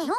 よ。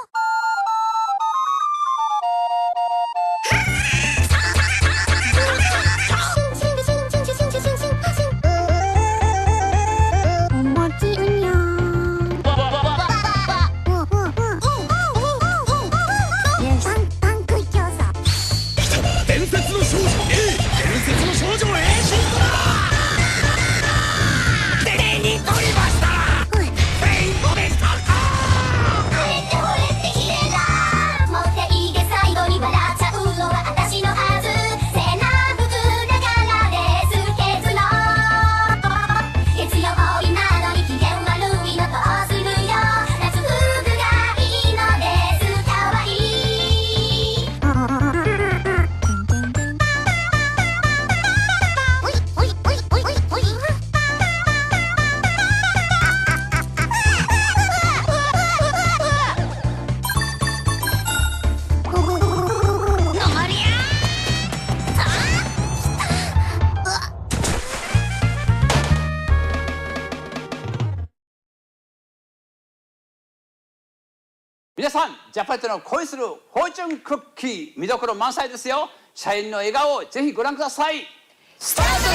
皆さん、ジャパネットの恋するフォーチュンクッキー、見どころ満載ですよ。社員の笑顔をぜひご覧ください。スタートです。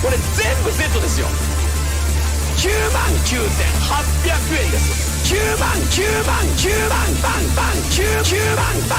これ全部セットですよ。99,800円です。9万9万9万バンバン9万バン。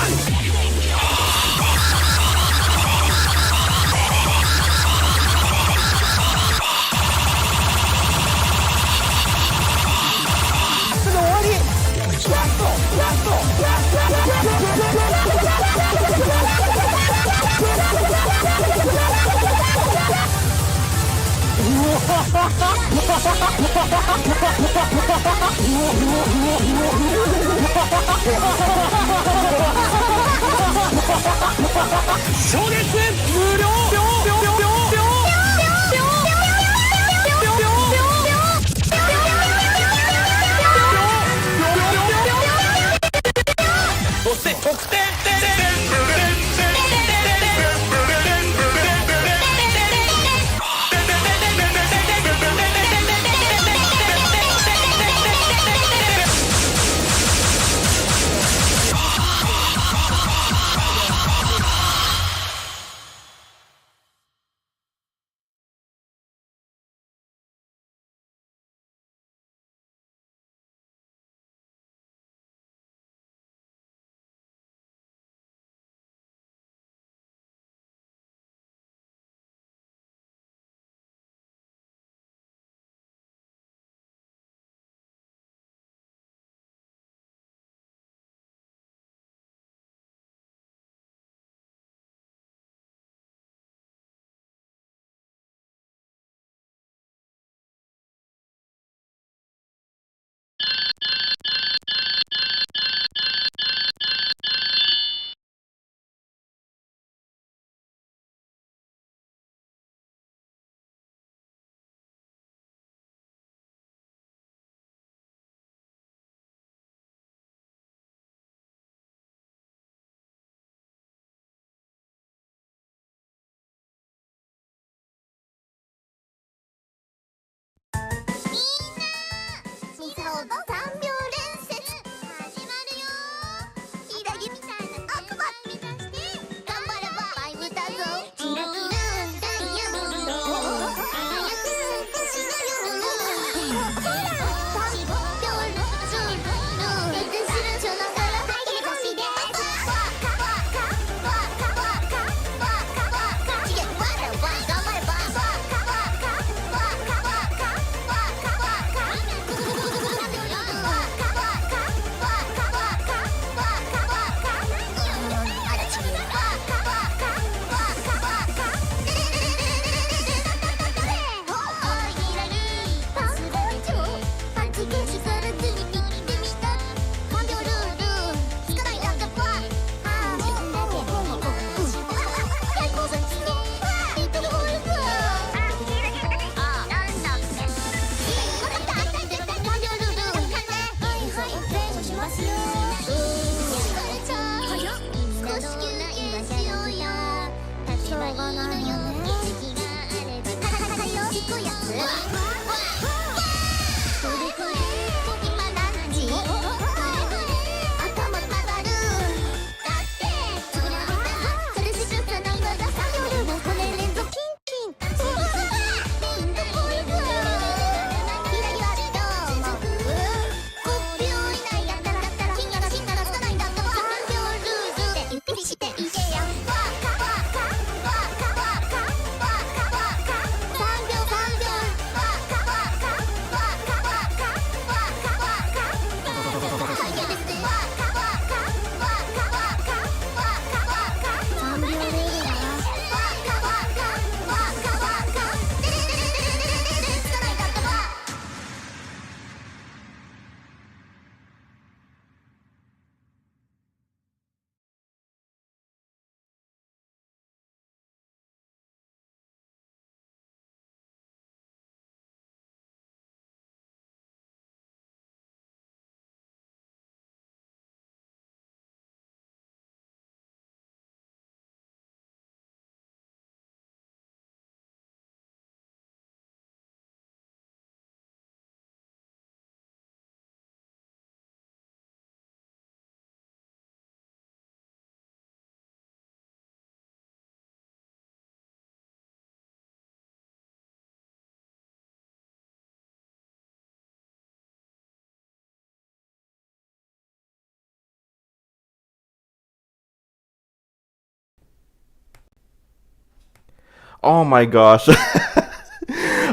初月無料。そして特典 Oh my gosh.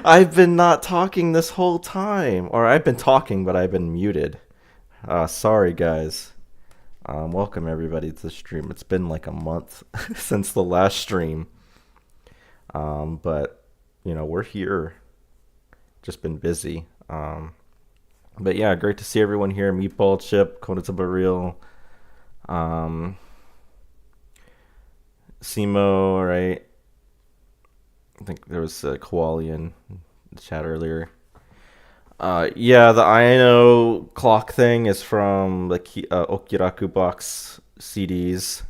I've been not talking this whole time. Or I've been talking, but I've been muted. Sorry, guys. Welcome, everybody, to the stream. It's been like a month since the last stream. But, you know, we're here. Just been busy. But yeah, great to see everyone here. Meatball Chip, Konnichiwa Real. Simo, right? I think there was a Koali in the chat earlier. Yeah, the Aino clock thing is from the Okiraku box CDs.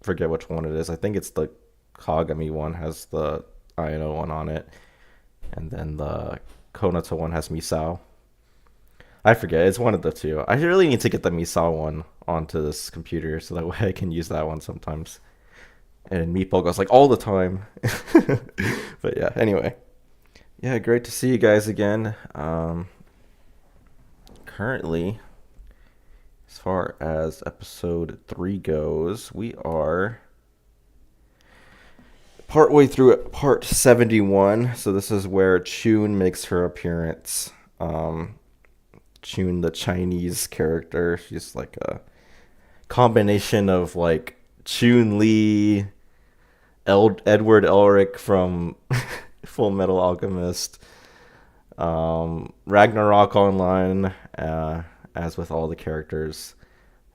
Forget which one it is. I think it's the Kagami one has the Aino one on it. And then the Konoto one has Misao. I forget. It's one of the two. I really need to get the Misao one onto this computer so that way I can use that one sometimes. And Meatball goes like all the time. But yeah, anyway. Yeah, great to see you guys again. Currently, as far as episode 3 goes, we are partway through part 71. So this is where Chun makes her appearance. Chun, the Chinese character. She's like a combination of like Chun-Li, Edward Elric from Full Metal Alchemist, Ragnarok Online, as with all the characters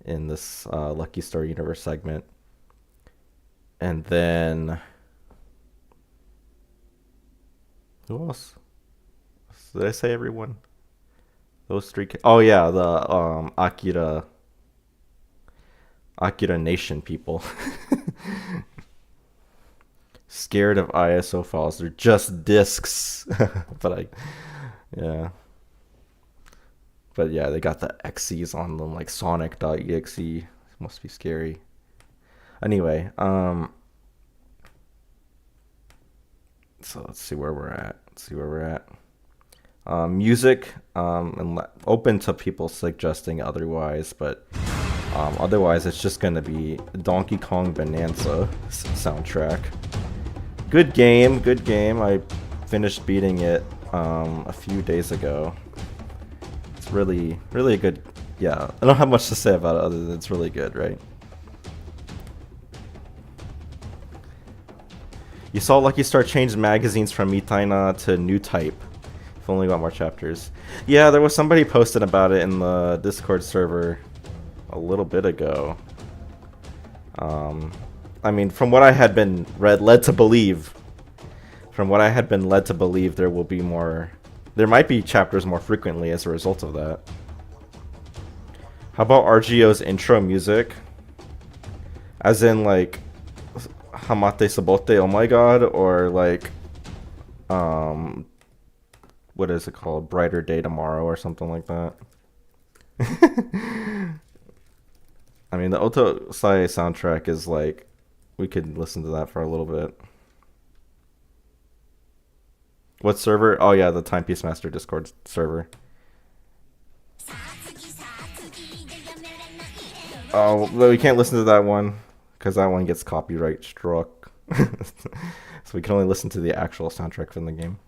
in this Lucky Star Universe segment. And then who else? Did I say everyone? Those three. Oh yeah, the Akira Nation people. Scared of ISO files. They're just discs. But they got the XEs on them, like Sonic.exe. Must be scary. Anyway, so let's see where we're at. Music, and open to people suggesting otherwise, but otherwise it's just gonna be Donkey Kong Bonanza soundtrack. Good game. I finished beating it a few days ago. It's really a good. Yeah, I don't have much to say about it other than it's really good, right? You saw Lucky Star change magazines from Mitaina to New Type. If only got more chapters. Yeah, there was somebody posted about it in the Discord server a little bit ago. I mean, from what I had been led to believe, there will be more. There might be chapters more frequently as a result of that. How about RGO's intro music? As in, like, Hamate Sabote, oh my god, or like, what is it called? Brighter Day Tomorrow or something like that. I mean, the Otosai soundtrack is like, we could listen to that for a little bit. What server? Oh yeah, the Timepiece Master Discord server. Oh, but we can't listen to that one because that one gets copyright struck. So we can only listen to the actual soundtrack from the game.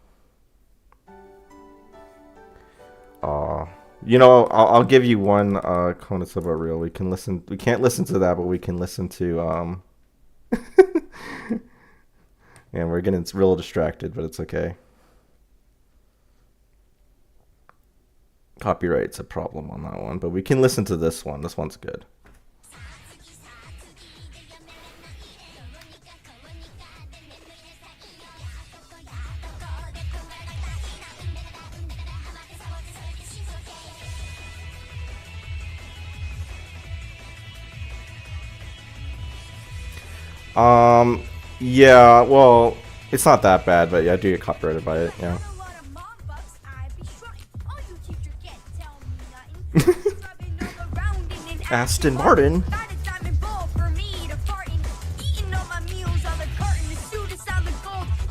You know, I'll give you one Konosuba Real. We can't listen to that, but we can listen to and we're getting real distracted, but it's okay. Copyright's a problem on that one, but we can listen to this one. This one's good. Yeah, well, it's not that bad, but yeah, I do get copyrighted by it, yeah. Aston Martin?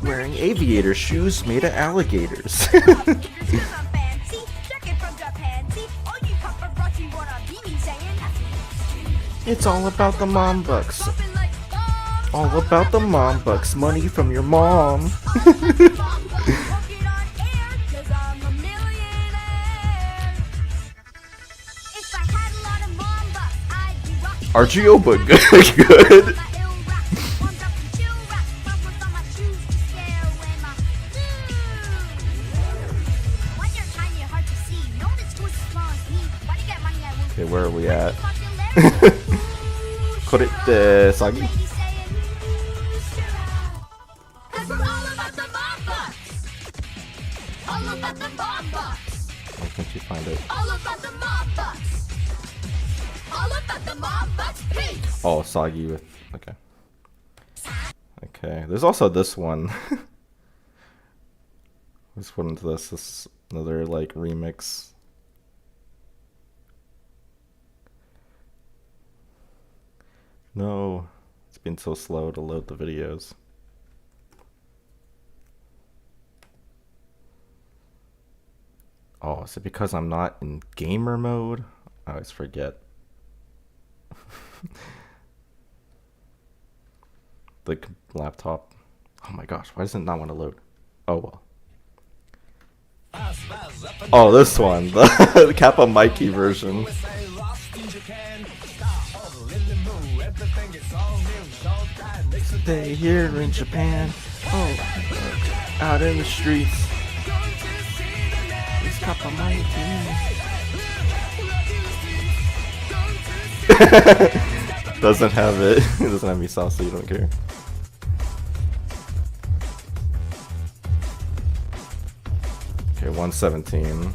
Wearing aviator shoes made of alligators. It's all about the mom bucks. All about the mom bucks, money from your mom. RGO, but good. Okay, where are we at? Korete Sagi? Why can't you find it? Oh, Sagi with... Okay. Okay, there's also this one. Let's put into this another, like, remix. No, it's been so slow to load the videos. Oh, is it because I'm not in gamer mode? I always forget. The laptop. Oh my gosh, why does it not want to load? Oh well. Oh, this one, the Kappa Mikey version. Stay here in Japan. Oh, out in the streets. It's Kappa Mikey. Doesn't have it. It doesn't have me sauce, so you don't care. Okay, 117.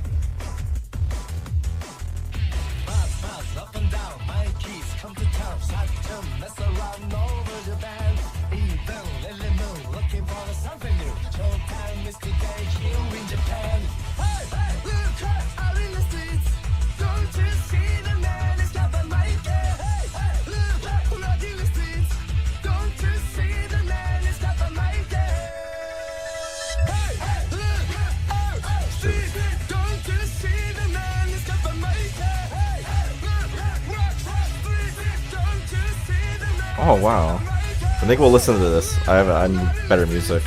Oh wow. I think we'll listen to this. I need better music.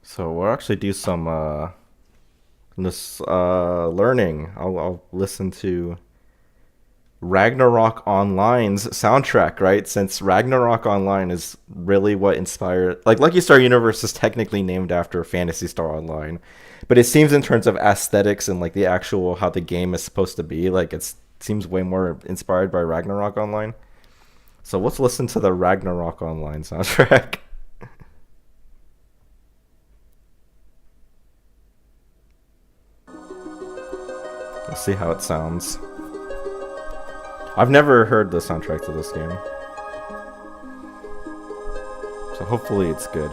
So we'll actually do some learning. I'll listen to Ragnarok Online's soundtrack, right? Since Ragnarok Online is really what inspired... Like, Lucky Star Universe is technically named after Phantasy Star Online. But it seems in terms of aesthetics and, like, the actual... how the game is supposed to be, like, it seems way more inspired by Ragnarok Online. So let's listen to the Ragnarok Online soundtrack. Let's see how it sounds. I've never heard the soundtrack to this game. So hopefully it's good.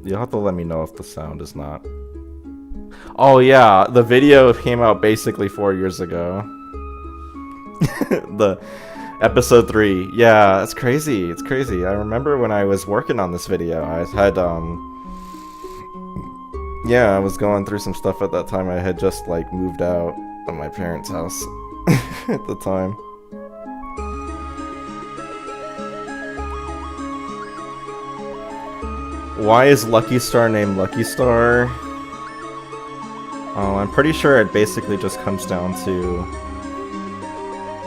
You'll have to let me know if the sound is not. Oh yeah, the video came out basically 4 years ago. The episode 3. Yeah, it's crazy. It's crazy. I remember when I was working on this video, I had yeah, I was going through some stuff at that time. I had just like moved out of my parents' house at the time. Why is Lucky Star named Lucky Star? I'm pretty sure it basically just comes down to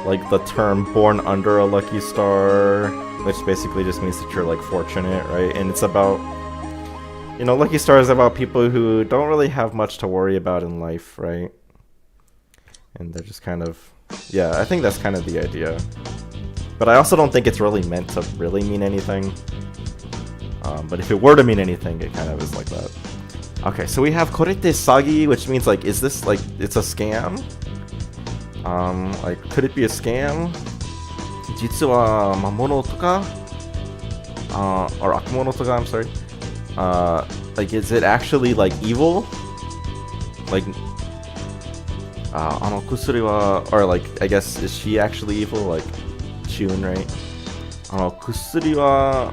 like the term born under a lucky star, which basically just means that you're like fortunate, right? And it's about, you know, Lucky Star is about people who don't really have much to worry about in life, right? And they're just kind of, yeah, I think that's kind of the idea. But I also don't think it's really meant to really mean anything. But if it were to mean anything, it kind of is like that. Okay, so we have Korete Sagi, which means like, is this like, it's a scam? Like, could it be a scam? Jitsu wa mamono toka? Or akumono toka, I'm sorry. Like, is it actually like evil? Like, kusuri wa, or like, I guess, is she actually evil? Like, Chun, right? Kusuri wa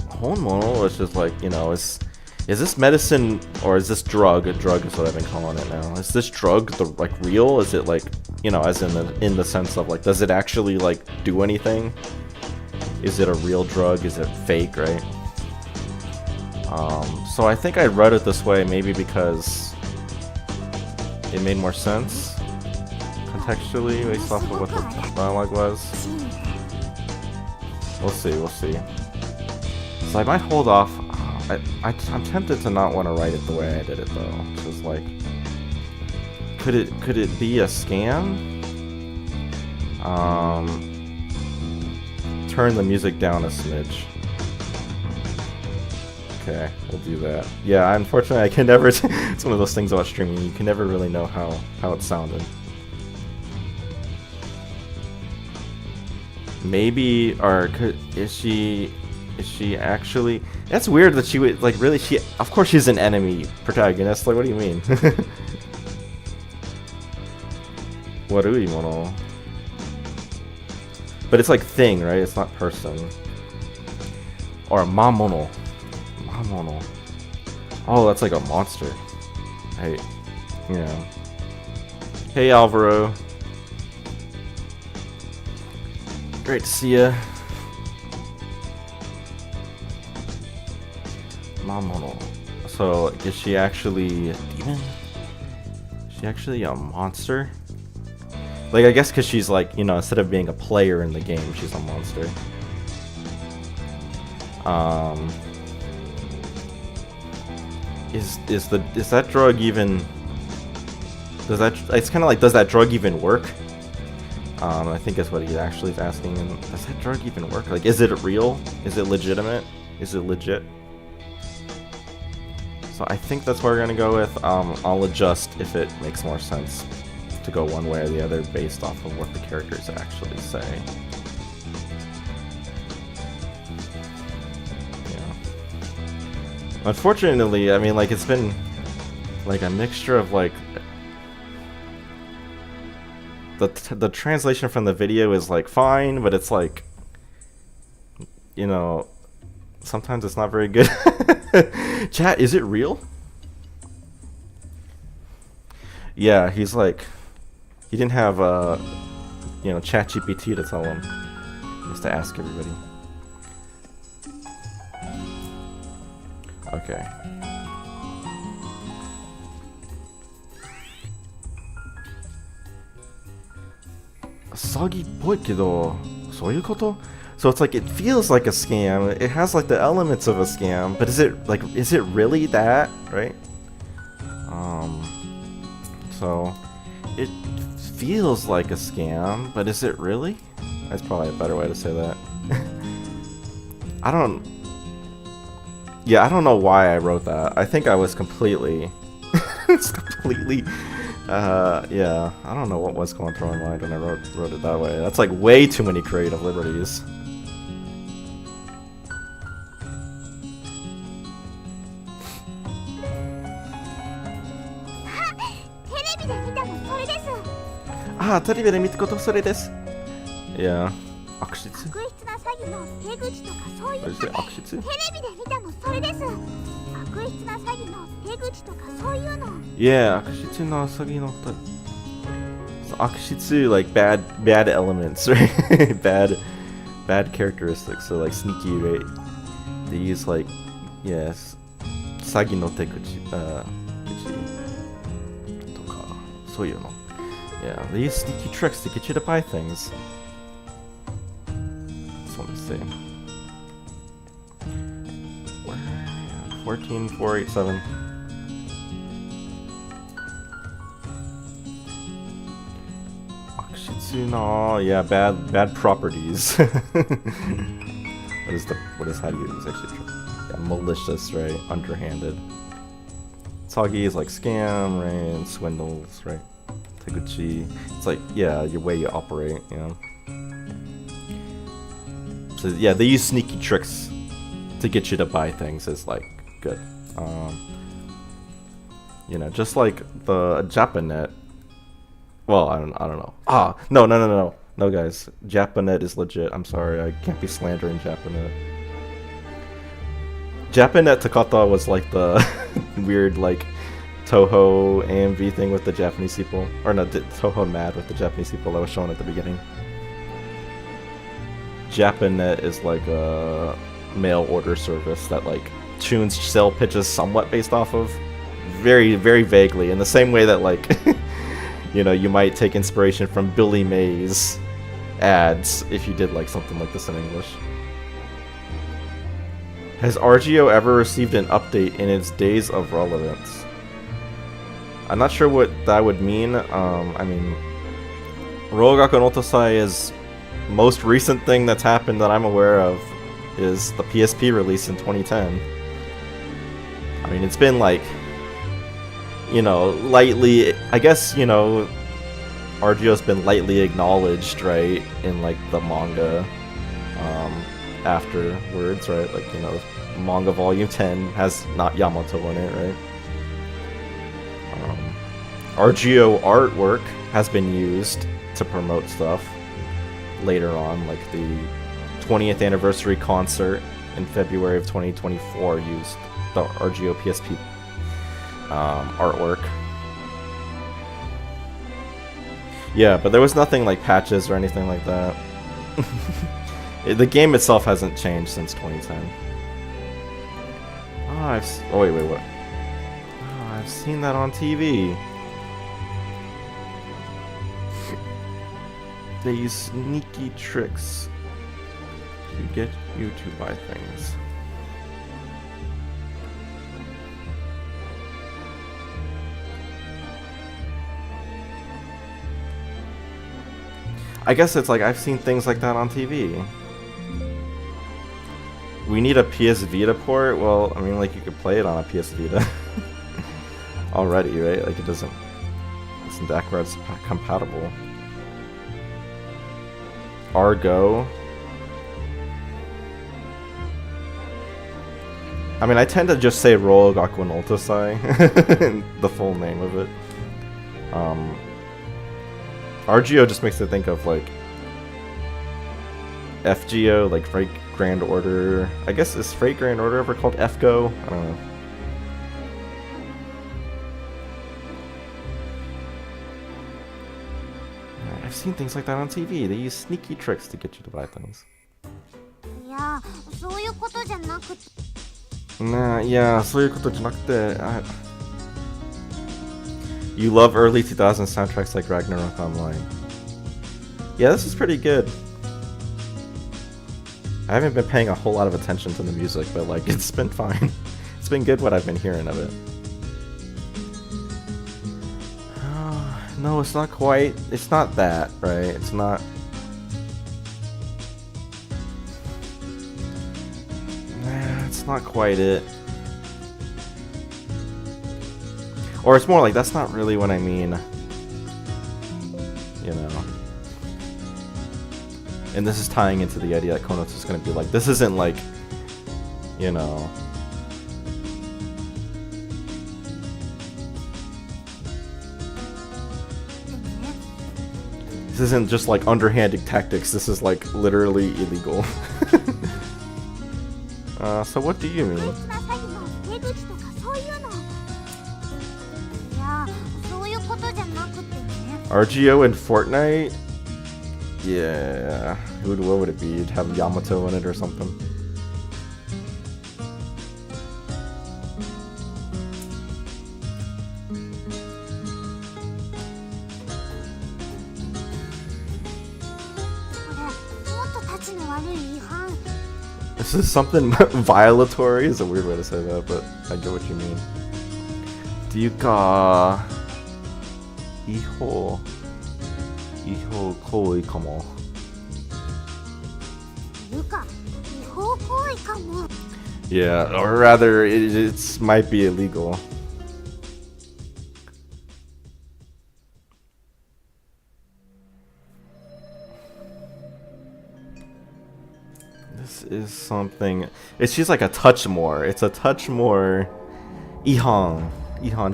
honmono, is just like, you know, is this medicine, or is this drug? A drug is what I've been calling it now. Is this drug like real? Is it like, you know, as in the sense of like, does it actually like do anything? Is it a real drug? Is it fake, right? So I think I read it this way maybe because it made more sense contextually based off of what the dialogue was. We'll see, we'll see. So I might hold off. I'm tempted to not want to write it the way I did it though. Just like, could it be a scam? Turn the music down a smidge. Okay, we'll do that. Yeah, unfortunately I can never. It's one of those things about streaming. You can never really know how it sounded. Maybe, or is she actually? That's weird that she would like really. Of course she's an enemy protagonist. Like, what do you mean? Waruimono. But it's like thing, right? It's not person. Or mamono. Mamono. Oh, that's like a monster. Hey, yeah. Hey, Alvaro. Great to see ya. Mamono. So, is she actually a demon? Is she actually a monster? Like, I guess because she's like, you know, instead of being a player in the game, she's a monster. Is that drug even? Does that? It's kind of like, does that drug even work? I think that's what he actually is asking. Does that drug even work? Like, is it real? Is it legitimate? Is it legit? So I think that's what we're gonna go with. I'll adjust if it makes more sense to go one way or the other based off of what the characters actually say. Yeah. Unfortunately, I mean, like, it's been like a mixture of like the translation from the video is like fine, but it's like, you know, sometimes it's not very good. Chat, is it real? Yeah, he's like, he didn't have you know, ChatGPT to tell him. He has to ask everybody. Okay. Soggy boy kedo, そういうこと? So it's like, it feels like a scam. It has like the elements of a scam, but is it really that, right? So it feels like a scam, but is it really? That's probably a better way to say that. I don't know why I wrote that. I think I was completely yeah, I don't know what was going through my mind when I wrote it that way. That's like way too many creative liberties. Ah, テレビで見たことそれです。Yeah. 悪質? What is it? 悪質? Yeah, 悪質な詐欺の2人. So, 悪質, like bad elements, right? bad characteristics. So like sneaky, right? They use like, yes, 詐欺の手口、口とかそういうの. Yeah, they use sneaky tricks to get you to buy things. So let me see. 14487. No, yeah, bad properties. What is how do you use actually? Yeah, malicious, right? Underhanded. Soggy is like scam, right? And swindles, right? Teguchi. It's like, yeah, your way you operate, you know. So yeah, they use sneaky tricks to get you to buy things is like good. You know, just like the Japanet Well, I don't know. Ah, no, no, no, no, no, guys. Japanet is legit. I'm sorry, I can't be slandering Japanet. Japanet Takata was like the weird like Toho AMV thing with the Japanese people, or no, Toho Mad with the Japanese people that was shown at the beginning. Japanet is like a mail order service that like tunes sell pitches somewhat based off of, very very vaguely, in the same way that like you know, you might take inspiration from Billy Mays ads if you did like something like this in English. Has RGO ever received an update in its days of relevance? I'm not sure what that would mean. I mean, Rogaku no Otosai's most recent thing that's happened that I'm aware of is the PSP release in 2010. I mean, it's been like, you know, lightly, I guess, you know, RGO's been lightly acknowledged, right, in like the manga afterwards, right? Like, you know, manga volume 10 has not Yamato in it, right? RGO artwork has been used to promote stuff later on, like the 20th anniversary concert in February of 2024 used the RGO PSP artwork. Yeah, but there was nothing like patches or anything like that. The game itself hasn't changed since 2010. Oh, wait, what? Oh, I've seen that on TV. They use sneaky tricks to get you to buy things. I guess it's like I've seen things like that on TV. We need a PS Vita port? Well, I mean, like, you could play it on a PS Vita already, right? Like, it isn't backwards compatible. RGO. I mean, I tend to just say Rogaku no Otosai, the full name of it. RGO just makes me think of like FGO, like Freight Grand Order. I guess, is Freight Grand Order ever called FGO? I don't know. I've seen things like that on TV. They use sneaky tricks to get you to buy things. Nah, yeah, そういうことじゃなくて、You love early 2000s soundtracks like Ragnarok Online. Yeah, this is pretty good. I haven't been paying a whole lot of attention to the music, but like, it's been fine. It's been good what I've been hearing of it. No, it's not quite. It's not that, right? It's not. Nah, it's not quite it. Or it's more like, that's not really what I mean. You know. And this is tying into the idea that Konotsu's gonna be like, this isn't like, you know. This isn't just like underhanded tactics, this is like literally illegal. So what do you mean? RGO in Fortnite? Yeah. What would it be? You'd have Yamato in it or something. This is something violatory is a weird way to say that, but I get what you mean. っていうか、違法行為かも。Yeah, or rather, it might be illegal. This is something. She's like a touch more. It's a touch more. Ihan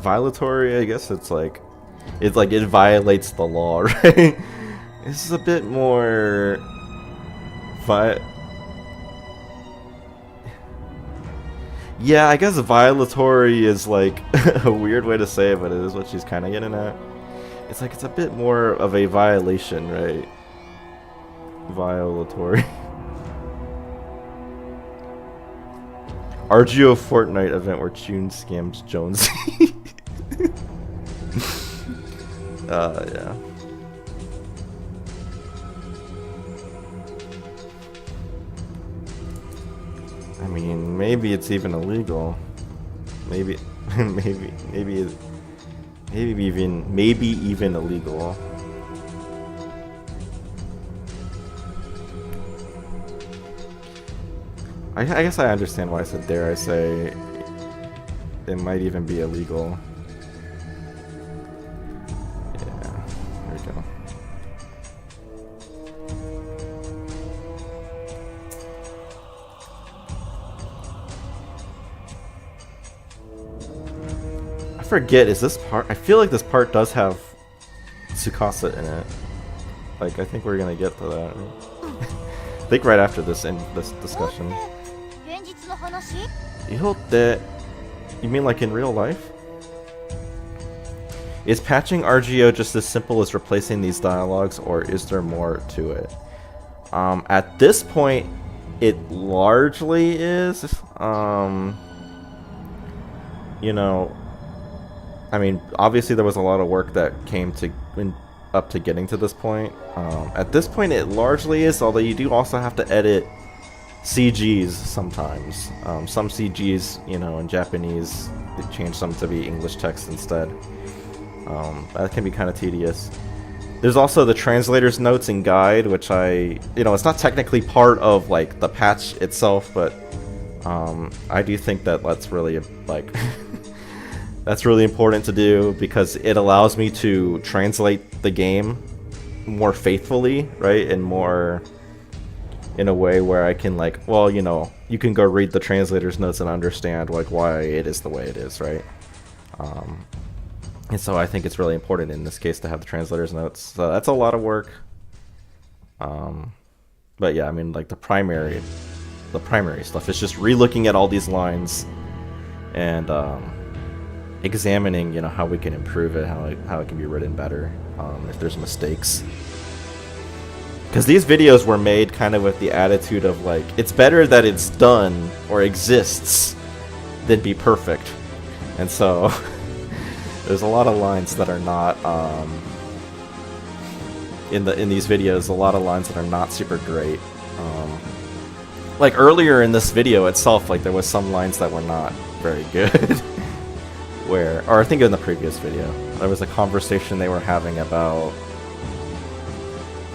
violatory. I guess it's like It's like it violates the law, right? This is a bit more yeah, I guess violatory is like a weird way to say it, but it is what she's kind of getting at. It's like it's a bit more of a violation, right? Violatory. RGO Fortnite event where Tune scams Jonesy. Yeah. I mean, maybe it's even illegal. Maybe, maybe even illegal. I guess I understand why I said dare I say it might even be illegal. Yeah, there we go. I forget, is this part? I feel like this part does have Tsukasa in it. Like, I think we're gonna get to that. I think right after this discussion. You mean like in real life? Is patching RGO just as simple as replacing these dialogues, or is there more to it? At this point, it largely is. You know, I mean, obviously there was a lot of work that came up to getting to this point. At this point, it largely is, although you do also have to edit CGs sometimes. Some CGs, you know, in Japanese, they change some to be English text instead. That can be kind of tedious. There's also the translator's notes and guide, which it's not technically part of like the patch itself, but I do think that that's really like that's really important to do because it allows me to translate the game more faithfully, right, and more in a way where I can like, well, you know, you can go read the translator's notes and understand like why it is the way it is, right? And so I think it's really important in this case to have the translator's notes. So that's a lot of work. But yeah, I mean, like the primary stuff is just re-looking at all these lines and examining, you know, how we can improve it, how it can be written better, if there's mistakes. Because these videos were made kind of with the attitude of like, it's better that it's done or exists than be perfect. And so there's a lot of lines that are not in these videos, a lot of lines that are not super great. Like earlier in this video itself, like there was some lines that were not very good. Or I think in the previous video, there was a conversation they were having about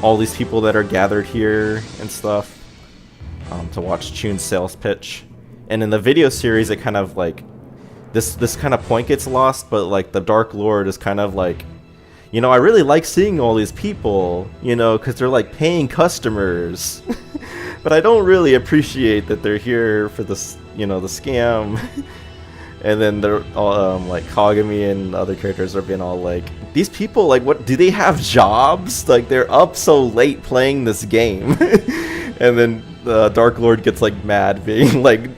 all these people that are gathered here and stuff to watch Chune's sales pitch. And in the video series, it kind of like this kind of point gets lost, but like the Dark Lord is kind of like, you know, I really like seeing all these people, you know, because they're like paying customers. But I don't really appreciate that they're here for this, you know, the scam. And then they're all, like Kagami and other characters are being all like, these people, like, what, do they have jobs? Like, they're up so late playing this game. And then the Dark Lord gets like mad, being like,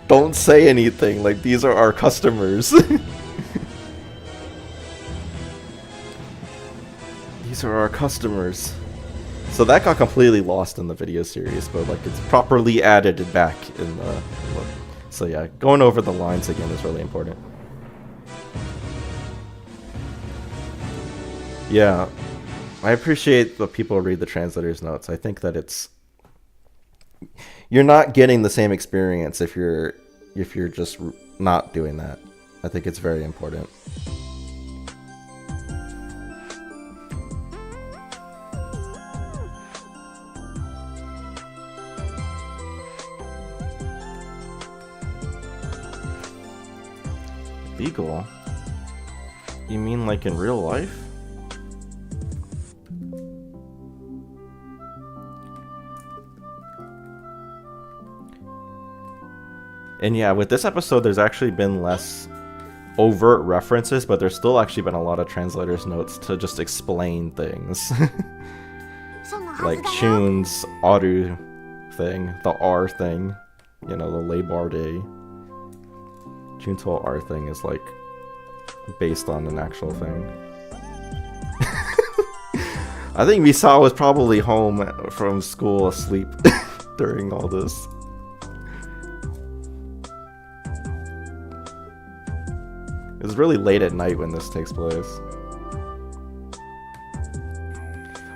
don't say anything, like, these are our customers. These are our customers. So that got completely lost in the video series, but like it's properly added back in the... So yeah, going over the lines again is really important. Yeah, I appreciate that people read the translator's notes. I think that it's... You're not getting the same experience if you're just not doing that. I think it's very important. Legal? You mean like in real life? And yeah, with this episode, there's actually been less overt references, but there's still actually been a lot of translators' notes to just explain things. Like Chun's Aru thing, the R thing, you know, the Leibar Day. Chun's whole R thing is like based on an actual thing. I think Misao was probably home from school asleep during all this. It was really late at night when this takes place.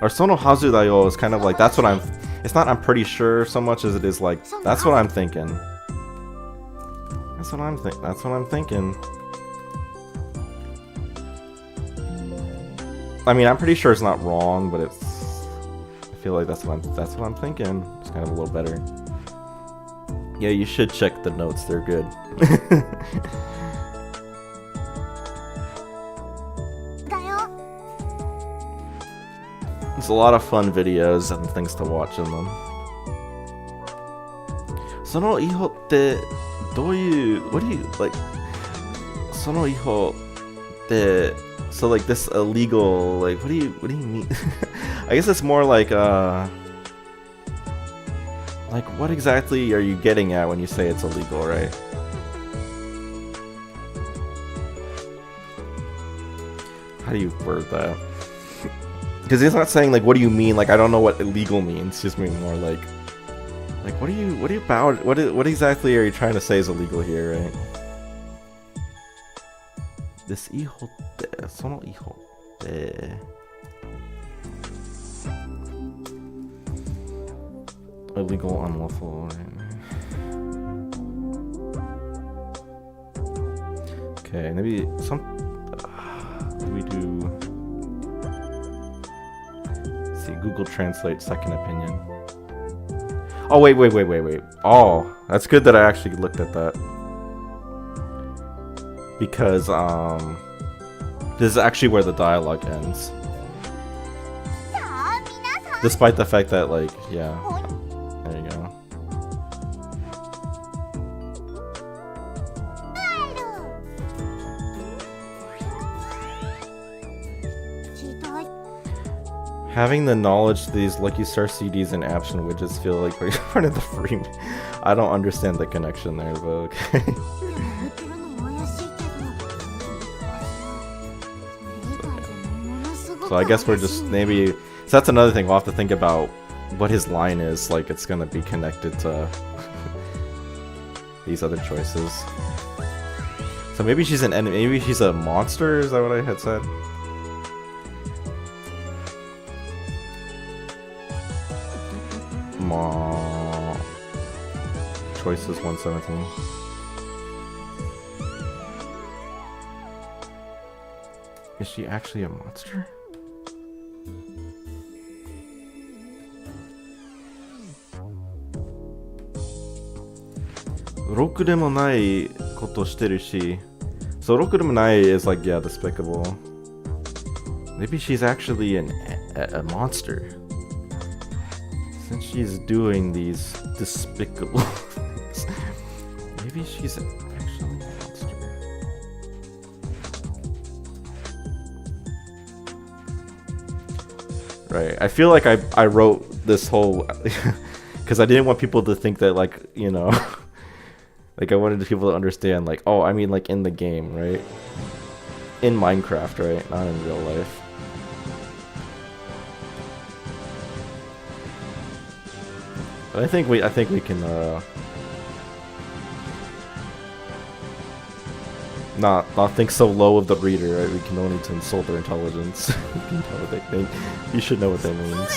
Or Sono Hazu Dayo is kind of like, that's what I'm... It's not I'm pretty sure so much as it is like, that's what I'm thinking. That's what I'm thinking. I mean, I'm pretty sure it's not wrong, but it's... I feel like that's what I'm thinking. It's kind of a little better. Yeah, you should check the notes, they're good. There's a lot of fun videos and things to watch in them. そのイホってどういう what do you like そのイホって so like this illegal like what do you mean? I guess it's more like what exactly are you getting at when you say it's illegal, right? How do you word that? Because he's not saying like, what do you mean? Like, I don't know what illegal means. It's just mean more like what are you about? What exactly are you trying to say is illegal here, right? This hijo de, sono hijo de. Illegal, unlawful. Okay, maybe some. We do. See, Google Translate second opinion. Oh wait. Oh, that's good that I actually looked at that. Because this is actually where the dialogue ends. Despite the fact that like, yeah. There you go. Having the knowledge these Lucky Star CDs and apps and widgets feel like we're part of the free. I don't understand the connection there, but okay. So I guess we're just maybe. So that's another thing we'll have to think about what his line is. Like it's gonna be connected to these other choices. So maybe she's an enemy. Maybe she's a monster. Is that what I had said? Choices 117. Is she actually a monster? Roku demo nai koto shiteru shi. So roku demo nai is like, yeah, despicable. Maybe she's actually a monster. Since she's doing these despicable things. Maybe she's actually a monster. Right. I feel like I wrote this whole because I didn't want people to think that like, you know, like I wanted people to understand like, oh, I mean like in the game, right? In Minecraft, right? Not in real life. But I think we can not think so low of the reader, right? We can only to insult their intelligence. You can know what they think. You should know what that means.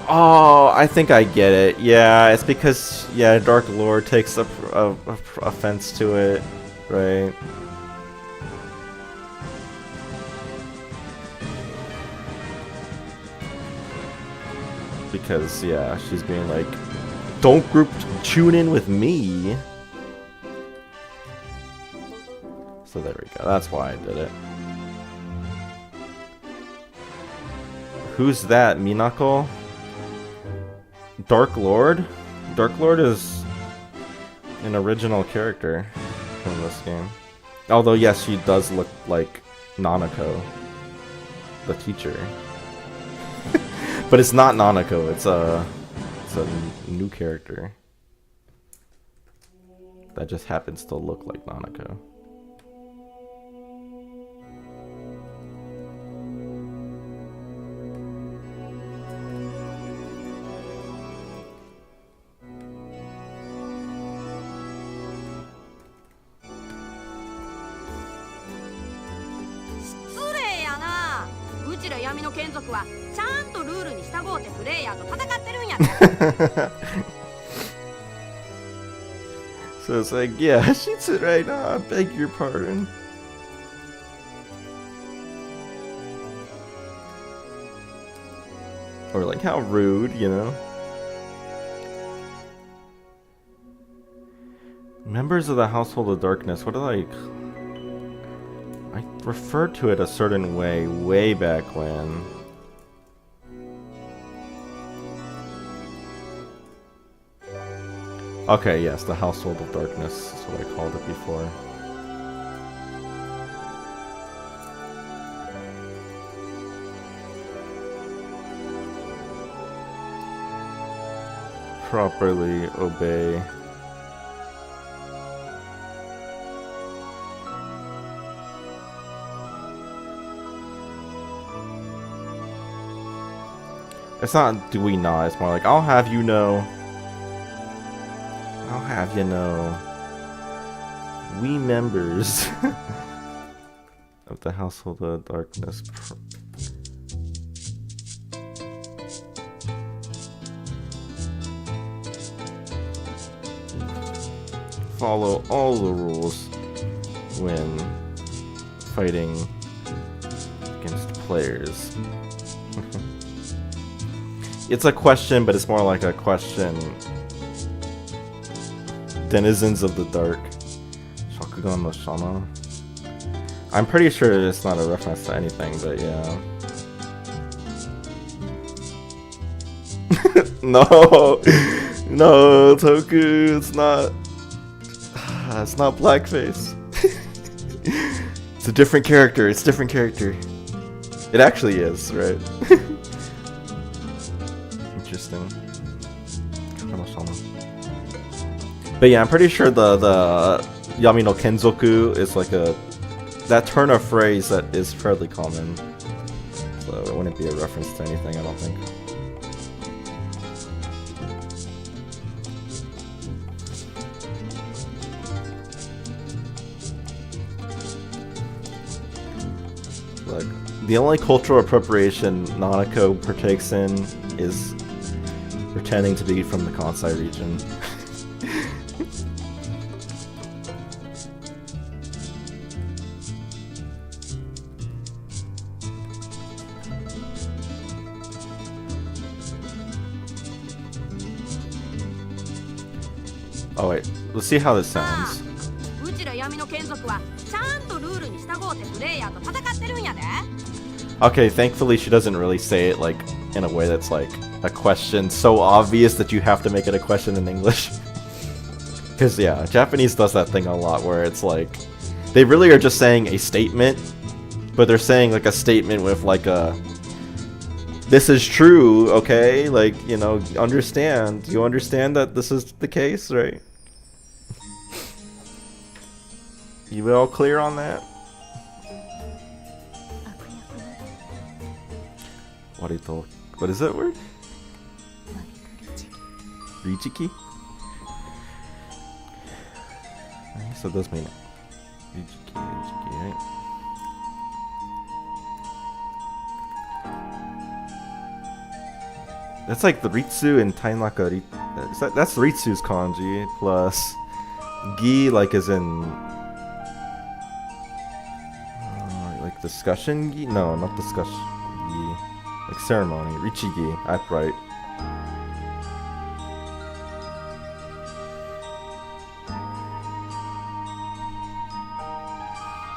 Oh, I think I get it. Yeah, it's because Dark Lord takes offense to it, right? Because, yeah, she's being like, don't tune in with me. So there we go. That's why I did it. Who's that? Minako? Dark Lord? Dark Lord is an original character from this game. Although, yes, she does look like Nanako, the teacher. But it's not Nanako, it's a new character that just happens to look like Nanako. So it's like, yeah, she's it right now. I beg your pardon. Or like, how rude, you know? Members of the Household of Darkness. What did I referred to it a certain way back when. Okay, yes, the Household of Darkness is what I called it before. Properly obey. It's not do we not, it's more like I'll have you know. I'll have you know. We members of the Household of Darkness follow all the rules when fighting against players. It's a question, but it's more like a question. Denizens of the Dark. Shakugan no Shana. I'm pretty sure it's not a reference to anything, but yeah. No! No, Toku, it's not. It's not blackface. It's a different character, it's a different character. It actually is, right? Interesting. But yeah, I'm pretty sure the Yami no Kenzoku is like that turn of phrase that is fairly common. So it wouldn't be a reference to anything, I don't think. Like, the only cultural appropriation Nanako partakes in is pretending to be from the Kansai region. Oh wait, let's see how this sounds. Okay, thankfully she doesn't really say it like in a way that's like a question so obvious that you have to make it a question in English. Because yeah, Japanese does that thing a lot where it's like they really are just saying a statement, but they're saying like a statement with like a this is true, okay? Like, you know, understand. Do you understand that this is the case, right? You all clear on that? What is that word? Rijiki? So it does mean Rijiki, right? That's like the Ritsu and Tainaka. That's Ritsu's kanji plus gi, like as in like discussion gi. No, not discussion gi. Like ceremony. Richigi, upright.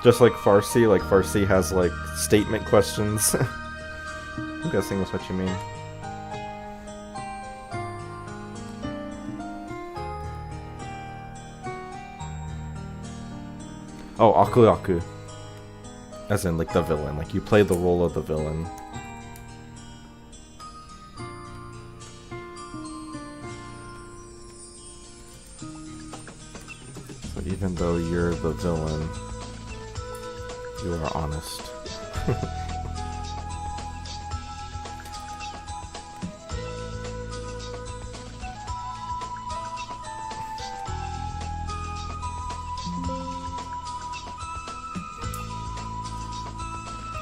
Just like Farsi has like statement questions. I'm guessing that's what you mean. Oh, Aku Aku. As in, like, the villain. Like, you play the role of the villain. So even though you're the villain, you are honest.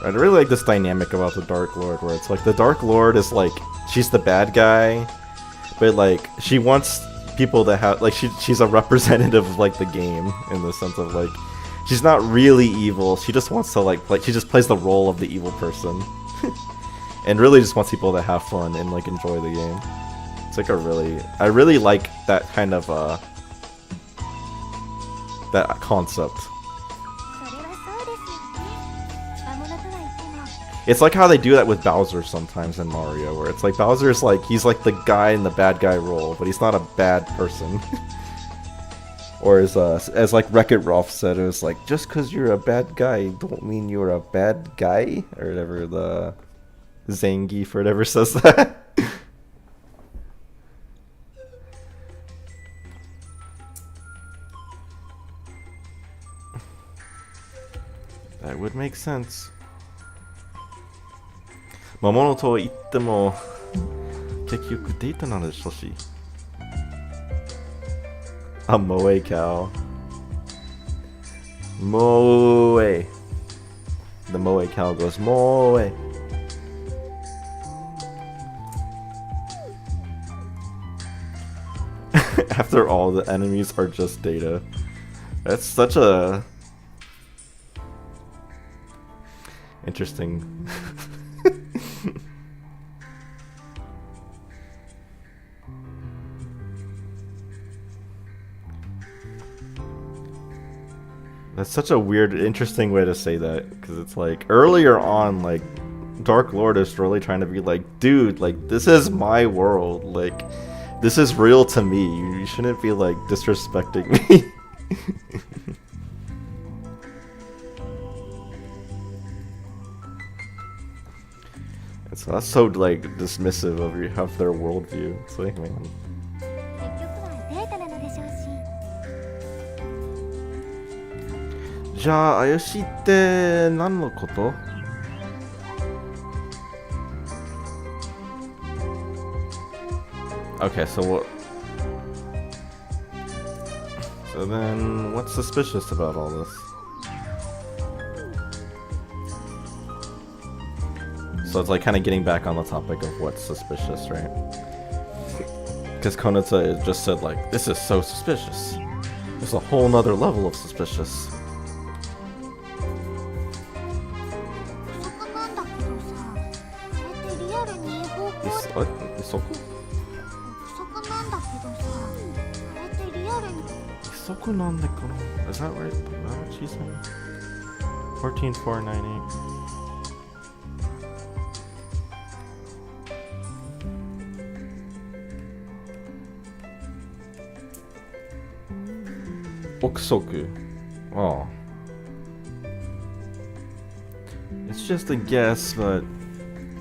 I really like this dynamic about the Dark Lord, where it's like the Dark Lord is like, she's the bad guy, but like she wants people to have, like, she's a representative of like the game, in the sense of like she's not really evil, she just wants to like she just plays the role of the evil person. And really just wants people to have fun and like enjoy the game. It's like I really like that kind of that concept. It's like how they do that with Bowser sometimes in Mario, where it's like Bowser's like, he's like the guy in the bad guy role, but he's not a bad person. Or as like Wreck-It Ralph said, it was like, just cause you're a bad guy don't mean you're a bad guy, or whatever the Zangief or whatever says that. That would make sense. 魔物と言っても結局データなんでしょし。A moe cow. Moe. The moe cow goes moe. After all, the enemies are just data. That's such a interesting. That's such a weird, interesting way to say that, because it's like, earlier on, like, Dark Lord is really trying to be like, dude, like, this is my world, like, this is real to me, you shouldn't be, like, disrespecting me. And so that's so, like, dismissive of their worldview. It's like, man. Okay, so what? So then, what's suspicious about all this? So it's like kind of getting back on the topic of what's suspicious, right? Because Konata just said like, this is so suspicious. There's a whole nother level of suspicious. Is that right? Is that what she said? 14498. Oksoku. Oh. It's just a guess, but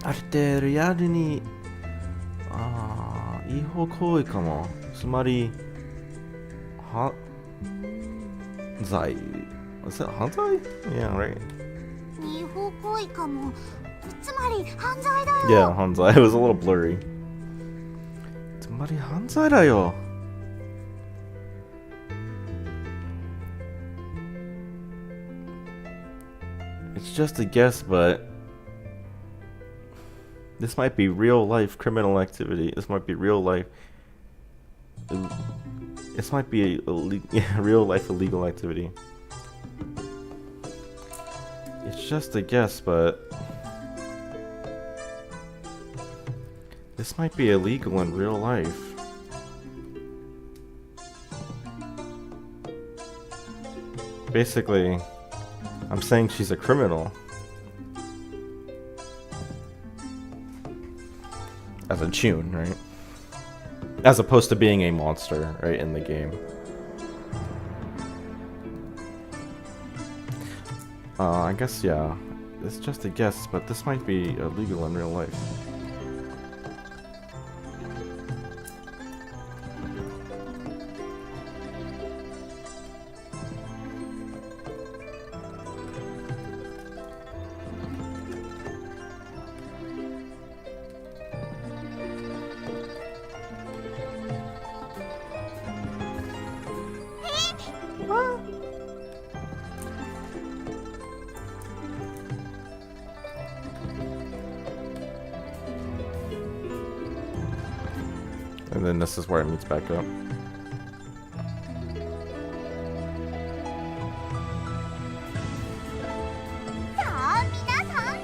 あれってリアルに違法行為かも。つまり犯罪。Is that 犯罪? Yeah, right. 違法行為かも。つまり犯罪だよ。 Yeah, 犯罪. It was a little blurry. つまり犯罪だよ。It's just a guess, but this might be real life criminal activity. This might be real life. This might be a real life illegal activity. It's just a guess, but this might be illegal in real life. Basically, I'm saying she's a criminal. As a tune, right? As opposed to being a monster, right, in the game. I guess, yeah. It's just a guess, but this might be illegal in real life. And then this is where it meets back up. さあ皆さん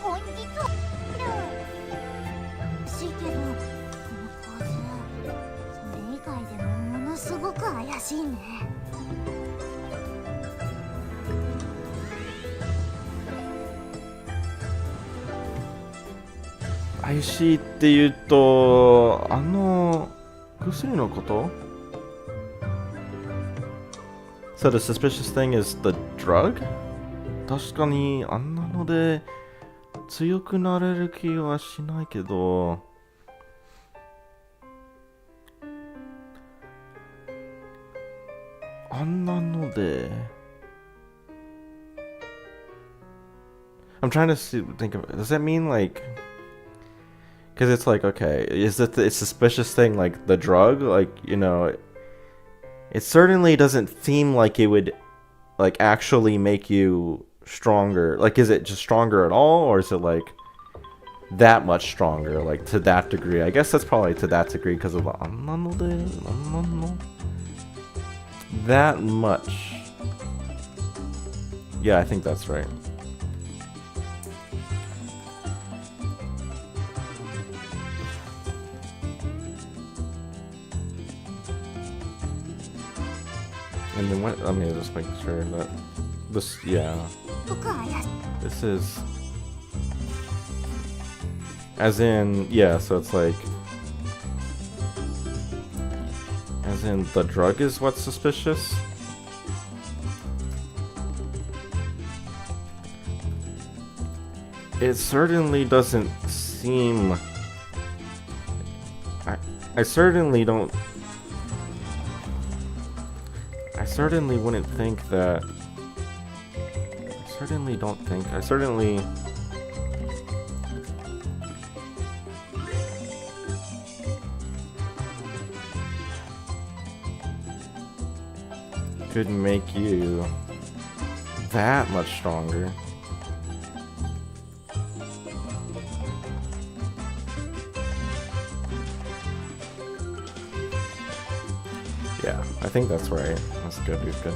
本日は欲しいけどこの構図それ以外でもものすごく怪しいね。怪しいって言うと、薬のこと? So the suspicious thing is the drug? 確かにあんなので強くなれる気はしないけど、あんなので I'm trying to think of it. Does that mean like, because it's like, okay, is it the suspicious thing like the drug? Like, you know, it certainly doesn't seem like it would like actually make you stronger. Like, is it just stronger at all, or is it like that much stronger, like to that degree? I guess that's probably to that degree because of that much. Yeah, I think that's right. And then what? Let me just make sure that this, yeah, 僕は怪しい。 this is as in, yeah, so it's like as in the drug is what's suspicious. It certainly doesn't seem, I certainly don't, I certainly wouldn't think that, I certainly don't think, I certainly, could make you that much stronger. Yeah, I think that's right. That's good, dude, good.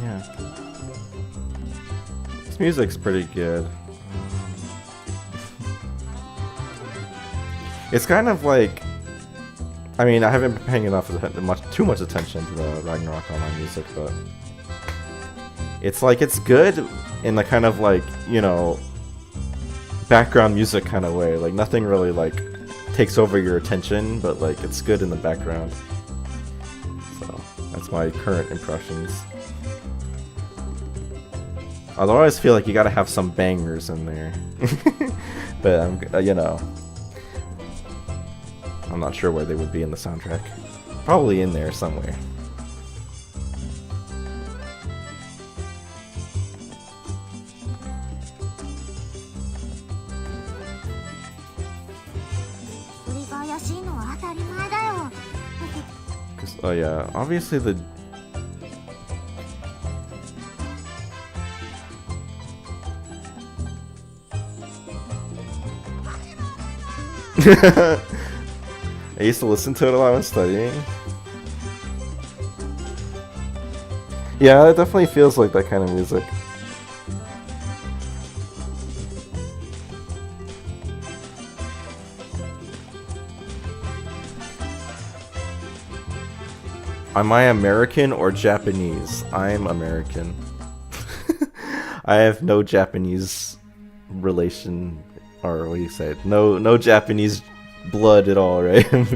Yeah. This music's pretty good. It's kind of like, I mean, I haven't been paying too much attention to the Ragnarok Online music, but it's like, it's good in the kind of like, you know, background music kind of way. Like nothing really like takes over your attention, but like it's good in the background. So that's my current impressions. Although I always feel like you gotta have some bangers in there. But you know, I'm not sure where they would be in the soundtrack. Probably in there somewhere. Oh yeah, obviously the I used to listen to it a lot when studying. Yeah, it definitely feels like that kind of music. Am I American or Japanese? I'm American. I have no Japanese relation, or what do you say? No Japanese blood at all, right? An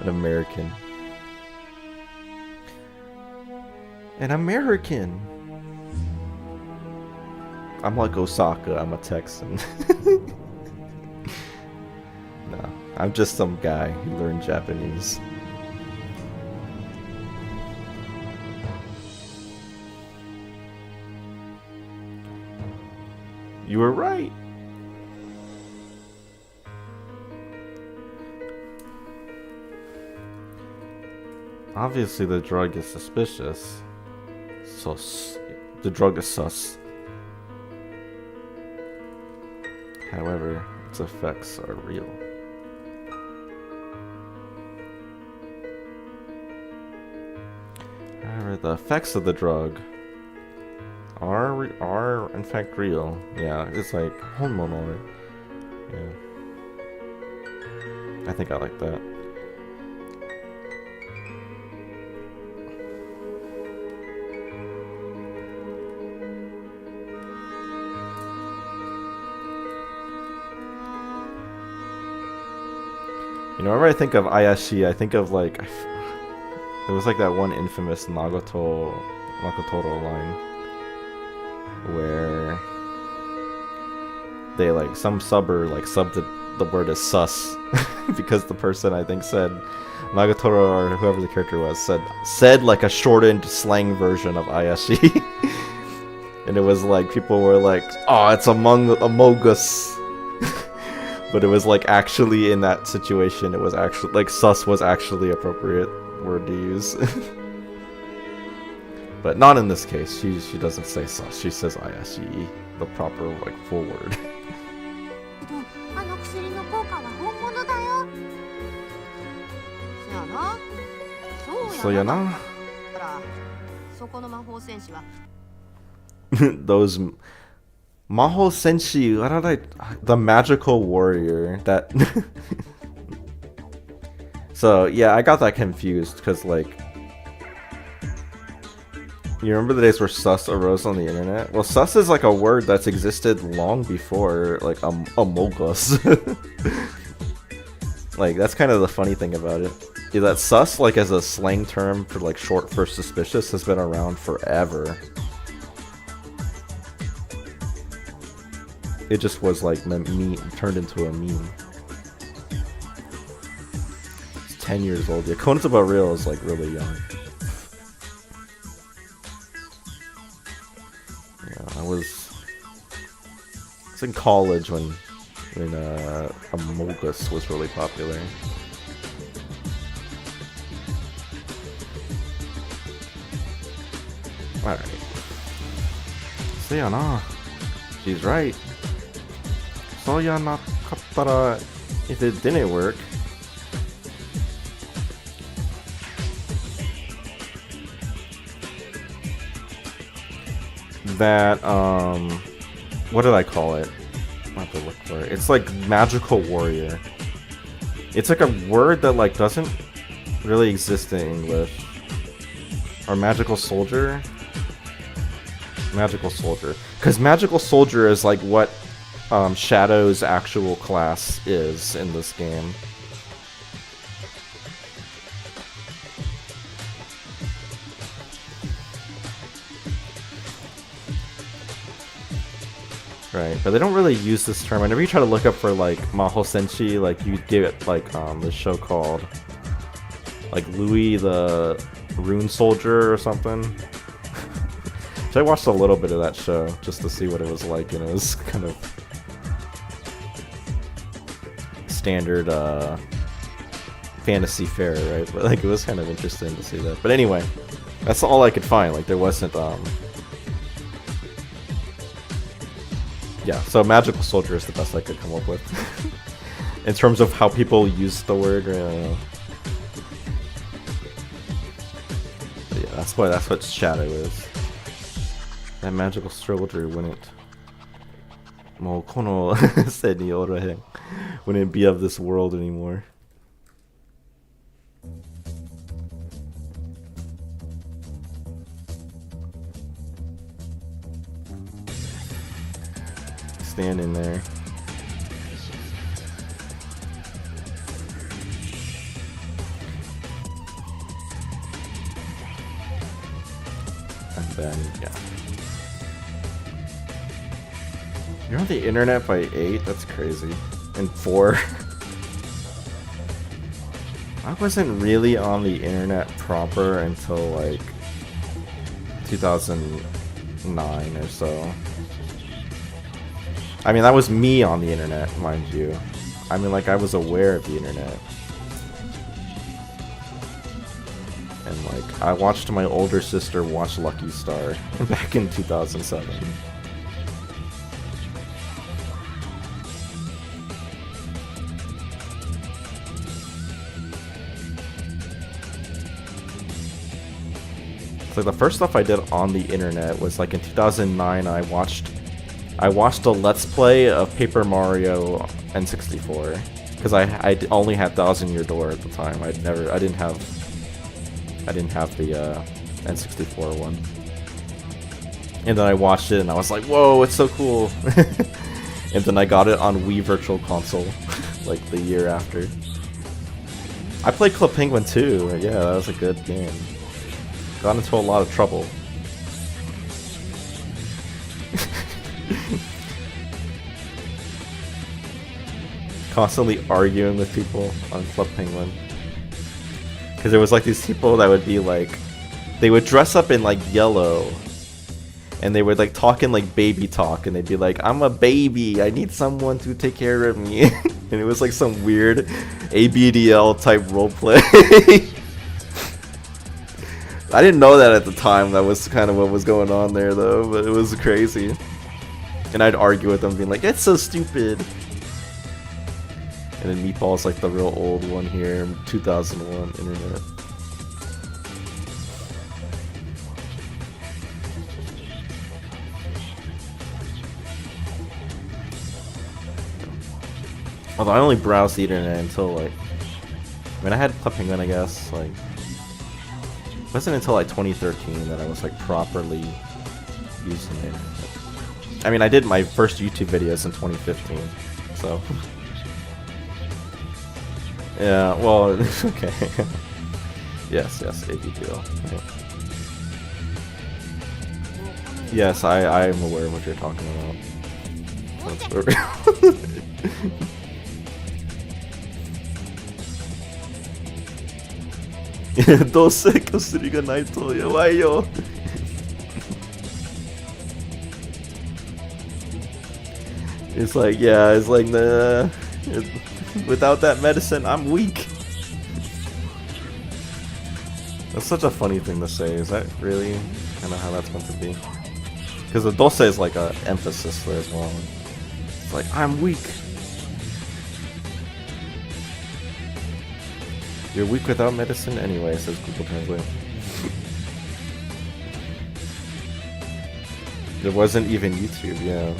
American. An American. I'm like Osaka. I'm a Texan. No, I'm just some guy who learned Japanese. You were right. Obviously, the drug is suspicious. Sus. The drug is sus. However, its effects are real. However, the effects of the drug are in fact real. Yeah, it's like hormonal. Yeah, I think I like that. You know, whenever I think of Ayashi, I think of like it was like that one infamous Nagotoro line where they like some subber like subbed the word as sus because the person I think said Nagatoro or whoever the character was said like a shortened slang version of Ayashi. And it was like people were like, oh, it's Among Us. But it was like actually in that situation it was actually like sus was actually appropriate word to use. But not in this case. She doesn't say sus. She says Ayashi, the proper like full word. あの薬の効果は本物だよ。そやな。そうやな。ほら、そこの魔法戦士は Those Maho Senshi, what did the magical warrior that So yeah, I got that confused because like you remember the days where sus arose on the internet? Well, sus is like a word that's existed long before like Amogus. Like that's kind of the funny thing about it. Yeah, that sus like as a slang term for like short for suspicious has been around forever. It just was like turned into a meme. It's 10 years old. Yeah, Konosuba Real is like really young. Yeah, I was in college when Amogus was really popular. Alright. Sayana. She's right. Soya nakattara, if it didn't work. That, what did I call it? I have to look for it. It's like magical warrior. It's like a word that like doesn't really exist in English. Or magical soldier? Magical soldier. Because magical soldier is like what Shadow's actual class is in this game. Right, but they don't really use this term. Whenever you try to look up for like Maho Senshi, like you give it like this show called like Louis the Rune Soldier or something. So I watched a little bit of that show just to see what it was like, and it was kind of standard fantasy fare, right? But like it was kind of interesting to see that. But anyway, that's all I could find. Like there wasn't yeah, so magical soldier is the best I could come up with in terms of how people use the word. But yeah, that's what Shadow is. That magical soldier wouldn't wouldn't be of this world anymore. stand in there. And then, yeah. You're on the internet by 8? That's crazy. And 4. I wasn't really on the internet proper until like 2009 or so. I mean, that was me on the internet, mind you. I mean, like, I was aware of the internet. And like, I watched my older sister watch Lucky Star back in 2007. So the first stuff I did on the internet was like in 2009. I watched a Let's Play of Paper Mario N64 because I only had Thousand Year Door at the time. I didn't have the N64 one. And then I watched it and I was like, whoa, it's so cool. And then I got it on Wii Virtual Console like the year after. I played Club Penguin too. Yeah, that was a good game. Got into a lot of trouble. Constantly arguing with people on Club Penguin. Because there was like these people that would be like, they would dress up in like yellow. And they would like talk in like baby talk. And they'd be like, I'm a baby, I need someone to take care of me. And it was like some weird ABDL type roleplay. I didn't know that at the time. That was kind of what was going on there, though. But it was crazy. And I'd argue with them, being like, "It's so stupid." And then Meatball's like the real old one here, 2001 internet. Although I only browsed the internet until like, I mean, I had Club Penguin, I guess. Like, it wasn't until like 2013 that I was like properly using it. I mean, I did my first YouTube videos in 2015, so yeah. Well, okay. Yes, ABTL. Yeah. Yes, I am aware of what you're talking about. It's like, yeah, it's like, nah, without that medicine, I'm weak. That's such a funny thing to say. Is that really kind of how that's meant to be? Because the dose is like a emphasis there as well. It's like, I'm weak. You're weak without medicine anyway, says Google Translate. There wasn't even YouTube, yeah.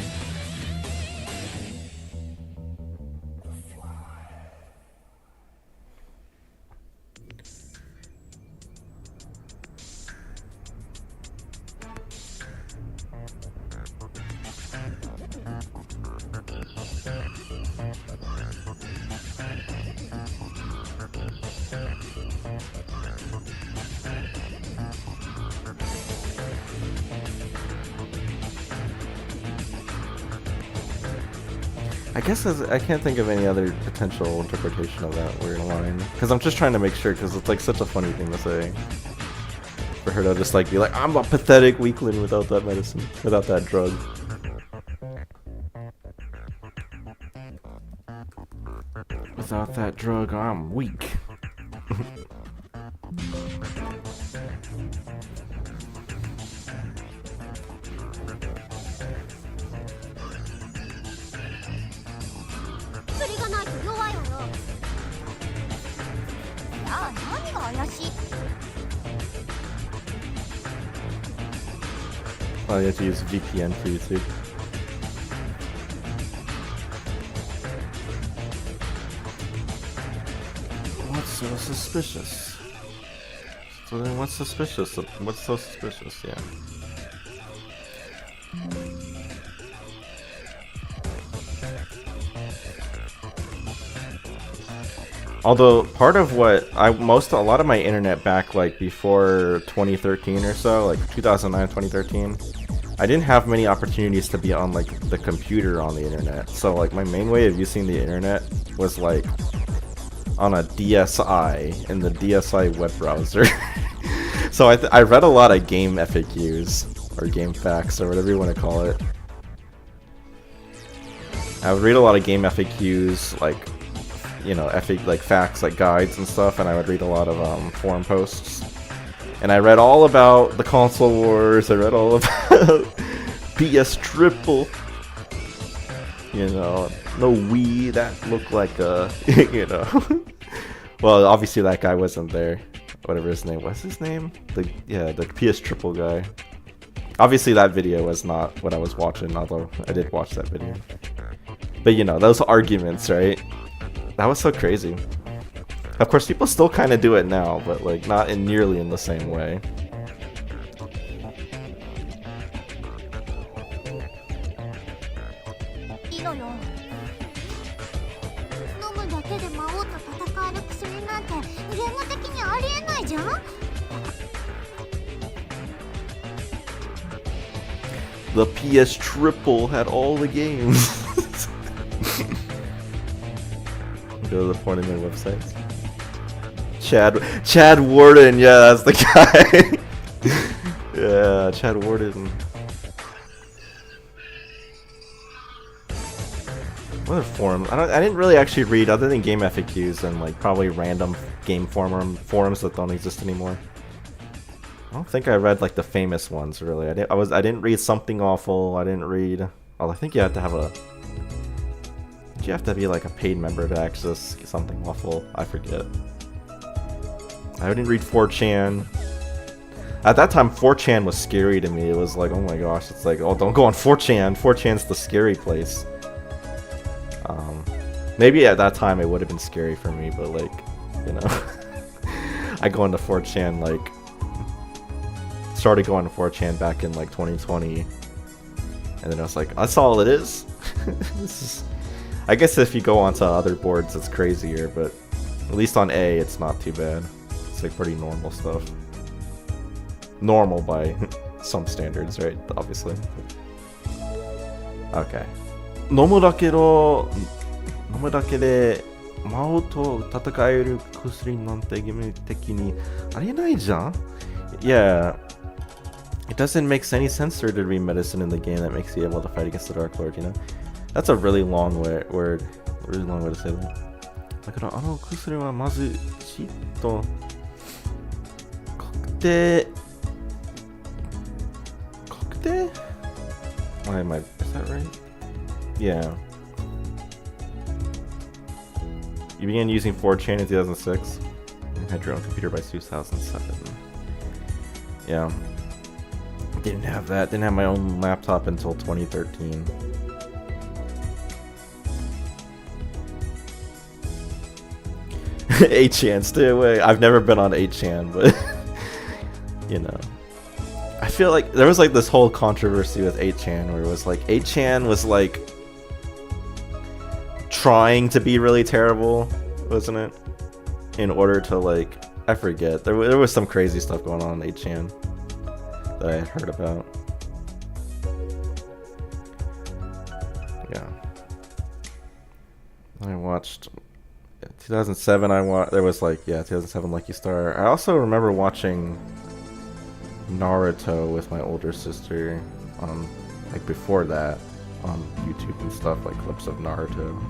I guess I can't think of any other potential interpretation of that weird line. Because I'm just trying to make sure, because it's like such a funny thing to say. For her to just like be like, I'm a pathetic weakling without that medicine, without that drug. Without that drug, I'm weak. Oh, you have to use VPN for YouTube. What's so suspicious? So then what's suspicious? What's so suspicious? Yeah. Although part of what a lot of my internet back like before 2013 or so, like 2009, 2013, I didn't have many opportunities to be on like the computer on the internet. So like my main way of using the internet was like on a DSi in the DSi web browser. So I read a lot of game FAQs or game facts or whatever you want to call it. I would read a lot of game FAQs, like, you know, like facts, like guides and stuff, and I would read a lot of forum posts. And I read all about the console wars. I read all about PS Triple. You know, no Wii that looked like a, you know. Well, obviously that guy wasn't there. Whatever his name was, the PS Triple guy. Obviously that video was not what I was watching, although I did watch that video. But you know, those arguments, right? That was so crazy. Of course, people still kind of do it now, but like not in nearly in the same way. いいのよ。飲むだけで魔王と戦える薬なんてゲーム的にありえないじゃん。The PS Triple had all the games. Go to the point in their websites. Chad Warden, yeah, that's the guy. Yeah, Chad Warden. What other forum? I didn't really actually read other than game FAQs and like probably random game forums that don't exist anymore. I don't think I read like the famous ones really. I didn't read Something Awful. I didn't read. Oh, I think you have to have a. Did you have to be like a paid member to access Something Awful? I forget. I didn't read 4chan. At that time, 4chan was scary to me. It was like, oh my gosh, it's like, oh, don't go on 4chan. 4chan's the scary place. Maybe at that time it would have been scary for me, but like, you know, I go into 4chan like. Started going to 4chan back in like 2020, and then I was like, that's all it is. This is, I guess if you go onto other boards it's crazier, but at least on A it's not too bad. It's like pretty normal stuff. Normal by some standards, right? Obviously. Okay. 飲むだけで魔王と戦える薬なんてゲーム的にありえないじゃん? Yeah. It doesn't make any sense for there to be medicine in the game that makes you able to fight against the Dark Lord, you know? That's a really long word. Really long way to say that. だからあの薬はまず血と確定 Why am I? Is that right? Yeah. You began using 4chan in 2006 and had your own computer by 2007. Yeah. Didn't have that. Didn't have my own laptop until 2013. Eight chan, stay away. I've never been on 8chan, but you know. I feel like there was like this whole controversy with 8chan where it was like 8chan was like trying to be really terrible, wasn't it? In order to like, I forget. There was some crazy stuff going on in 8chan that I had heard about. Yeah. I watched 2007. There was like, yeah, 2007 Lucky Star. I also remember watching Naruto with my older sister like before that on YouTube and stuff, like clips of Naruto.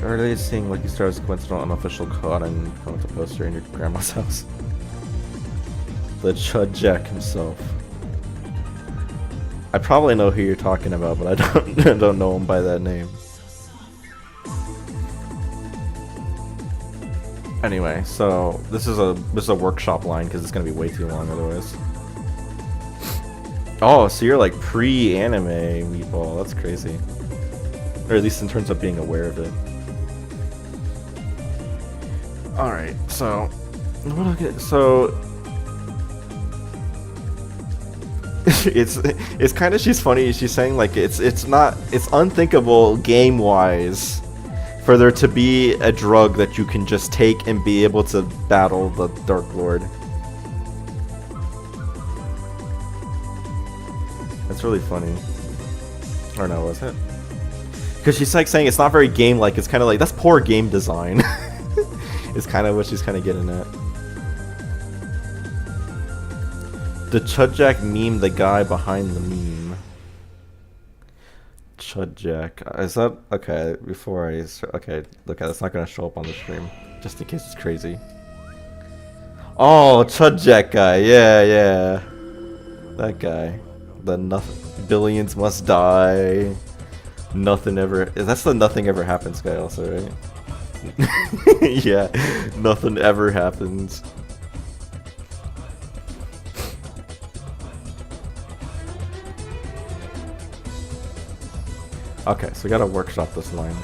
Are they seeing Lucky Star's coincidental unofficial caught and come to poster in your grandma's house? The Chud Jack himself. I probably know who you're talking about, but I don't know him by that name. Anyway, so this is a workshop line because it's gonna be way too long otherwise. Oh, so you're like pre-anime meatball. That's crazy. Or at least in terms of being aware of it. Alright, so it's kind of, she's funny. She's saying like it's unthinkable game wise for there to be a drug that you can just take and be able to battle the Dark Lord. That's really funny. Or no, was it? Because she's like saying it's not very game-like. It's kind of like, that's poor game design. It's kind of what she's kind of getting at. The Chudjack meme, the guy behind the meme. Chudjack. Is that... Okay, before I... Okay, look, it's not going to show up on the stream. Just in case it's crazy. Oh, Chudjack guy. Yeah, yeah. That guy. The nothing... Billions must die. Nothing ever... That's the nothing ever happens guy also, right? Yeah. Nothing ever happens. Okay, so we gotta workshop this line.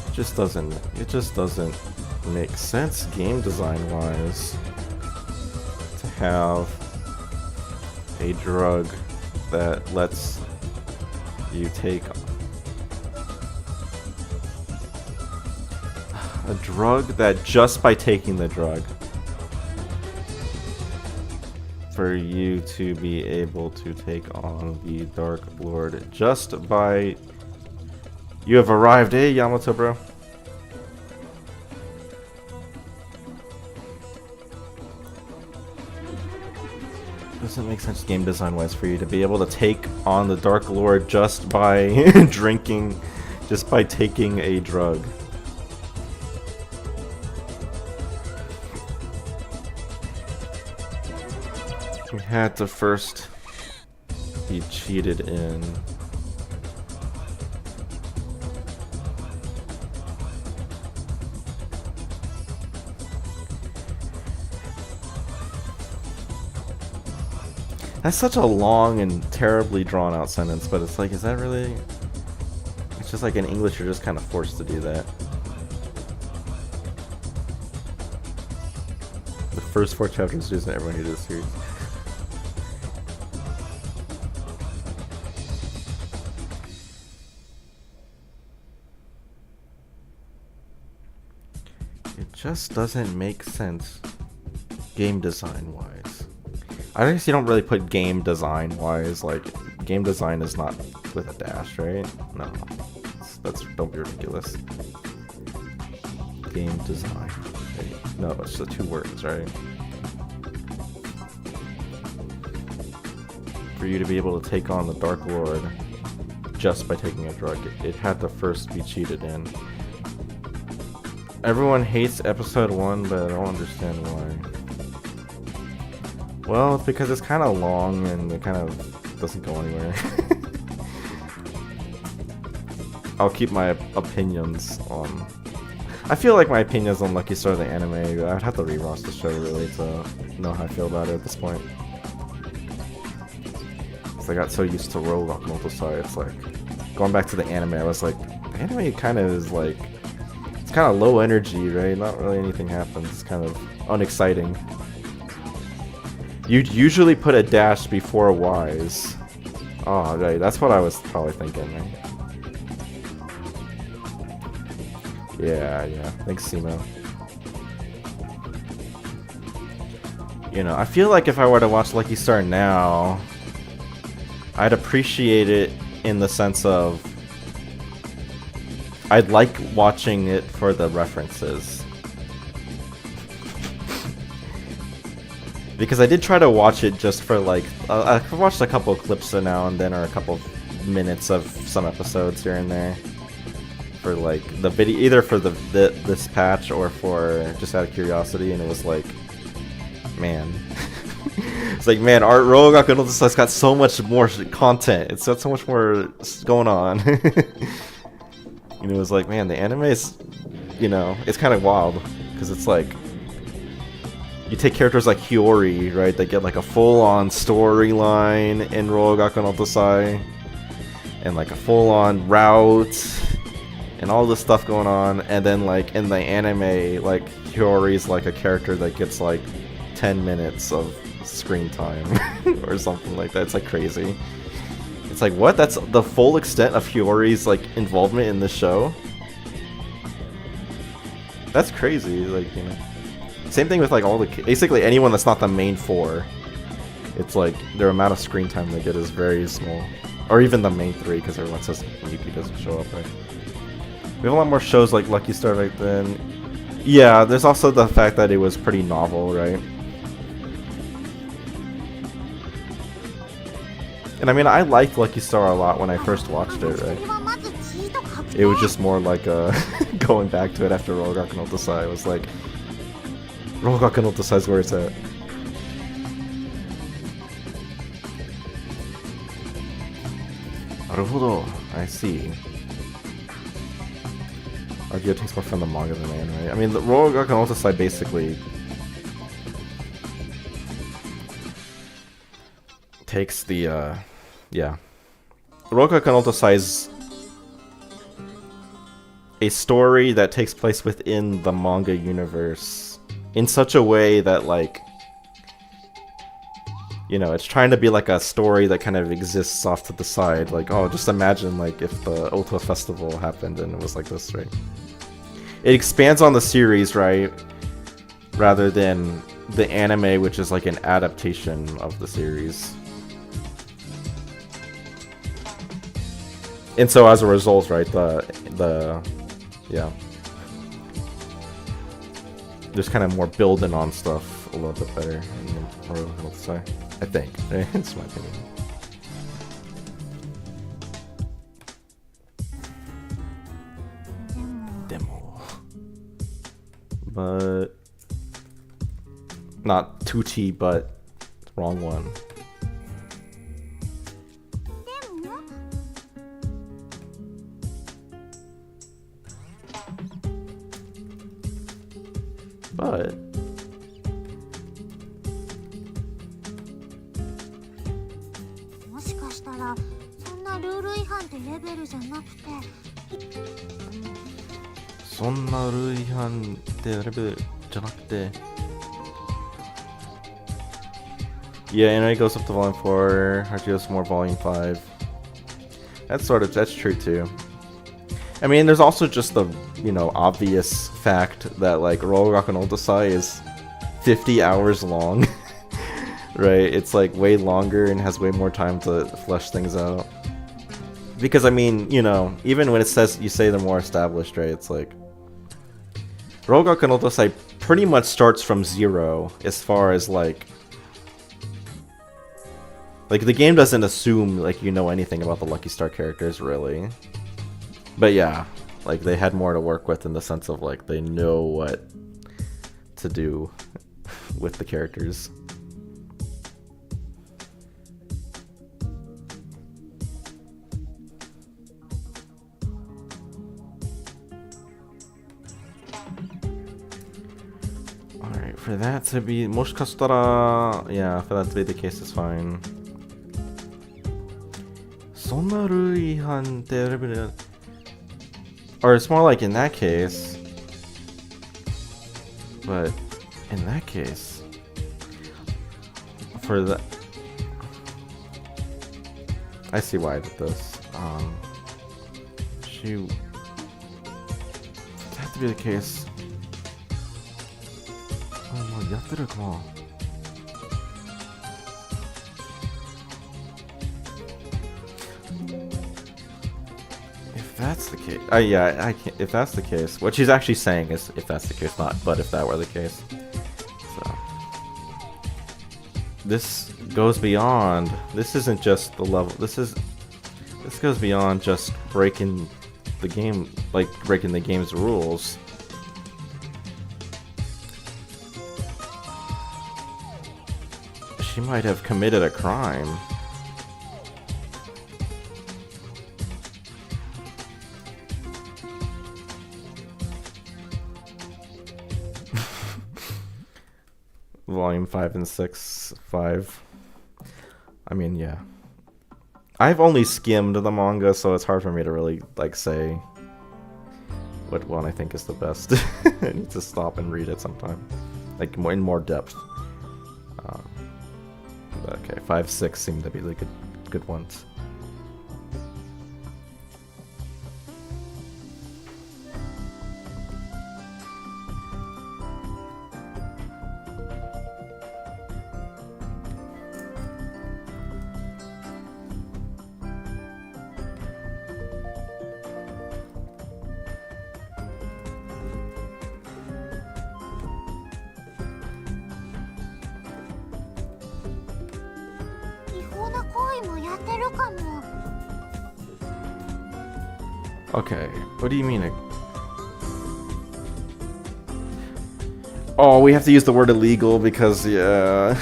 It just doesn't make sense game design wise to have a drug that lets you take a drug that just by taking the drug for you to be able to take on the Dark Lord just by... You have arrived, Yamato bro? Doesn't make sense game design wise for you to be able to take on the Dark Lord just by drinking, just by taking a drug. We had to first be cheated in. That's such a long and terribly drawn out sentence, but it's like, is that really... It's just like in English you're just kind of forced to do that. The first 4 chapters isn't everyone who does the series. It just doesn't make sense game design wise. I guess you don't really put game design wise, like game design is not with a dash, right? No, that's don't be ridiculous. Game design. No, it's the 2 words, right? For you to be able to take on the Dark Lord just by taking a drug, it had to first be cheated in. Everyone hates episode 1, but I don't understand why. Well, it's because it's kind of long and it kind of doesn't go anywhere. I'll keep my opinions on... I feel like my opinions on Lucky Star the anime, I'd have to rewatch the show really to know how I feel about it at this point. Because I got so used to Rogue Multi-Side, it's like... Going back to the anime, I was like, the anime kind of is like... It's kind of low energy, right? Not really anything happens, it's kind of unexciting. You'd usually put a dash before Y's. Oh, right, that's what I was probably thinking, right? Yeah, thanks, Simo. You know, I feel like if I were to watch Lucky Star now, I'd appreciate it in the sense of I'd like watching it for the references. Because I did try to watch it just for like, I watched a couple of clips now and then, or a couple of minutes of some episodes here and there. For like the video, either for this patch or for just out of curiosity, and it was like, man. It's like, man, Art Rogue has got so much more content. It's got so much more going on. And it was like, man, the anime is, you know, it's kind of wild. Because it's like, you take characters like Hiyori, right? They get like a full-on storyline in Rogue Akonotosai. And like a full-on route. and all this stuff going on, and then like in the anime, like Hiyori's like a character that gets like 10 minutes of screen time or something like that. It's like crazy. It's like, what? That's the full extent of Hiyori's like involvement in this show? That's crazy. Like, you know, same thing with like all the basically anyone that's not the main four. It's like their amount of screen time they get is very small, or even the main three, because everyone says Yuki doesn't show up, right? We have a lot more shows like Lucky Star right then. Yeah, there's also the fact that it was pretty novel, right? And I mean, I liked Lucky Star a lot when I first watched it, right? It was just more like going back to it after Rollgaku no Tosai. It was like, Rollgaku no Tosai is where it's at. Naruhodo, I see. RGO takes more from the manga than the anime. I mean, the Rollgaku no Tosai basically takes the, yeah. Rollgaku no Tosai is a story that takes place within the manga universe in such a way that, like, you know, it's trying to be like a story that kind of exists off to the side. Like, oh, just imagine like if the Oto Festival happened and it was like this, right? It expands on the series, right? Rather than the anime, which is like an adaptation of the series. And so as a result, right, yeah. There's kind of more building on stuff a little bit better. I think. It's my opinion. Demo. But not 2T, but wrong one. But yeah, and it goes up to volume 4, RGO's more volume 5. That's true too. I mean, there's also just the, you know, obvious fact that like Rollgaku no Tosai is 50 hours long. Right? It's like way longer and has way more time to flesh things out. Because I mean, you know, even when it says you say they're more established, right? It's like Rollgaku no Tosai pretty much starts from zero as far as like the game doesn't assume like you know anything about the Lucky Star characters really. But yeah, like they had more to work with in the sense of like they know what to do with the characters. Alright, for that to be moshikashitara, yeah, for that to be the case is fine. Sonna rui han te reberu. Or it's more like in that case. But in that case, for the, I see why I did this. Shoot, it have to be the case. Oh, yatturu, come on. If that's the case, yeah, I can't. If that's the case, what she's actually saying is, if that's the case, not. But if that were the case, so this goes beyond. This isn't just the level. This goes beyond just breaking the game, like breaking the game's rules. She might have committed a crime. Volume 5 and 6, 5. I mean, yeah. I've only skimmed the manga, so it's hard for me to really, like, say. what one I think is the best. I need to stop and read it sometime, like in more depth. Okay, 5, 6 seem to be the good ones. Okay, what do you mean? Oh, we have to use the word illegal because, yeah,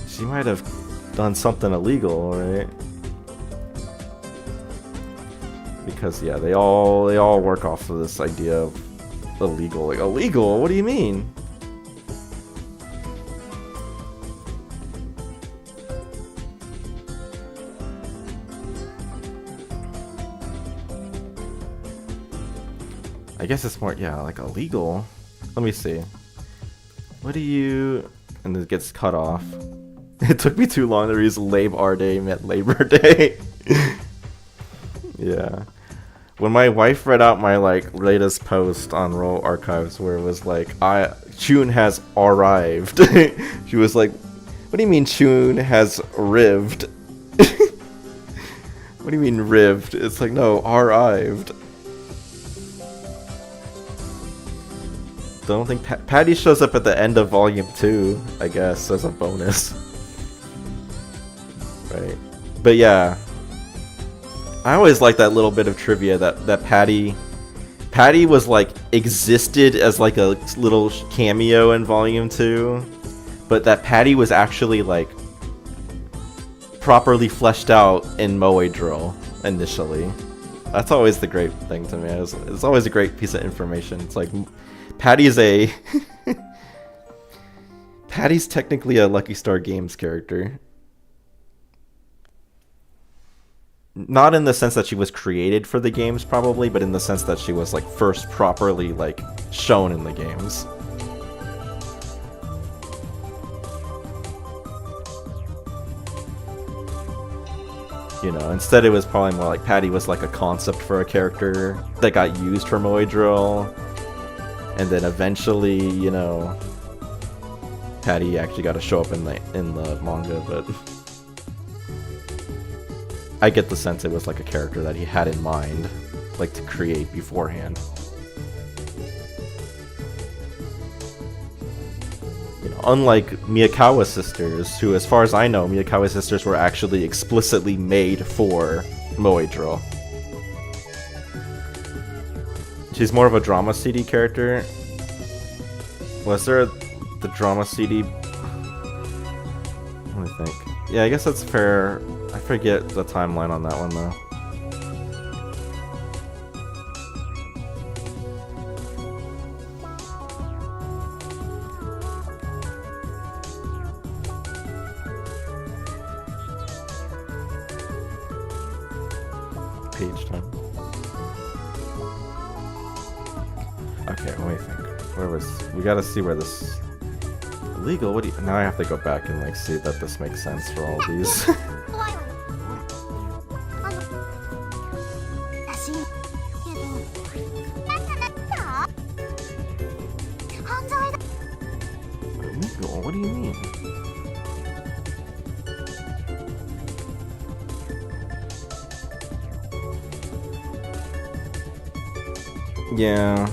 she might have done something illegal, right? Because yeah, they all work off of this idea of illegal. Like, illegal? What do you mean? I guess it's more, yeah, like illegal. Let me see. What do you... And it gets cut off. It took me too long to use Labor Day meant Labor Day. Yeah. When my wife read out my like latest post on Roll Archives where it was like, Chun has arrived. She was like, what do you mean Chun has rived? What do you mean rived? It's like, no, arrived. Don't think Patty shows up at the end of Volume 2, I guess, as a bonus. Right. But yeah. I always like that little bit of trivia that Patty was like existed as like a little cameo in Volume 2, but that Patty was actually like properly fleshed out in Moe Drill initially. That's always the great thing to me. It's always a great piece of information. It's like Patty's technically a Lucky Star Games character. Not in the sense that she was created for the games, probably, but in the sense that she was like first properly like shown in the games. You know, instead it was probably more like Patty was like a concept for a character that got used for Moe Drill. And then eventually, you know, Patty actually got to show up in the manga, but I get the sense it was like a character that he had in mind, like to create beforehand. You know, unlike Miyakawa sisters, who, as far as I know, Miyakawa sisters were actually explicitly made for Moe Drill. She's more of a drama CD character. Was there the drama CD? Let me think. Yeah, I guess that's fair. I forget the timeline on that one though. Page time. Okay, let me think. Where was... We gotta see where this... Illegal? What do you... Now I have to go back and like see that this makes sense for all these. Illegal? What do you mean? Yeah.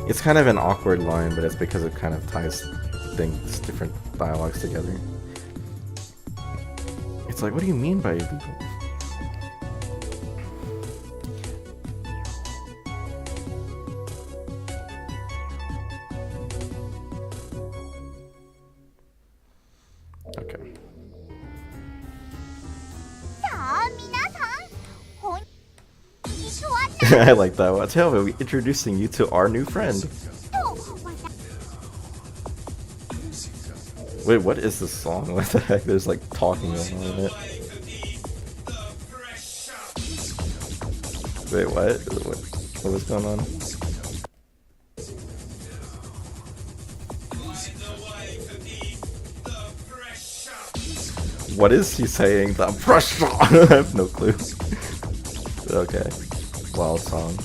It's kind of an awkward line, but it's because it kind of ties things, different dialogues together. It's like, what do you mean by illegal? Okay. I like that one. Tell me, we're introducing you to our new friend. Wait, what is this song? What the heck? There's like talking going on in it. Wait, what? What was going on? What is he saying? The pressure. I have no clue. Okay, wild song.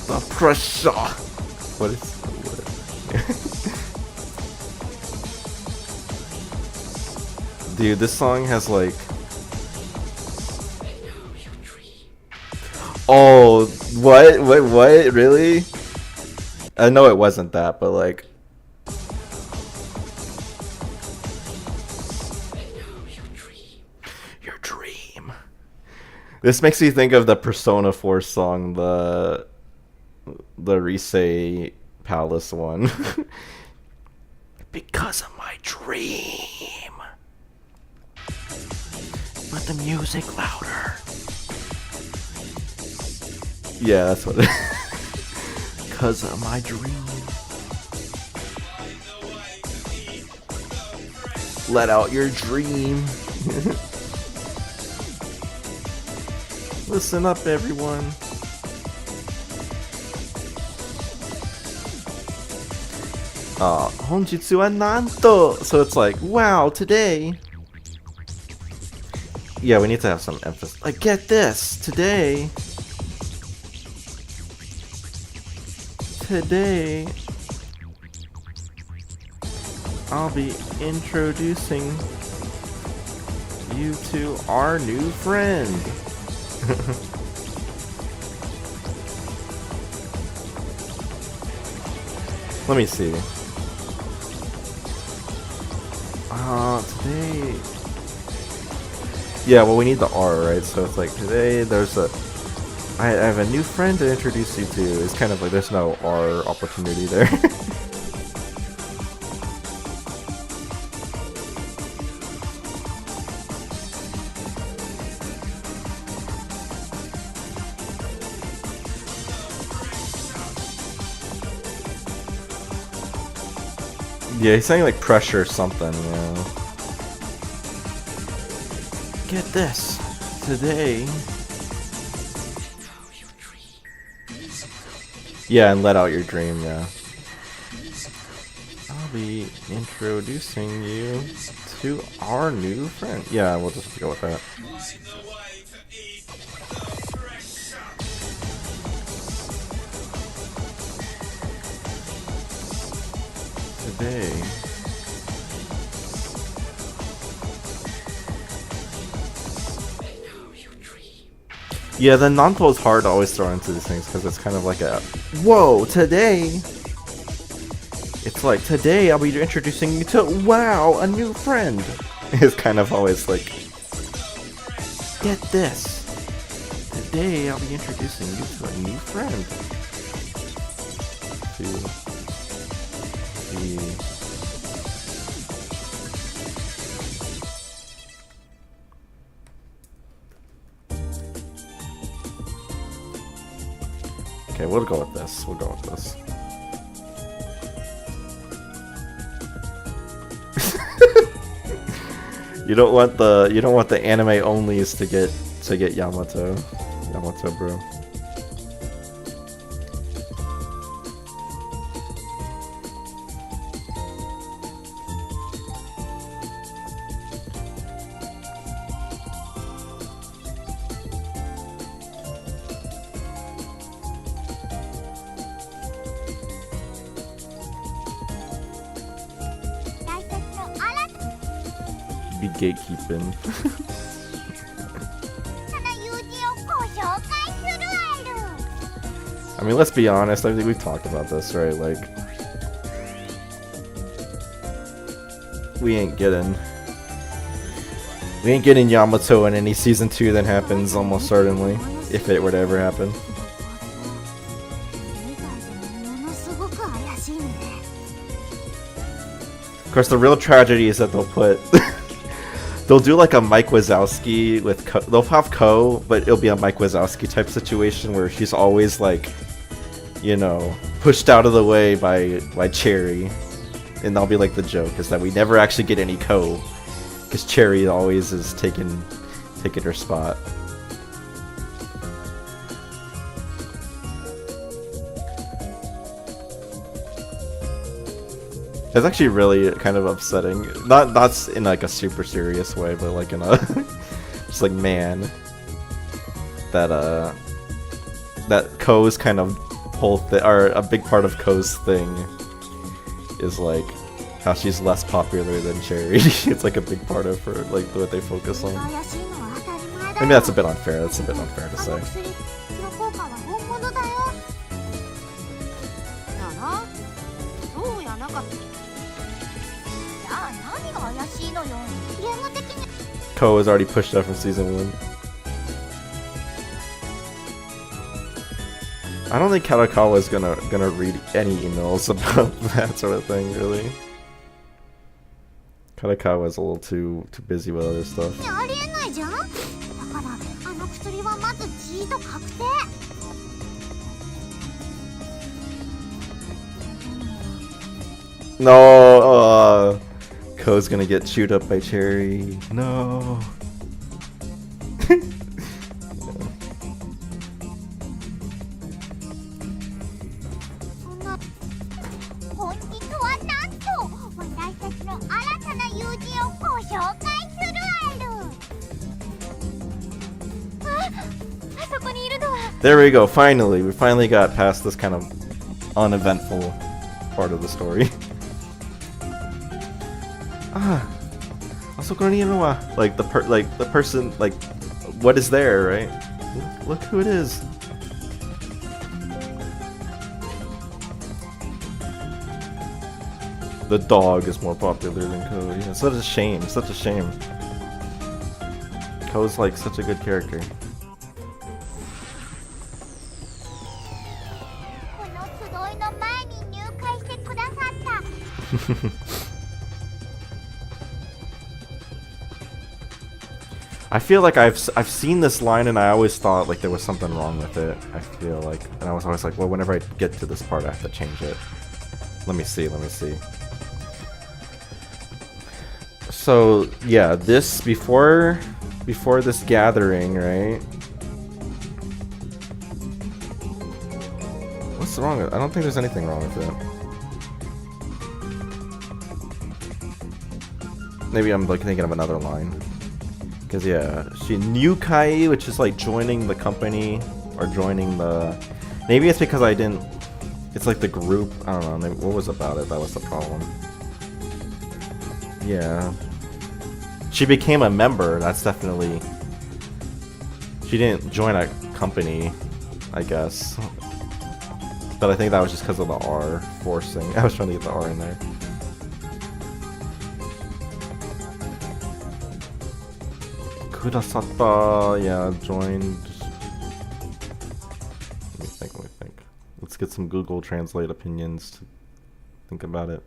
The pressure. What is? Dude, this song has like. Oh, what? Wait, what? Really? I know it wasn't that, but like. Your dream. This makes me think of the Persona 4 song, the Risei Palace one. Because of my dream. Put the music louder. Yeah, that's what it is. Because of my dream. Let out your dream. Listen up, everyone. Honjitsu wa nanto. So it's like, wow, today. Yeah, we need to have some emphasis. Like, get this, today. Today, I'll be introducing you to our new friend. Let me see. Today. Yeah, well, we need the R, right? So it's like today. I have a new friend to introduce you to. It's kind of like there's no R opportunity there. Yeah, he's saying like pressure something, yeah. Get this. Today. Yeah, and let out your dream, yeah. I'll be introducing you to our new friend. Yeah, we'll just go with that. Today. Yeah, the Nanto is hard to always throw into these things because it's kind of like a, whoa, today. It's like, today I'll be introducing you to, wow, a new friend. It's kind of always like, get this. Today I'll be introducing you to a new friend. Okay, we'll go with this. We'll go with this. You don't want the anime onlys to get Yamato bro. Be gatekeeping. I mean, let's be honest, I think we've talked about this, right? Like, we ain't getting Yamato in any season 2 that happens almost certainly, if it were to ever happen. Of course, the real tragedy is that they'll put they'll do like a Mike Wazowski with they'll have Ko, but it'll be a Mike Wazowski type situation where she's always like, you know, pushed out of the way by Cherry. and that'll be like the joke, is that we never actually get any Ko, because Cherry always is taking her spot. It's actually really kind of upsetting. Not in like a super serious way, but like in a just like, man, that Ko's kind of whole thing, or a big part of Ko's thing, is like how she's less popular than Cherry. It's like a big part of her, like what they focus on. Maybe that's a bit unfair. That's a bit unfair to say. そうやなかった。じゃあ何が怪しいのよ。ゲーム的に Ko was already pushed out from season 1. I don't think Katakawa is gonna read any emails about that sort of thing, really. Katakawa is a little too busy with other stuff. ありえないじゃん。だからあの薬はまずGと確定。 No, Ko's gonna get chewed up by Cherry. No. There we go, finally. We finally got past this kind of uneventful part of the story. Like the person, like, what is there, right? Look who it is. The dog is more popular than Ko. Yeah, it's such a shame. Such a shame. Ko's like such a good character. I feel like I've seen this line and I always thought like there was something wrong with it. I feel like, and I was always like, well, whenever I get to this part, I have to change it. Let me see. So yeah, this before this gathering, right? What's wrong with it? I don't think there's anything wrong with it. Maybe I'm like thinking of another line. Because yeah, she Nyukai, which is like joining the company or joining the. Maybe it's because I didn't. It's like the group. I don't know. Maybe, what was about it? That was the problem. Yeah. She became a member. That's definitely. She didn't join a company, I guess. But I think that was just because of the R forcing. I was trying to get the R in there. Kurasata, yeah, joined. Let me think. Let's get some Google Translate opinions to think about it.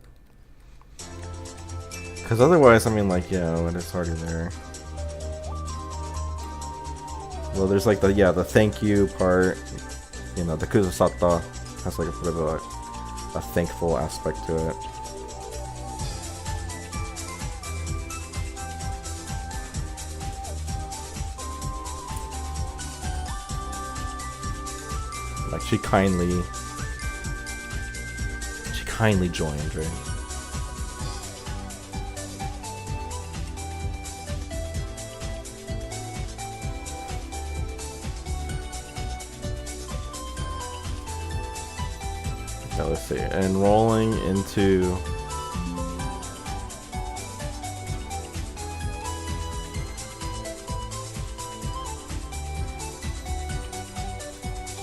Because otherwise, I mean, like, yeah, when it's already there. Well, there's like the thank you part. You know, the Kurasata has like a bit of a thankful aspect to it. Like she kindly joined, right? Okay, let's see. Enrolling into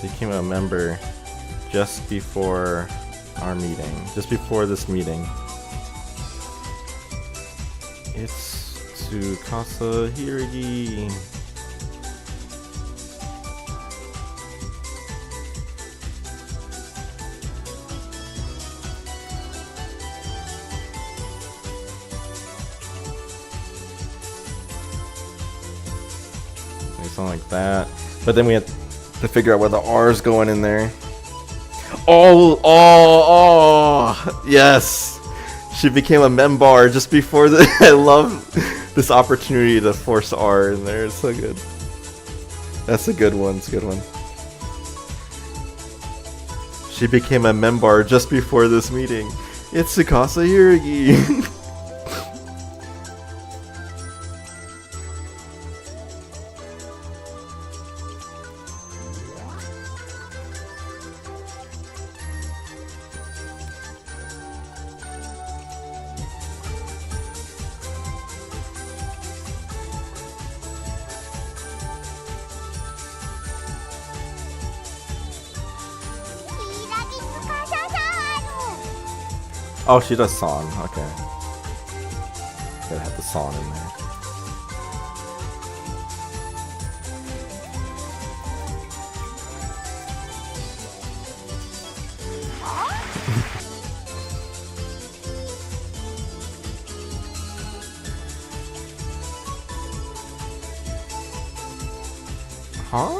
became a member just before our meeting. Just before this meeting. It's Tsukasa Hiragi. Something like that. But then we had to figure out where the R is going in there. Oh, yes! She became a member just before the. I love this opportunity to force R in there. It's so good. That's a good one. It's a good one. She became a member just before this meeting. It's Tsukasa Hirugi. Oh, she does San. Okay. Gotta have the San in there. Huh?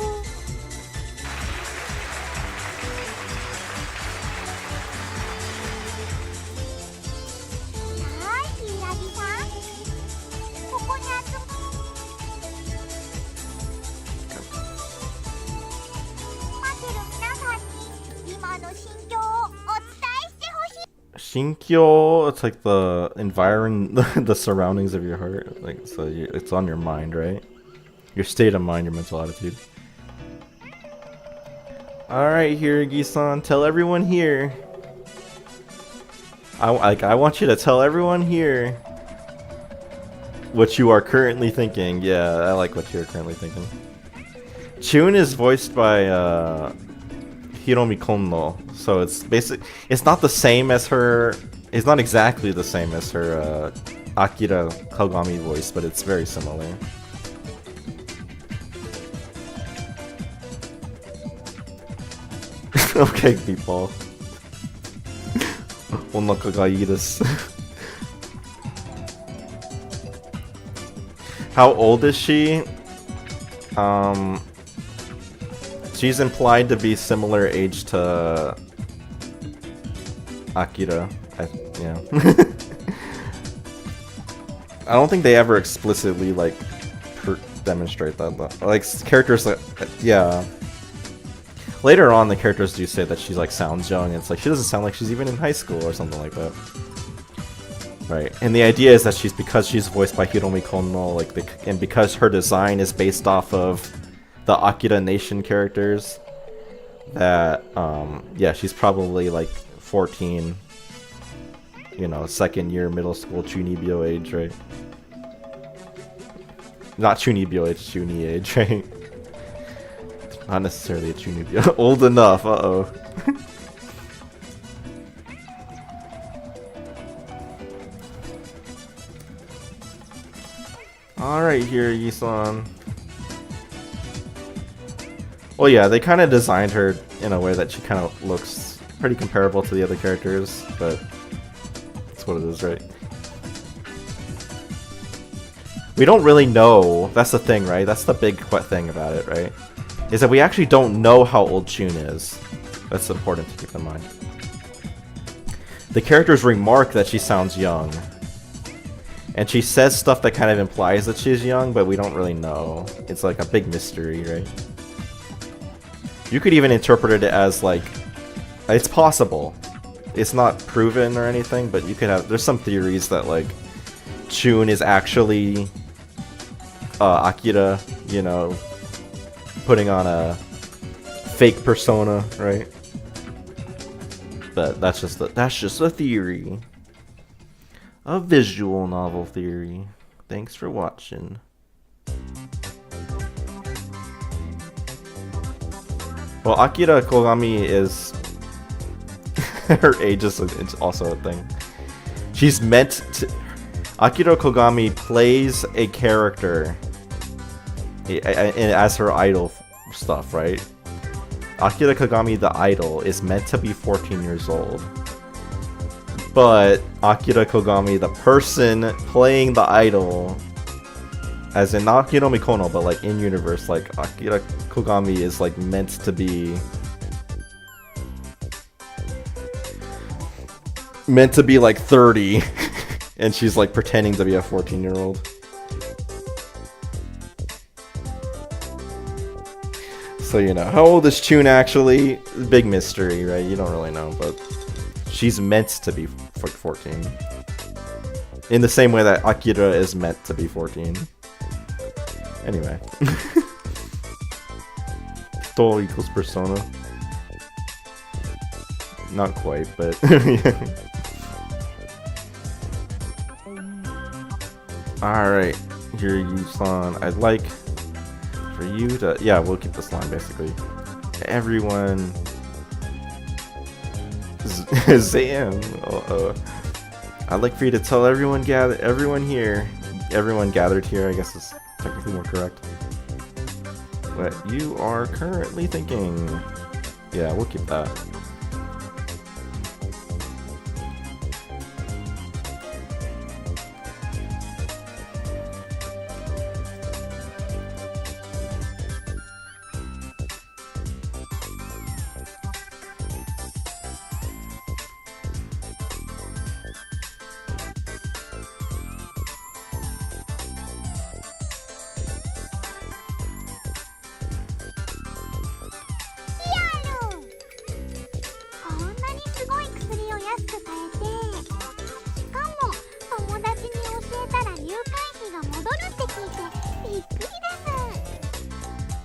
Shinkyo, it's like the environment, the surroundings of your heart. Like, so it's on your mind, right? Your state of mind, your mental attitude. Alright, Hirugi-san, tell everyone here. I want you to tell everyone here what you are currently thinking. Yeah, I like what you're currently thinking. Chun is voiced by Hiromi Konno, so it's it's not the same as her. It's not exactly the same as her Akira Kogami voice, but it's very similar. Okay, people. Onaka ga ii desu. How old is she? She's implied to be similar age to Akira. Yeah. I don't think they ever explicitly like demonstrate that though. Like characters like yeah. Later on, the characters do say that she's like sounds young. It's like she doesn't sound like she's even in high school or something like that. Right, and the idea is that because she's voiced by Hiromi Konno, like and because her design is based off of the Akira Nation characters, that yeah, she's probably like 14, you know, second year middle school chunibyo age, right? Not chunibyo age, chuni age, right? Not necessarily a chunibyo. Old enough, uh-oh. Alright, Hirugi-san. Well, yeah, they kind of designed her in a way that she kind of looks pretty comparable to the other characters, but that's what it is, right? We don't really know. That's the thing, right? That's the big thing about it, right? Is that we actually don't know how old Chun is. That's important to keep in mind. The characters remark that she sounds young. And she says stuff that kind of implies that she's young, but we don't really know. It's like a big mystery, right? You could even interpret it as like, it's possible. It's not proven or anything, but you could have, there's some theories that like, Chun is actually Akira, you know, putting on a fake persona, right? But that's just a theory. A visual novel theory. Thanks for watching. Well, Akira Kogami is... her age is also a thing. She's meant to... Akira Kogami plays a character as her idol stuff, right? Akira Kogami, the idol, is meant to be 14 years old. But Akira Kogami, the person playing the idol, as in not Hiromi Kono, but like in universe, like Akira Kogami is like meant to be, meant to be like 30, and she's like pretending to be a 14-year-old. So, you know, how old is Chun actually? Big mystery, right? You don't really know, but she's meant to be 14. In the same way that Akira is meant to be 14. Anyway. Hito equals persona. Not quite, but... Alright, here you-san. I'd like for you to... Yeah, we'll keep this line, basically. Everyone... Zam! I'd like for you to tell everyone gathered here, I guess is technically more correct, what you are currently thinking. Yeah, we'll keep that.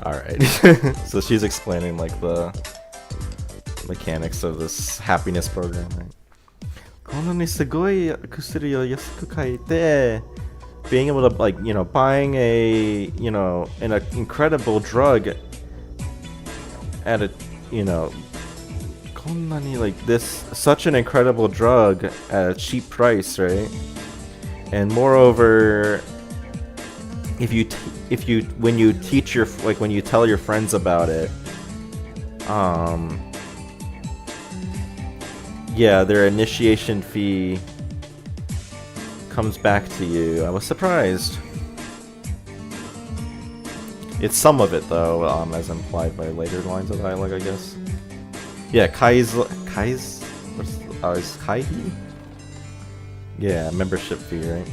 Alright, so she's explaining like the mechanics of this happiness program, right? Being able to, like, you know, buying a, you know, an incredible drug at a, you know, like this, such an incredible drug at a cheap price, right? And moreover, when you teach your, like, when you tell your friends about it, yeah, their initiation fee comes back to you. I was surprised. It's some of it though, as implied by later lines of dialogue, I guess. Yeah, Kai's, is Kaihi? Yeah, membership fee, right?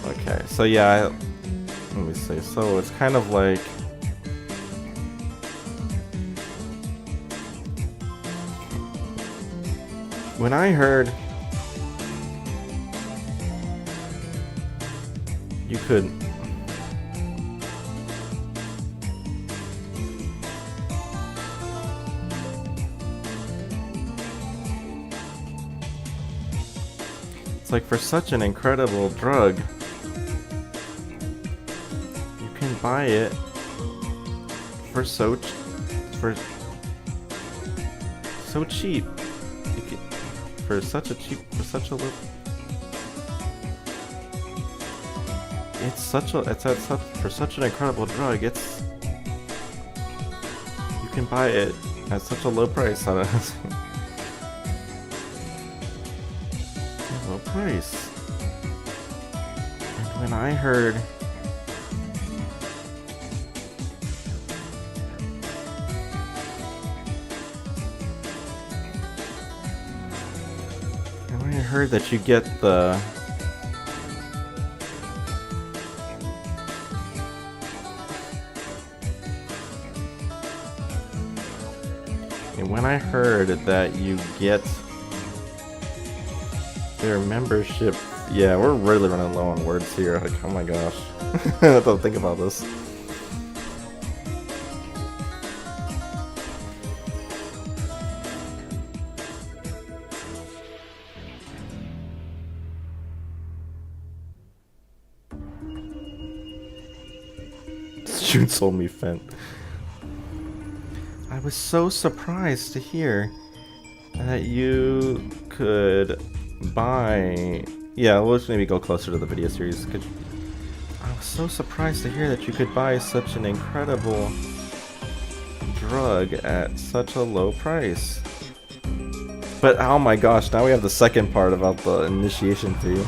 Okay, so yeah, let me see. So it's kind of like, when I heard you could it's like, for such an incredible drug, you can buy it for so cheap. You can, for such a low. For such an incredible drug. You can buy it at such a low price. Low price. And when I heard that you get the their membership, yeah, we're really running low on words here. Like, oh my gosh, I have to think about this. June sold me Fent. I was so surprised to hear that you could buy... Yeah, let's maybe go closer to the video series. I was so surprised to hear that you could buy such an incredible drug at such a low price. But oh my gosh, now we have the second part about the initiation fee.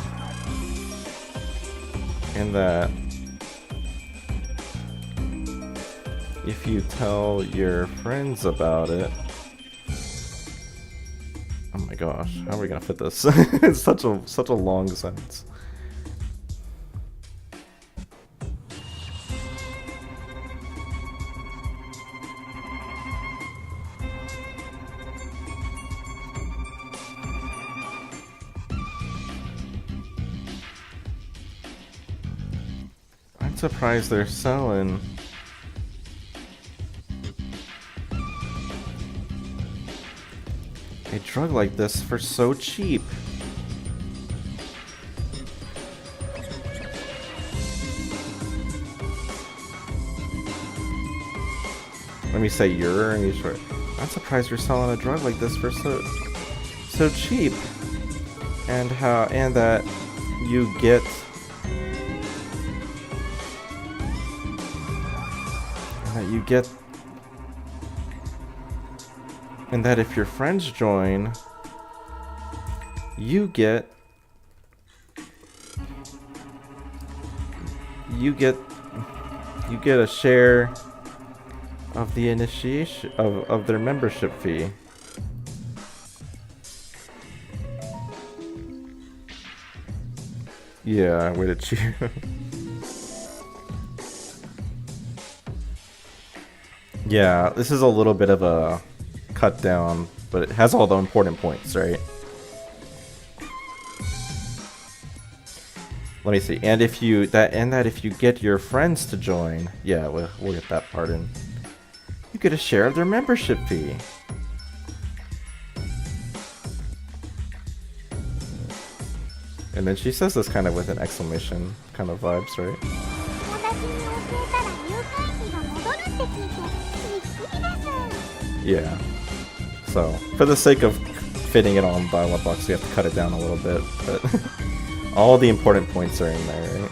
And that if you tell your friends about it... Oh my gosh, how are we gonna fit this? It's such a long sentence. I'm surprised they're selling a drug like this for so cheap. Let me say you're and sure. I'm surprised you're selling a drug like this for so cheap. And that you get and that if your friends join, you get a share of the initiation of their membership fee. Yeah, way to cheer. Yeah, this is a little bit of a cut down, but it has all the important points, right? Let me see. And if you if you get your friends to join, yeah, we'll get that part in. You get a share of their membership fee. And then she says this kind of with an exclamation kind of vibes, right? Yeah. So, for the sake of fitting it on Dial-Up Box, we have to cut it down a little bit, but all the important points are in there, right?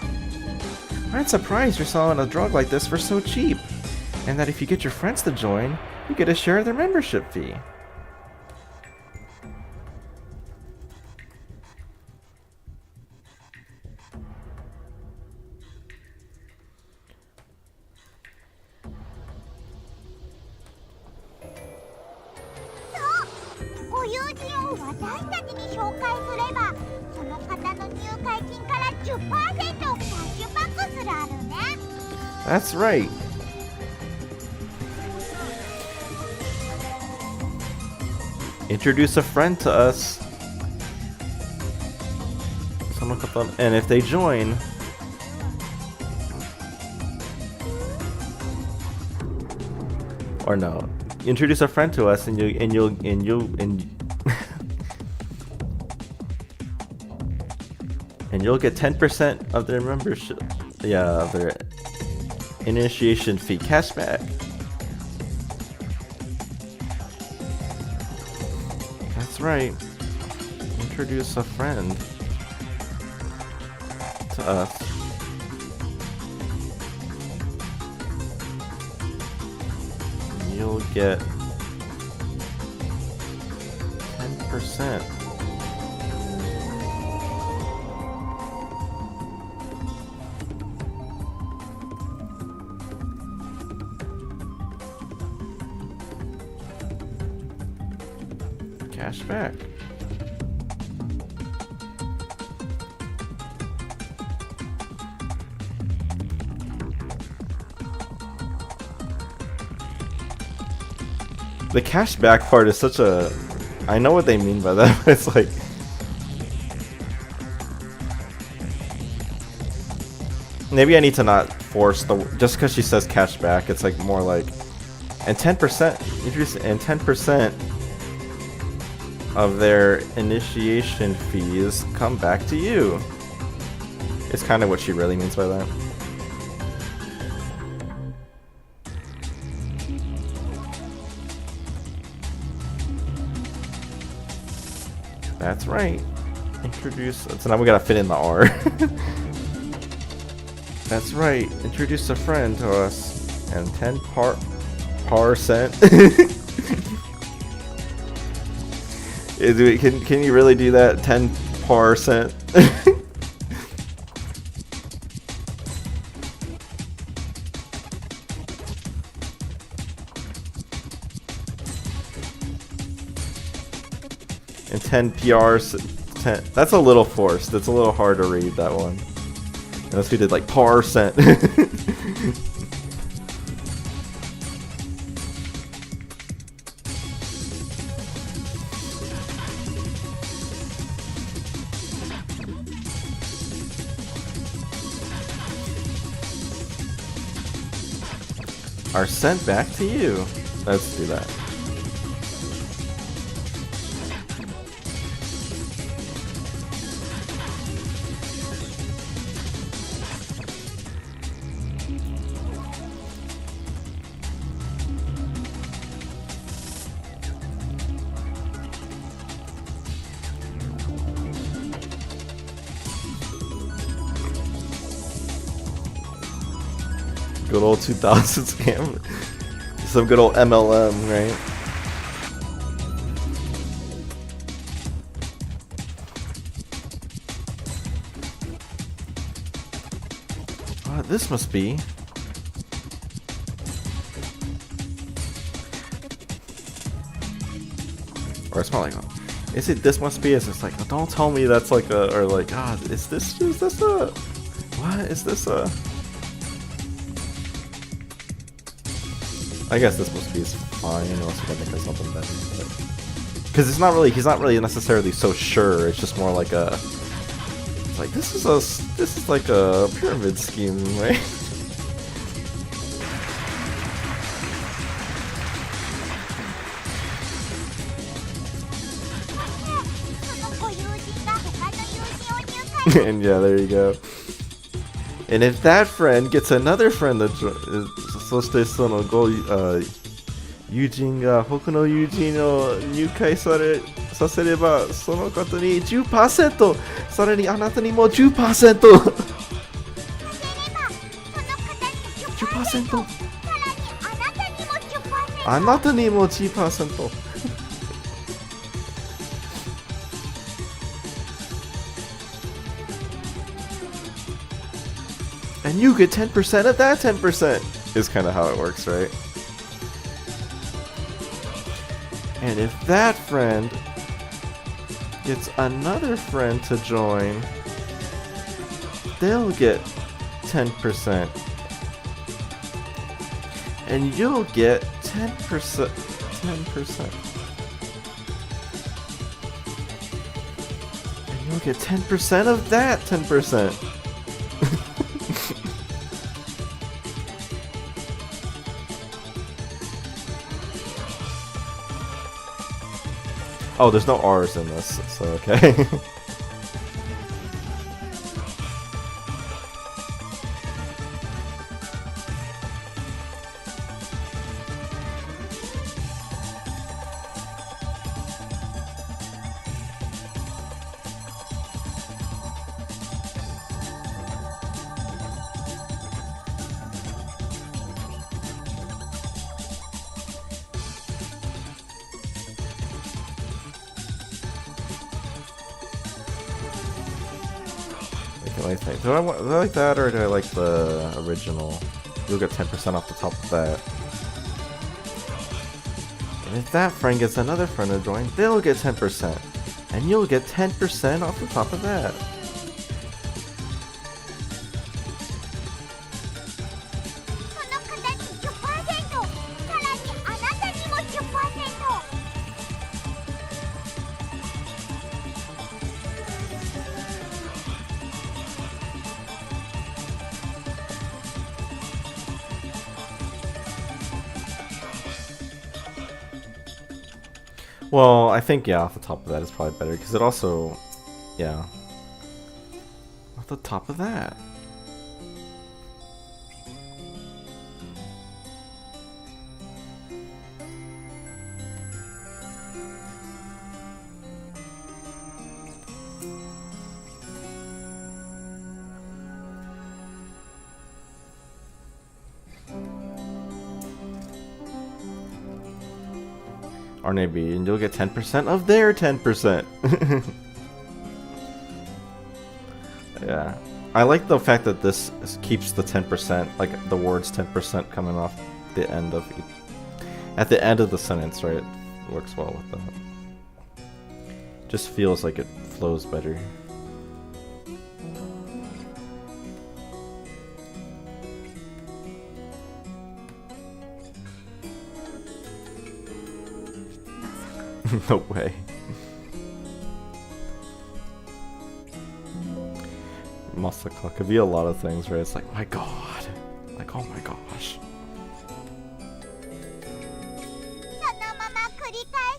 I'm surprised you're selling a drug like this for so cheap, and that if you get your friends to join, you get a share of their membership fee. That's right. Introduce a friend to us. And if they join, or no, introduce a friend to us, and you'll and you'll get 10% of their membership. Yeah, their initiation fee cashback. That's right. Introduce a friend to us. You'll get 10%. Cashback. The cashback part is such a... I know what they mean by that, but it's like... Maybe I need to not force the... Just because she says cashback, it's like more like... And 10%... And 10% of their initiation fees come back to you. It's kind of what she really means by that. That's right. Introduce... So now we gotta fit in the R. That's right. Introduce a friend to us. And 10%. Can you really do that? 10%? And 10 PRs. 10. That's a little forced. It's a little hard to read that one. Unless we did like %. Are sent back to you. Let's do that. Good old 2000 scam. Some good old MLM, right? This must be. Or it's not like, is it this must be? Is it's like, don't tell me that's like a, or like, is this a, what is this a? I guess this must be fine, unless we can think of something better. Because it's not really, he's not really necessarily so sure. It's just more like a, it's like this is like a pyramid scheme, right? And yeah, there you go. And if that friend gets another friend that そしてその友人が他の友人を入会させればその方に 10% さらにあなたにも 10% 10% あなたにも 10% And you get 10% of that 10% is kind of how it works, right? And if that friend gets another friend to join, they'll get 10%. And you'll get 10%. 10%. And you'll get 10% of that 10%. Oh, there's no R's in this, so okay. Do I like that, or do I like the original? You'll get 10% off the top of that. And if that friend gets another friend to join, they'll get 10%. And you'll get 10% off the top of that. Well, I think, yeah, off the top of that is probably better, because it also, yeah, off the top of that. Or maybe, and you'll get 10% of their 10%. Yeah. I like the fact that this keeps the 10%, like the words 10% coming off the end of at the end of the sentence, right? It works well with that. Just feels like it flows better. No way. Masaka could be a lot of things, right? It's like, my god. Like, oh my gosh. そのまま繰り返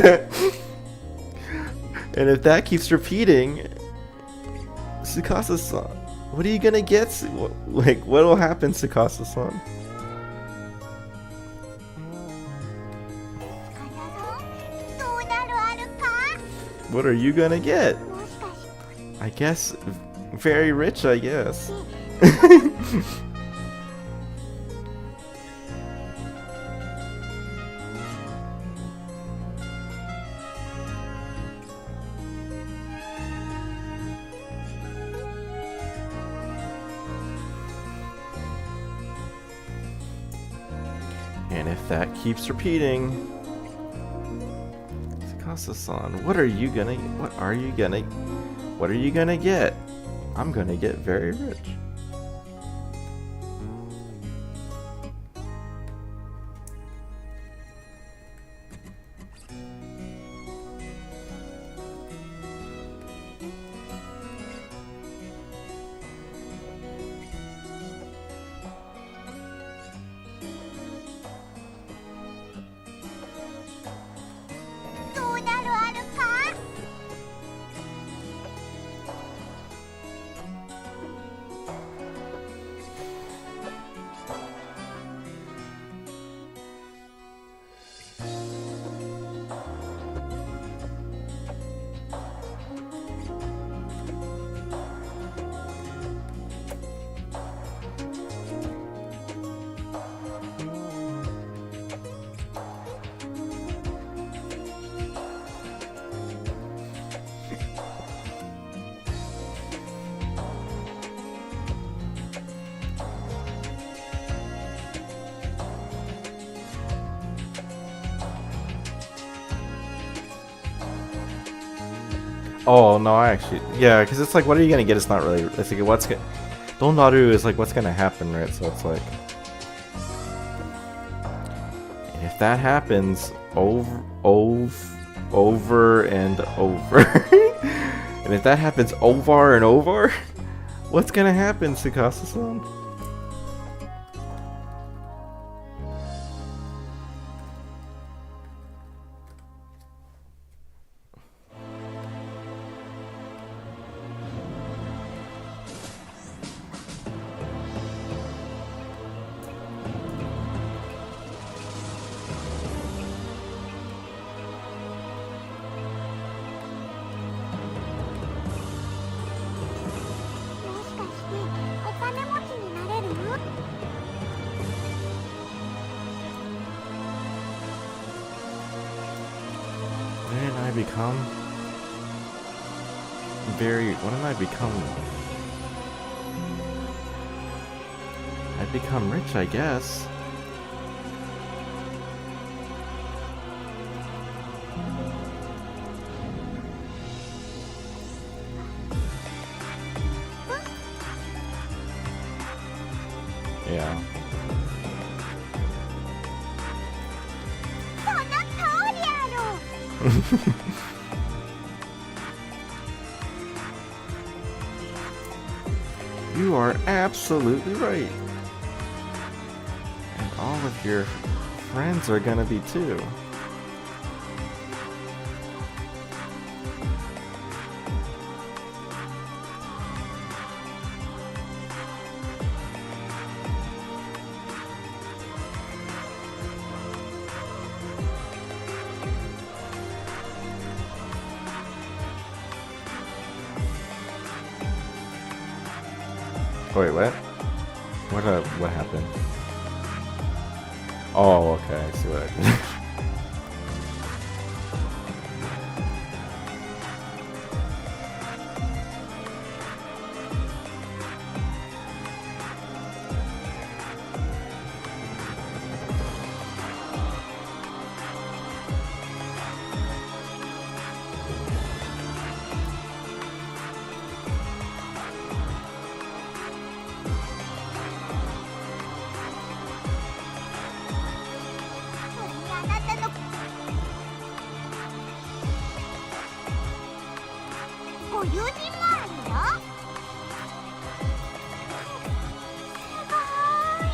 せば And if that keeps repeating, Tsukasa-san, what are you gonna get? Like, what will happen, Tsukasa-san? どうなるあるか What are you gonna get? もしかして I guess, very rich, I guess. And if that keeps repeating, Tsukasa-san, what are you gonna get? I'm gonna get very rich. Oh no, I actually, yeah, because it's like, what are you gonna get? It's not really. It's like, what's gonna. Donaru is like, what's gonna happen, right? So it's like, and if that happens over and over, and if that happens over and over, what's gonna happen, Tsukasa-san? What did I become? I become rich, I guess. Yeah. You are absolutely right. And all of your friends are gonna be too. Wait, what? What happened? Oh, okay, I see what I did. 友人もあるよ。すごい。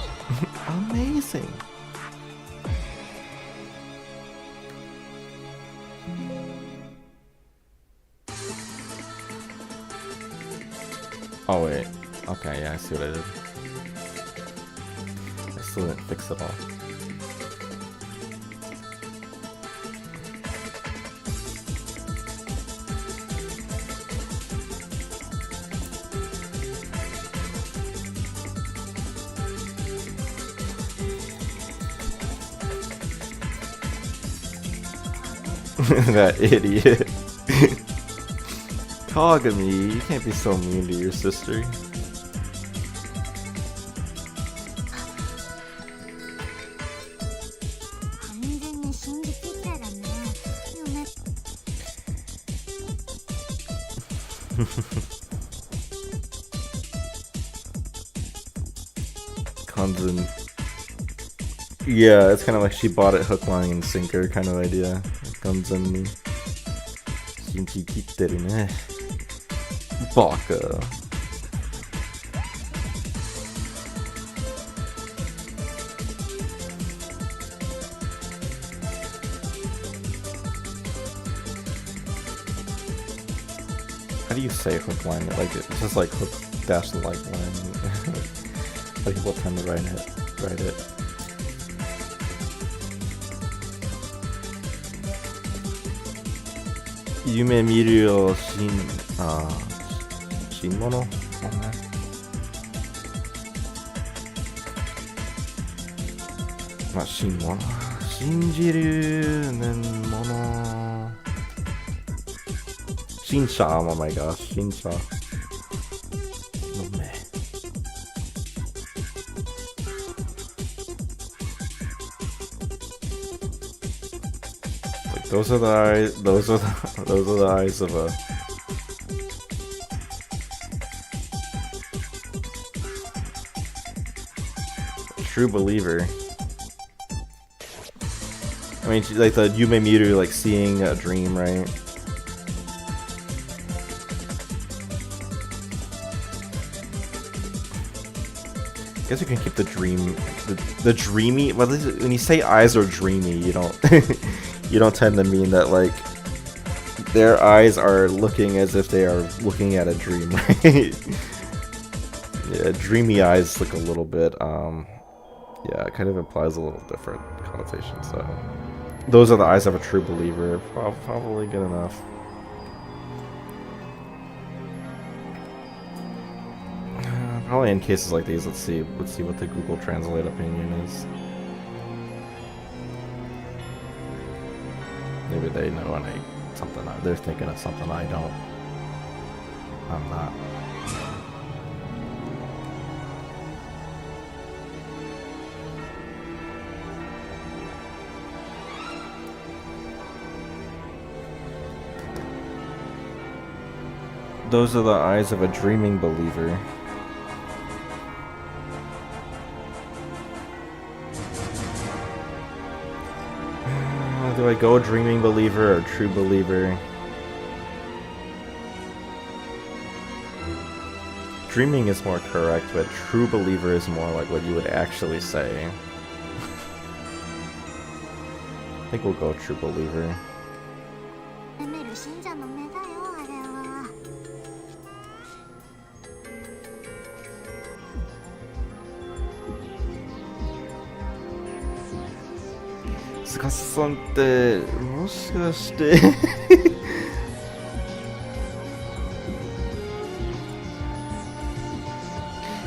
Amazing. Oh wait. Okay, yeah, I see what I did. I still didn't fix it all. That idiot. Kagami, you can't be so mean to your sister. 完全に信じきってるね。夢。Kanzun. Yeah, it's kind of like she bought it hook, line, and sinker kind of idea. Kanzun ni shinji kitteru ne. Baka. How do you say hook line? Like it's just like hook dash like line. Like people tend to write it. Yume miru yo shinmono? Not shinmono. Shinjiru nen mono. Shinsha, oh my gosh, Shinsha. No me. Like those are the eyes. Those are the eyes of a true believer. I mean, like the Yume Miru, like seeing a dream, right? I guess you can keep the dream, the dreamy. Well, when you say eyes are dreamy, you don't you don't tend to mean that like their eyes are looking as if they are looking at a dream, right? Yeah, dreamy eyes look a little bit. Yeah, it kind of implies a little different connotation. So those are the eyes of a true believer. Probably good enough. Probably in cases like these, let's see what the Google Translate opinion is. Maybe they know and they're thinking of something I don't. I'm not. Those are the eyes of a dreaming believer. Do I go dreaming believer or true believer? Dreaming is more correct, but true believer is more like what you would actually say. I think we'll go true believer. 責める信者の目だよ、あれは。司さんってもしかして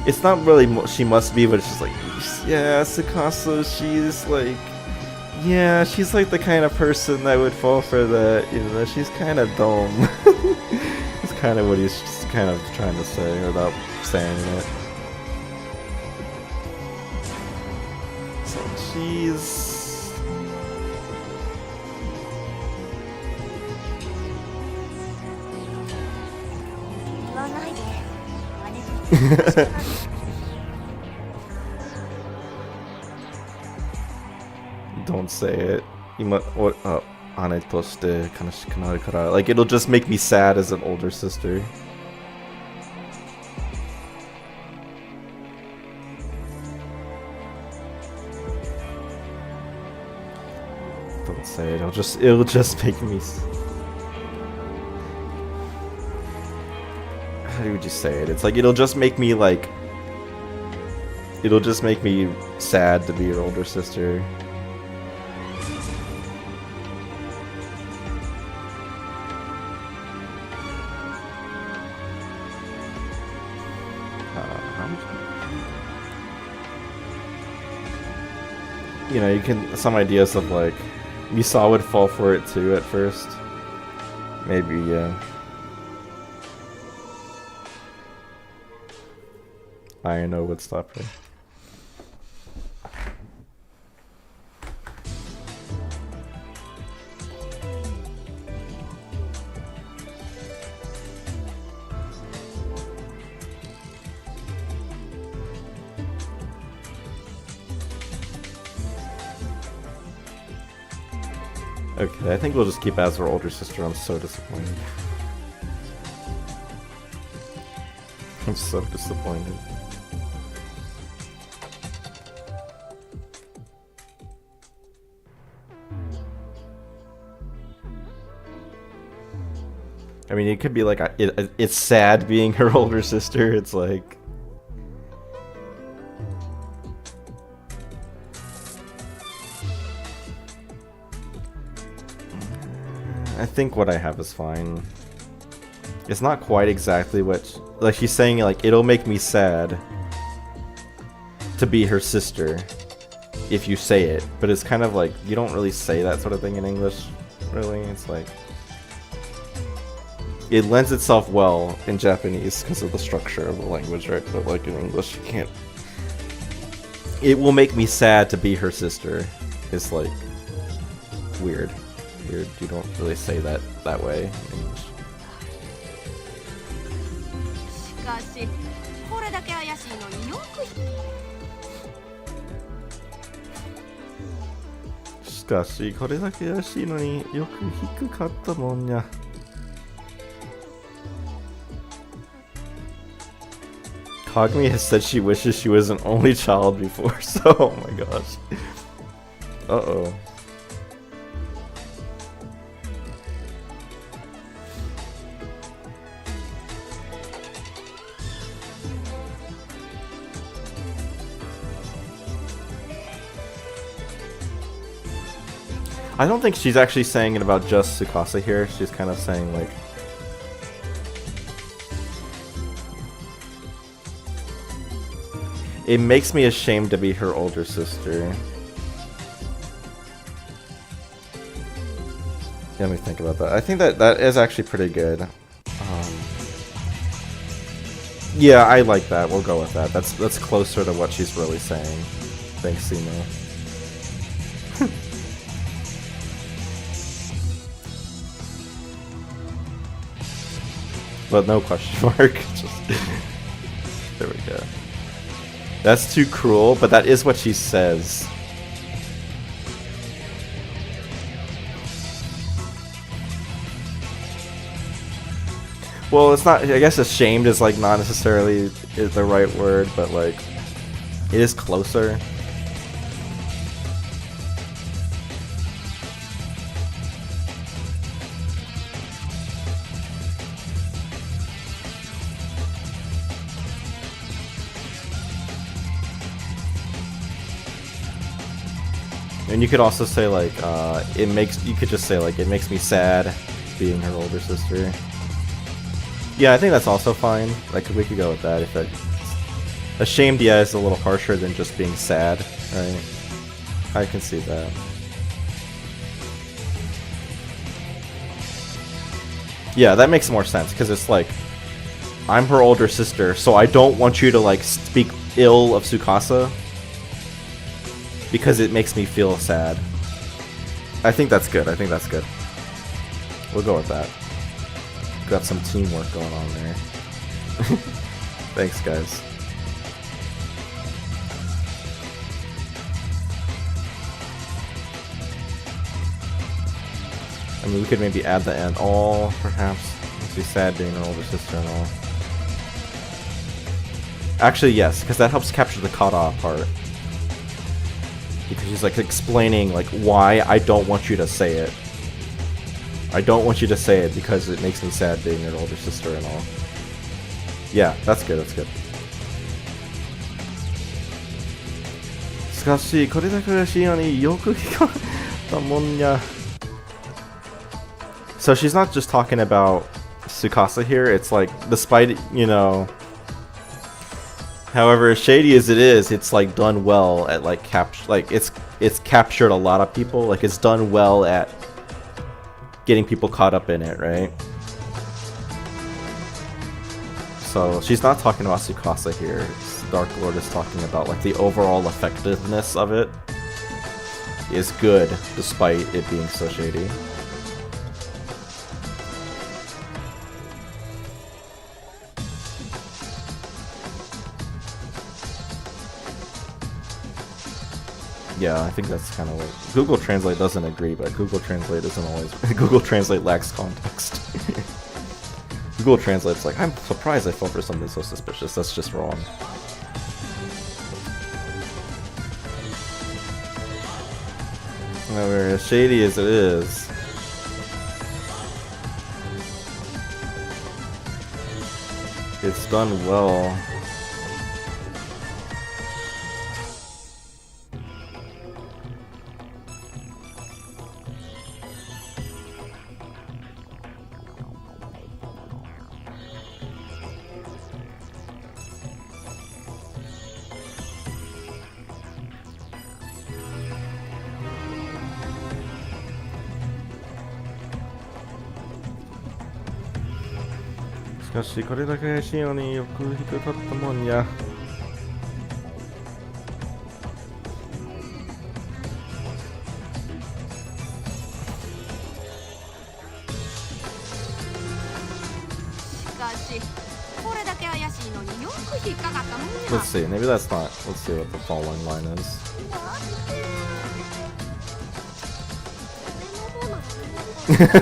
It's not really she must be, but it's just like, yeah, Sakasu, she's like, yeah, she's like the kind of person that would fall for that, you know, she's kind of dumb. It's kind of what he's just kind of trying to say without saying it. So she's... 言わないで。あれ Don't say it. You must. What? Oh. ane toshite kanashiku naru kara. Like, it'll just make me sad as an older sister. Don't say it. It'll just make me. How would you say it? It's like it'll just make me like. It'll just make me sad to be your older sister. You know, you can some ideas of like Misa would fall for it too at first. Maybe, yeah. I know would stop her. Okay, I think we'll just keep as her older sister. I'm so disappointed. I'm so disappointed. I mean, it could be like, it's sad being her older sister. It's like... I think what I have is fine. It's not quite exactly what... Like, she's saying, like, it'll make me sad to be her sister if you say it. But it's kind of like, you don't really say that sort of thing in English, really. It's like... It lends itself well in Japanese because of the structure of the language, right? But, like, in English, you can't... It will make me sad to be her sister. It's, like, weird. Weird. You don't really say that way in English. しかしこれだけ怪しいのによくしかしこれだけ怪しいのによく低かったもんや。Kagami has said she wishes she was an only child before, so oh my gosh. Uh-oh. I don't think she's actually saying it about just Tsukasa here. She's kind of saying like... It makes me ashamed to be her older sister. Let me think about that. I think that is actually pretty good. Yeah, I like that. We'll go with that. That's closer to what she's really saying. Thanks, Simo. But no question mark. Just there we go. That's too cruel, but that is what she says. Well, it's not. I guess ashamed is like not necessarily is the right word, but like it is closer. And you could also say like, you could just say like, it makes me sad being her older sister. Yeah, I think that's also fine. Like, we could go with that if it... Ashamed, yeah, is a little harsher than just being sad, right? I can see that. Yeah, that makes more sense, because it's like, I'm her older sister, so I don't want you to like, speak ill of Tsukasa. Because it makes me feel sad. I think that's good. I think that's good. We'll go with that. Got some teamwork going on there. Thanks, guys. I mean, we could maybe add the end all, perhaps. Makes me sad being an older sister and all. Actually, yes, because that helps capture the kata part. Because she's like explaining like why I don't want you to say it. I don't want you to say it because it makes me sad being an older sister and all. Yeah, that's good, that's good. しかし、これだけ嬉しいのによく聞こえたもんや。So she's not just talking about Tsukasa here, it's like, despite, you know, however shady as it is, it's like done well at like it's captured a lot of people, like it's done well at getting people caught up in it, right? So she's not talking about Tsukasa here. Dark Lord is talking about like the overall effectiveness of it is good despite it being so shady. Yeah, I think that's kind of what Google Translate doesn't agree, but Google Translate isn't always Google Translate lacks context. Google Translate's like, I'm surprised I fell for something so suspicious. That's just wrong. However, as shady as it is, it's done well. But let's see, maybe that's not. Let's see what the following line is.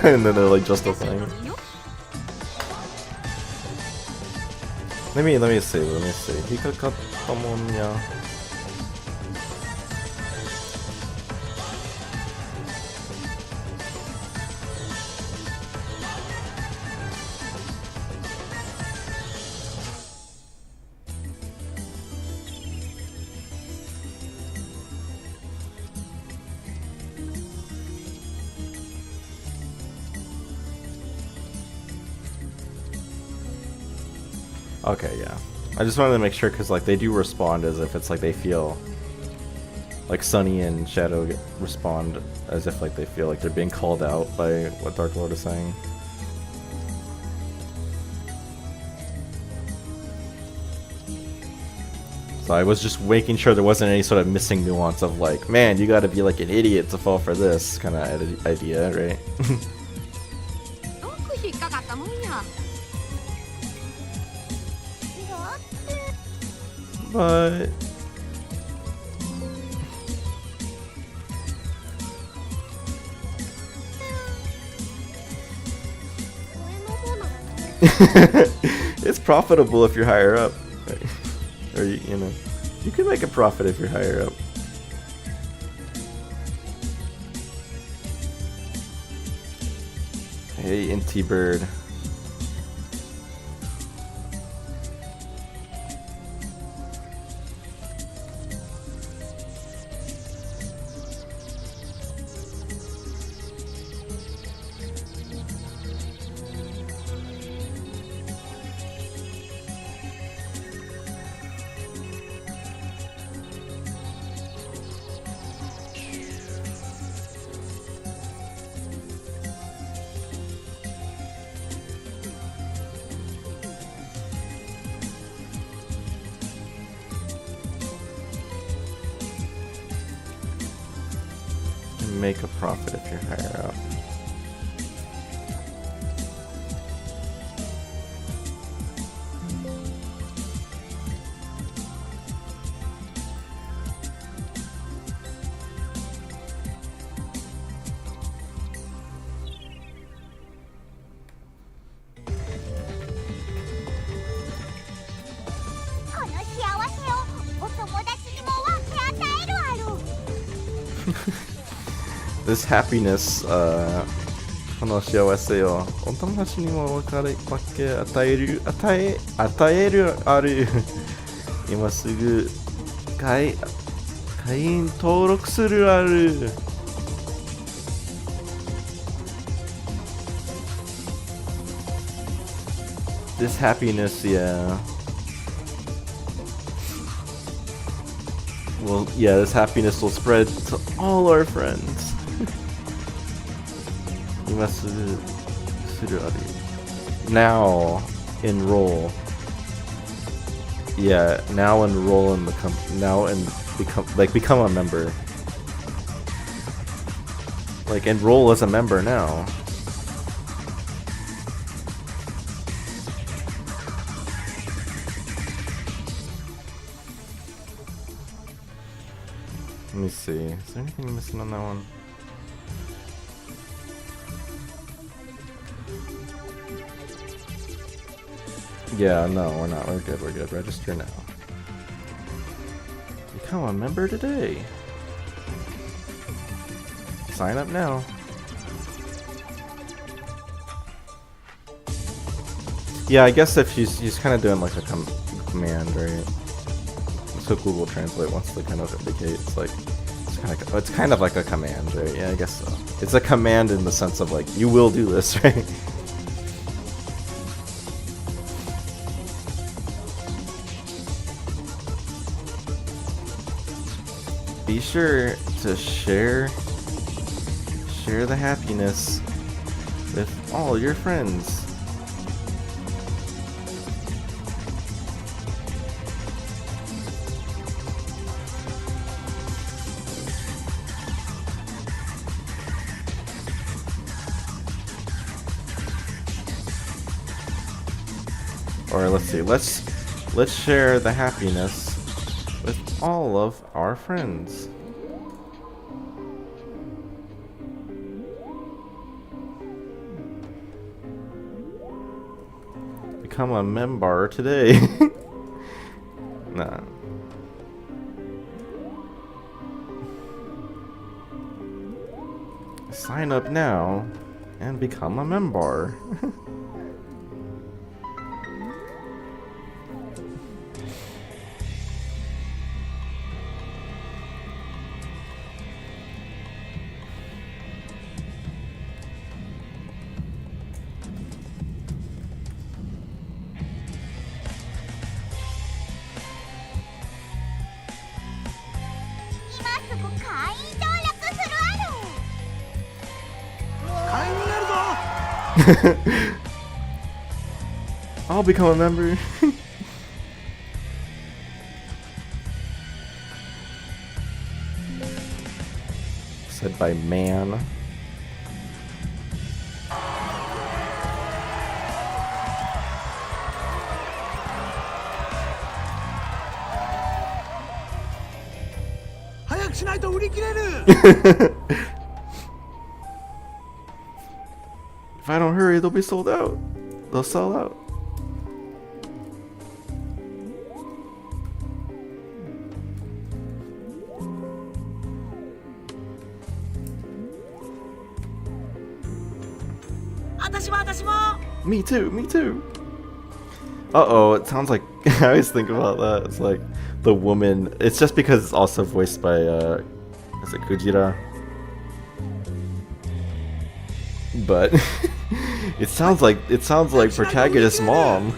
And then they're like justifying it. Let me see. Hikakattamonya. Okay, yeah. I just wanted to make sure because like they do respond as if it's like they feel like Sunny and Shadow respond as if like they feel like they're being called out by what Dark Lord is saying. So I was just making sure there wasn't any sort of missing nuance of like, man, you gotta be like an idiot to fall for this kind of idea, right? But it's profitable if you're higher up, or you know, you can make a profit if you're higher up. Hey, Inty Bird. Make a profit if you're higher up. This happiness, この幸せをお友達にも分け与えるある今すぐ会員登録するある This happiness, yeah. Well, yeah, this happiness will spread to all our friends. 今すぐするある Now enroll. Yeah, now enroll in the become a member. Like enroll as a member now. Let me see. Is there anything missing on that one? Yeah, no, we're not. We're good. We're good. Register now. Become a member today. Sign up now. Yeah, I guess if he's kind of doing like a command, right? So Google Translate wants to kind of indicate it's kind of like a command, right? Yeah, I guess so. It's a command in the sense of like you will do this, right? Be sure to share the happiness with all your friends. Or let's see, let's share the happiness with all of our friends. Become a member today. Nah. Sign up now and become a member. I'll become a member. Said by man. If I don't hurry, they'll be sold out. They'll sell out. Me too, me too. Uh-oh, it sounds like I always think about that. It's like the woman. It's just because it's also voiced by is it Kujira? But it sounds like protagonist's mom.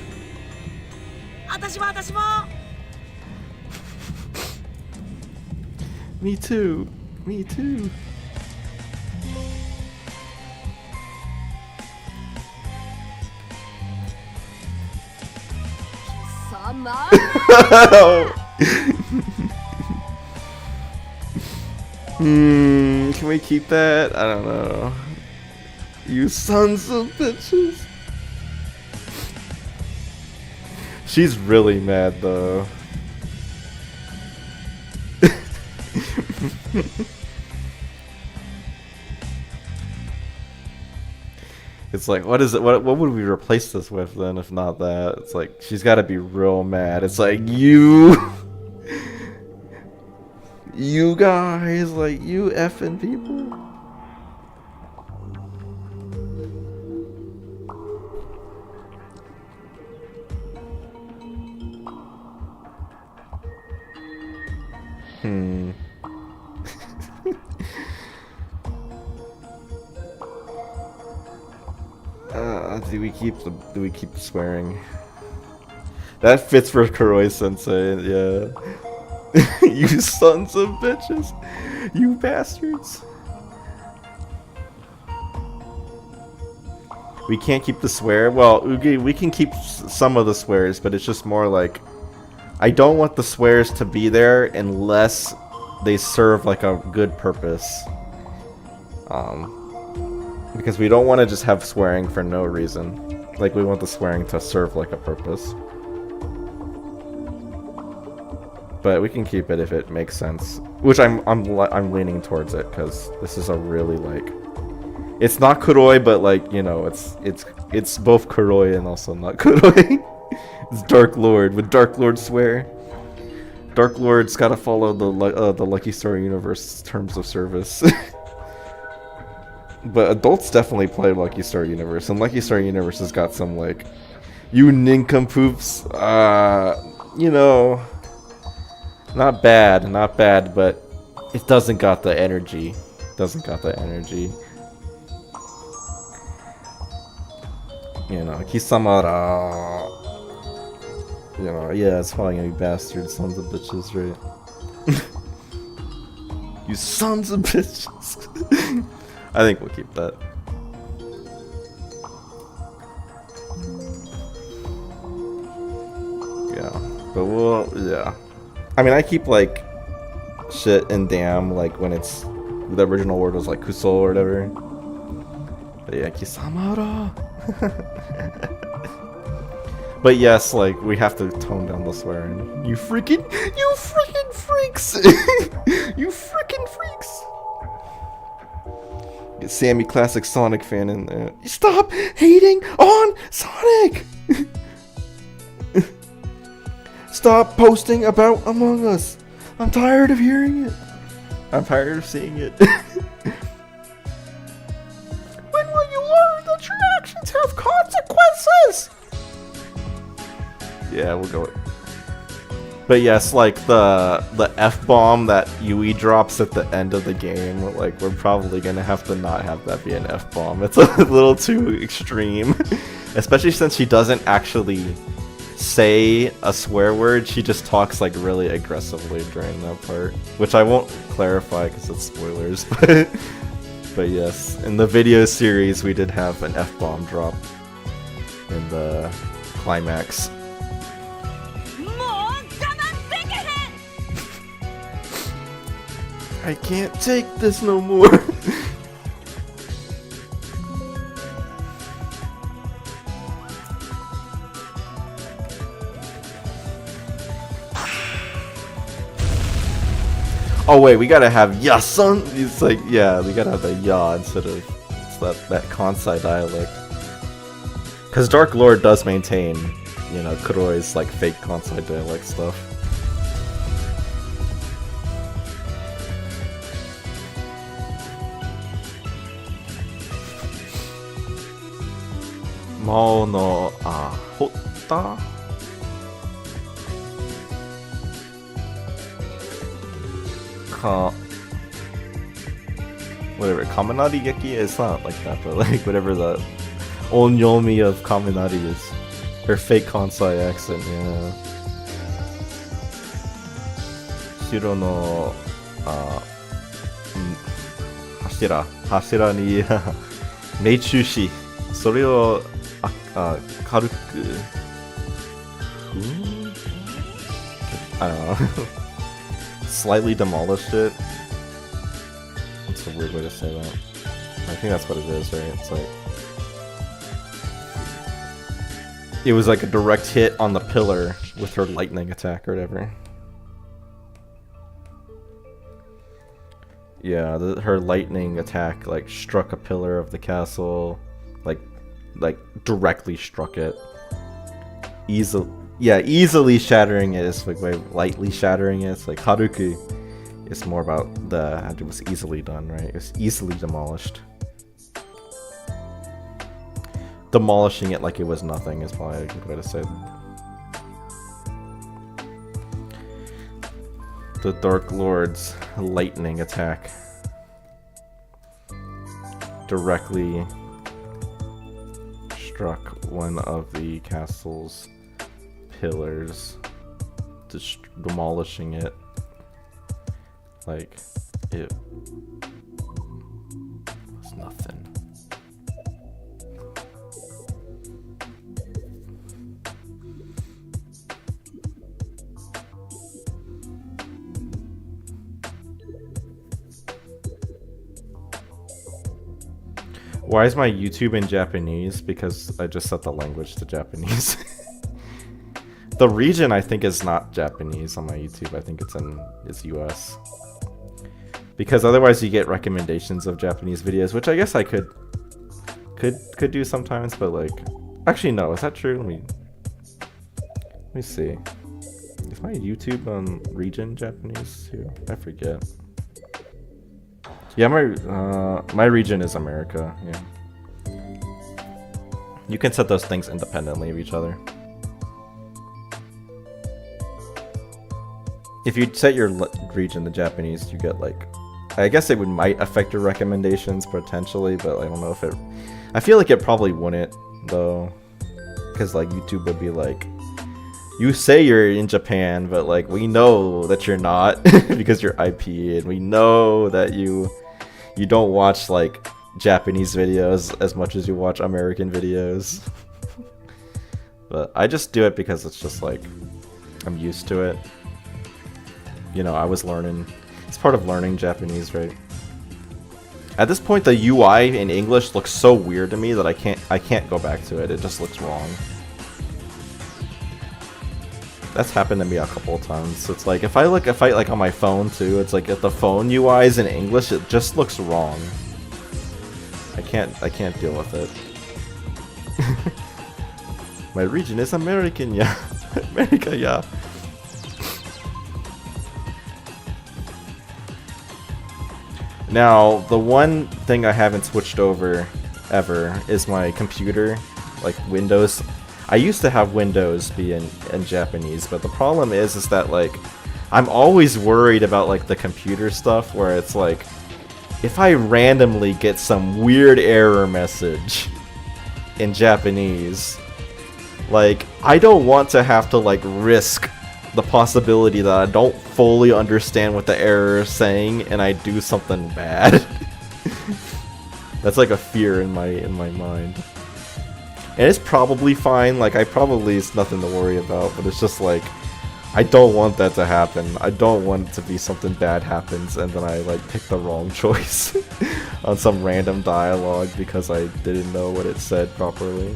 Me too. Me too. Can we keep that? I don't know. You sons of bitches. She's really mad though. It's like, what is it? What would we replace this with then, if not that? It's like she's got to be real mad. It's like you guys, like you effing people. Hmm. Do we keep swearing? That fits for Kuroi Sensei, yeah. You sons of bitches! You bastards! We can't keep the swear. Well, Ugi, we can keep some of the swears, but it's just more like I don't want the swears to be there unless they serve like a good purpose. Because we don't want to just have swearing for no reason. Like we want the swearing to serve like a purpose. But we can keep it if it makes sense. Which I'm leaning towards it because this is a really like. It's not Kuroi, but like you know, it's both Kuroi and also not Kuroi. It's Dark Lord with Dark Lord swear. Dark Lord's gotta follow the Lucky Star Universe terms of service. But adults definitely play Lucky Star Universe, and Lucky Star Universe has got some like, you nincompoops. You know, not bad, but it doesn't got the energy. You know, Kisamara. You know, yeah, it's probably gonna be bastards, sons of bitches, right? You sons of bitches. I think we'll keep that. Yeah, but yeah. I mean, I keep like shit and damn like when it's the original word was like kuso or whatever. But yeah, Kisamara. But yes, like we have to tone down the swearing. You freaking freaks! You freaking freaks! Get Sammy Classic Sonic fan in there. Stop hating on Sonic! Stop posting about Among Us. I'm tired of hearing it. I'm tired of seeing it. When will you learn that your actions have consequences? Yeah, we'll go with. But yes, like the F-bomb that Yui drops at the end of the game, like we're probably gonna have to not have that be an F-bomb. It's a little too extreme. Especially since she doesn't actually say a swear word, she just talks like really aggressively during that part. Which I won't clarify because it's spoilers, but yes, in the video series we did have an F-bomb drop in the climax. I can't take this no more. Oh wait, we gotta have ya son. It's like, yeah, we gotta have the ya instead of that Kansai dialect. Cause Dark Lord does maintain, you know, Kuroi's like fake Kansai dialect stuff. Mono hotta? Whatever, Kaminari Geki is not like that, but like whatever the onyomi of Kaminari is. Her fake Kansai accent, yeah. Shiro no hashira ni meichushi. それを軽く I don't know. Slightly demolished it. That's a weird way to say that. I think that's what it is, right? It's like it was like a direct hit on the pillar with her lightning attack or whatever. Yeah, her lightning attack like struck a pillar of the castle, like directly struck it. Easily shattering it. It's like lightly shattering it. It's like Haruki. It's more about it was easily done, right? It was easily demolished. Demolishing it like it was nothing is probably a good way to say it. The Dark Lord's lightning attack directly struck one of the castle's pillars, demolishing it. Like, it was nothing. Why is my YouTube in Japanese? Because I just set the language to Japanese. The region I think is not Japanese on my YouTube. I think it's US. Because otherwise you get recommendations of Japanese videos, which I guess I could do sometimes, but like, actually no, is that true? Let me see. Is my YouTube region Japanese too? I forget. Yeah, my region is America. Yeah. You can set those things independently of each other. If you set your region to Japanese, you get like, I guess it might affect your recommendations potentially, but I don't know if it. I feel like it probably wouldn't though, because like YouTube would be like, you say you're in Japan, but like we know that you're not because you're IP, and we know that you don't watch like Japanese videos as much as you watch American videos. But I just do it because it's just like, I'm used to it. You know, I was learning. It's part of learning Japanese, right? At this point, the UI in English looks so weird to me that I can't go back to it. It just looks wrong. That's happened to me a couple of times. So it's like if I like on my phone too, it's like if the phone UI is in English, it just looks wrong. I can't deal with it. My region is American, yeah. America, yeah. Now, the one thing I haven't switched over ever is my computer, like Windows. I used to have Windows be in Japanese, but the problem is that like I'm always worried about like the computer stuff where it's like if I randomly get some weird error message in Japanese, like I don't want to have to like risk the possibility that I don't fully understand what the error is saying and I do something bad. That's like a fear in my mind. And it's probably fine, like it's nothing to worry about, but it's just like I don't want that to happen. I don't want it to be something bad happens and then I like pick the wrong choice on some random dialogue because I didn't know what it said properly.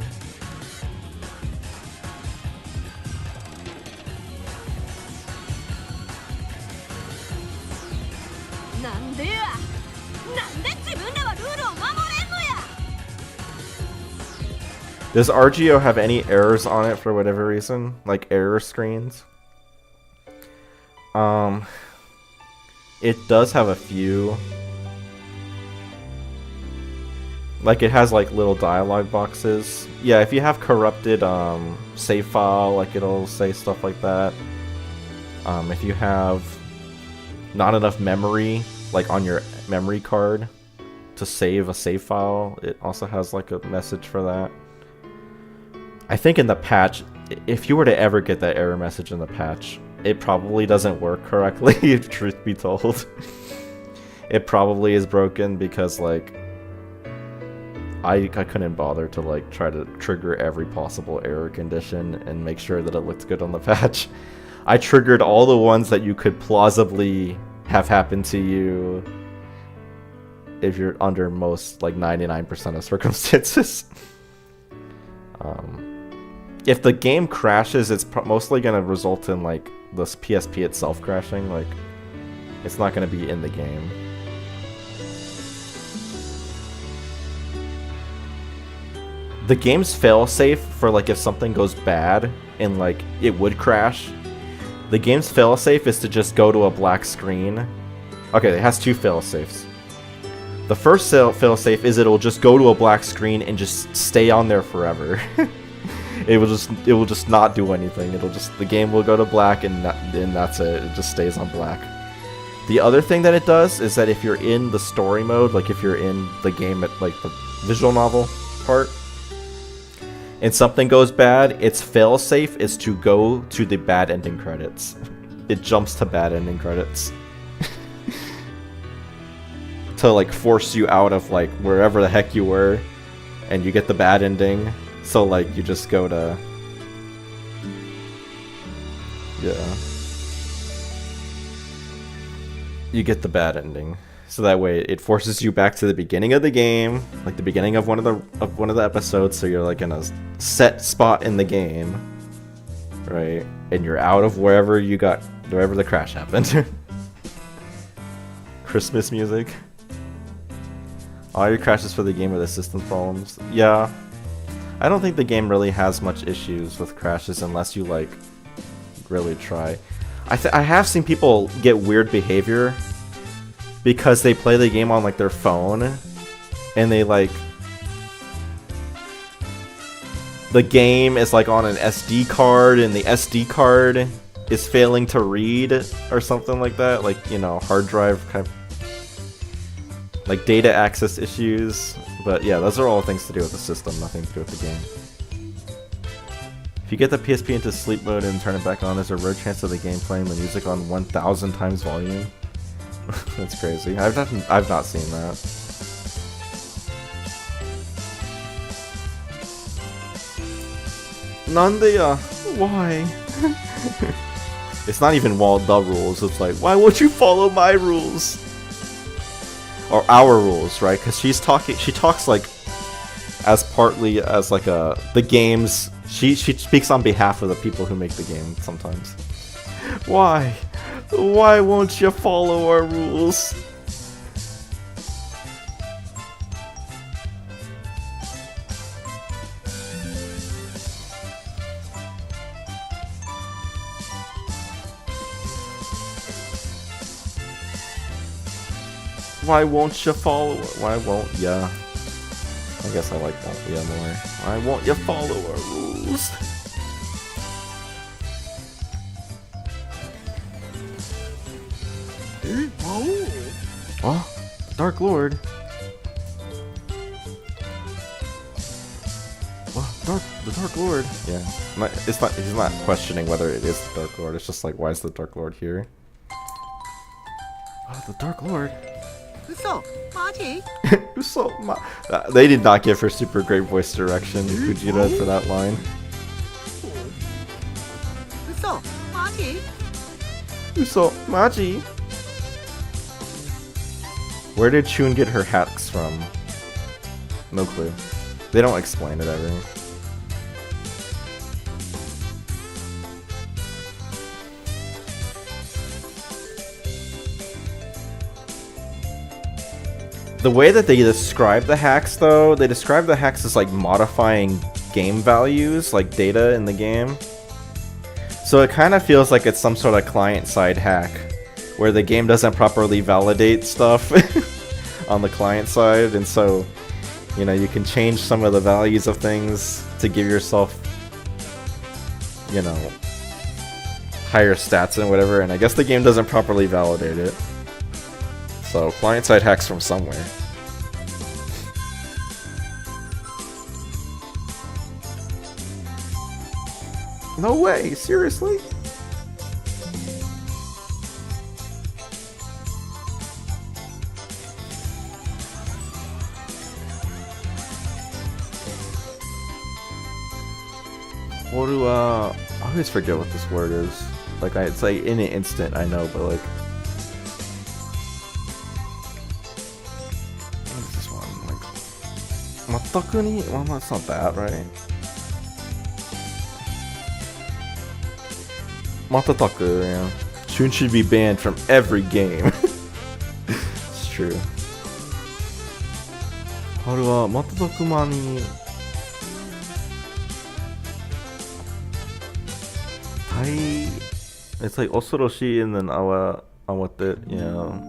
Does RGO have any errors on it for whatever reason? Like error screens? It does have a few. Like it has like little dialogue boxes. Yeah, if you have corrupted save file, like it'll say stuff like that. If you have not enough memory, like on your memory card to save a save file, it also has like a message for that. I think in the patch, if you were to ever get that error message in the patch, it probably doesn't work correctly, if truth be told. It probably is broken because, like, I couldn't bother to, like, try to trigger every possible error condition and make sure that it looked good on the patch. I triggered all the ones that you could plausibly have happened to you if you're under most, like, 99% of circumstances. If the game crashes, it's mostly going to result in, like, the PSP itself crashing. Like, it's not going to be in the game. The game's failsafe for, like, if something goes bad and, like, it would crash, the game's failsafe is to just go to a black screen. Okay, it has two failsafes. The first failsafe is it'll just go to a black screen and just stay on there forever. It will just not do anything. The game will go to black and that's it. It just stays on black. The other thing that it does is that if you're in the story mode, like if you're in the game at like the visual novel part, and something goes bad, its fail-safe is to go to the bad ending credits. It jumps to bad ending credits. To like force you out of like wherever the heck you were, and you get the bad ending. So like you just go to... Yeah. You get the bad ending. So that way it forces you back to the beginning of the game, like the beginning of one of the episodes, so you're like in a set spot in the game, right? And you're out of wherever the crash happened. Christmas music. All your crashes for the game are the system problems. Yeah. I don't think the game really has much issues with crashes unless you like really try. I have seen people get weird behavior because they play the game on like their phone, and they like the game is like on an SD card, and the SD card is failing to read or something like that, like, you know, hard drive kind of like data access issues. But yeah, those are all things to do with the system, nothing to do with the game. If you get the PSP into sleep mode and turn it back on, there's a rare chance of the game playing the music on 1000 times volume. That's crazy. I've not seen that. Nandeya? Why? It's not even the rules. It's like, why won't you follow my rules? Or our rules, right? Because she talks like as partly as like the game's. She speaks on behalf of the people who make the game sometimes. Why? Why won't you follow our rules? Why won't you follow? Why won't ya? I guess I like won't ya more. Why won't you follow our rules? Oh, Dark Lord. What? The Dark Lord. Yeah. It's not. He's not questioning whether it is the Dark Lord. It's just like, why is the Dark Lord here? Oh, the Dark Lord. They did not give her super great voice direction, Fujita, for that line. Uso, Maji. Where did Chun get her hacks from? No clue. They don't explain it ever. The way that they describe the hacks, though, they describe the hacks as like modifying game values, like data in the game. So it kind of feels like it's some sort of client-side hack, where the game doesn't properly validate stuff on the client side, and so, you know, you can change some of the values of things to give yourself, you know, higher stats and whatever, and I guess the game doesn't properly validate it. So, client-side hacks from somewhere. No way, seriously? I always forget what this word is. Like, it's like in an instant, I know, but like... What is this one? Like... Matakuni? Well, it's not that, right? Matataku, yeah. Shun should be banned from every game. It's true. Haru wa Matataku-ma ni... It's like Osoroshi and then Awate, yeah.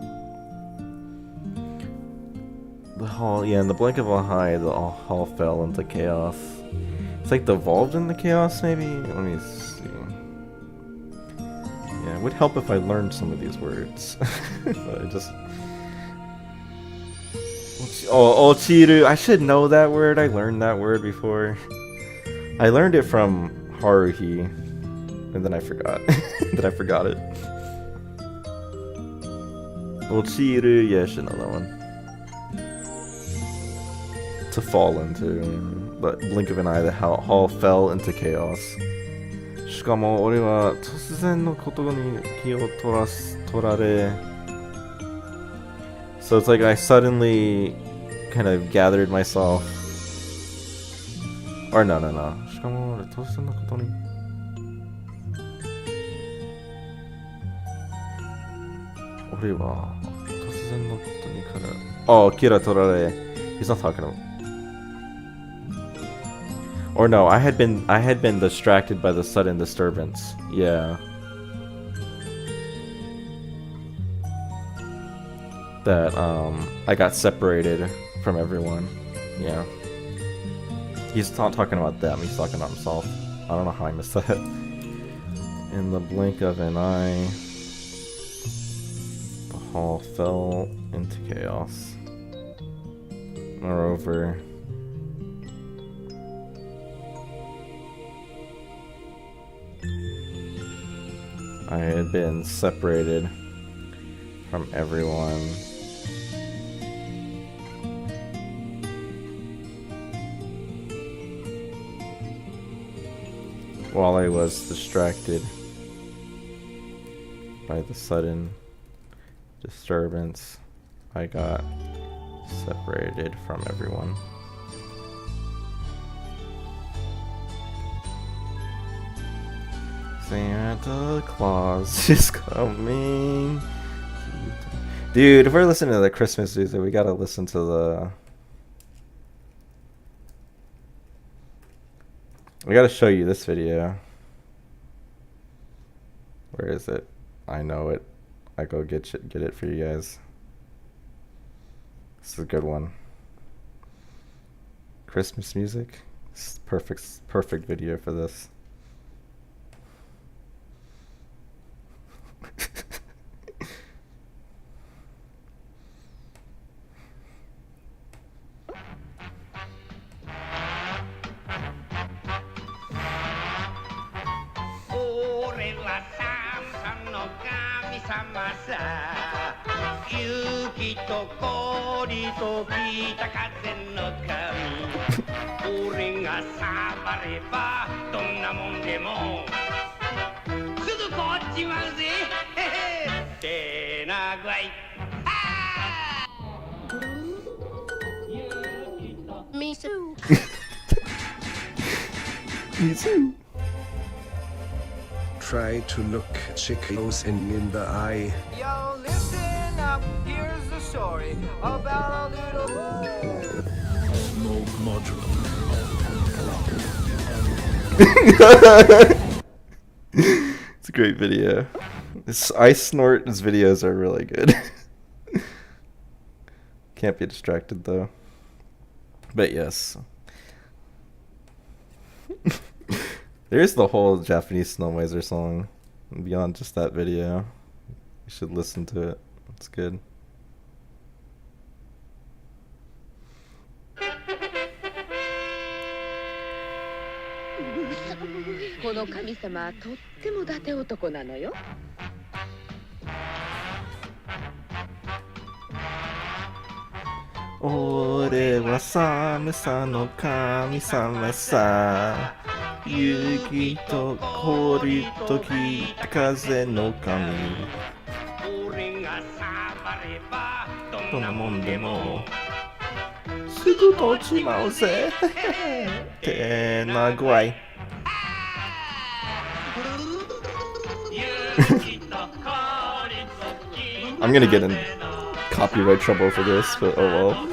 The hall, yeah, in the blink of a eye, the hall fell into chaos. It's like devolved into chaos, maybe? Let me see. Yeah, It would help if I learned some of these words. But I just... Oh, Ochiru. I should know that word. I learned that word before. I learned it from Haruhi. And then I forgot. Then I forgot it. Ochiru. Yeah, I should know that one. To fall into. But blink of an eye, the hall fell into chaos. しかも俺は突然のことに気を取られ So it's like I suddenly kind of gathered myself. Or no. しかも俺突然のことに俺は突然のことにから Oh, 気を取られ He's not talking about Or no, I had been distracted by the sudden disturbance. Yeah. That I got separated from everyone. Yeah. He's not talking about them, he's talking about himself. I don't know how I missed that. In the blink of an eye, the hall fell into chaos. Moreover, I had been separated from everyone. While I was distracted by the sudden disturbance, I got separated from everyone. Santa Claus is coming. Dude, if we're listening to the Christmas music, we gotta listen to the... We gotta show you this video. Where is it? I know it. I go get it for you guys. This is a good one. Christmas music. This is perfect video for this. Me too. Me too. Try to look chicos in the eye. Yo, listen up. Here's the story about a little. Smoke module. It's a great video. Ice Snort's videos are really good. Can't be distracted though. But yes. There's the whole Japanese Snowmiser song beyond just that video. You should listen to it. It's good. この神様はとっても伊達男なのよ。俺は寒さの神様さ。雪と氷と北風の神。どんなもんでもすぐとちまうぜ。てな具合。I'm gonna get in copyright trouble for this, but oh well.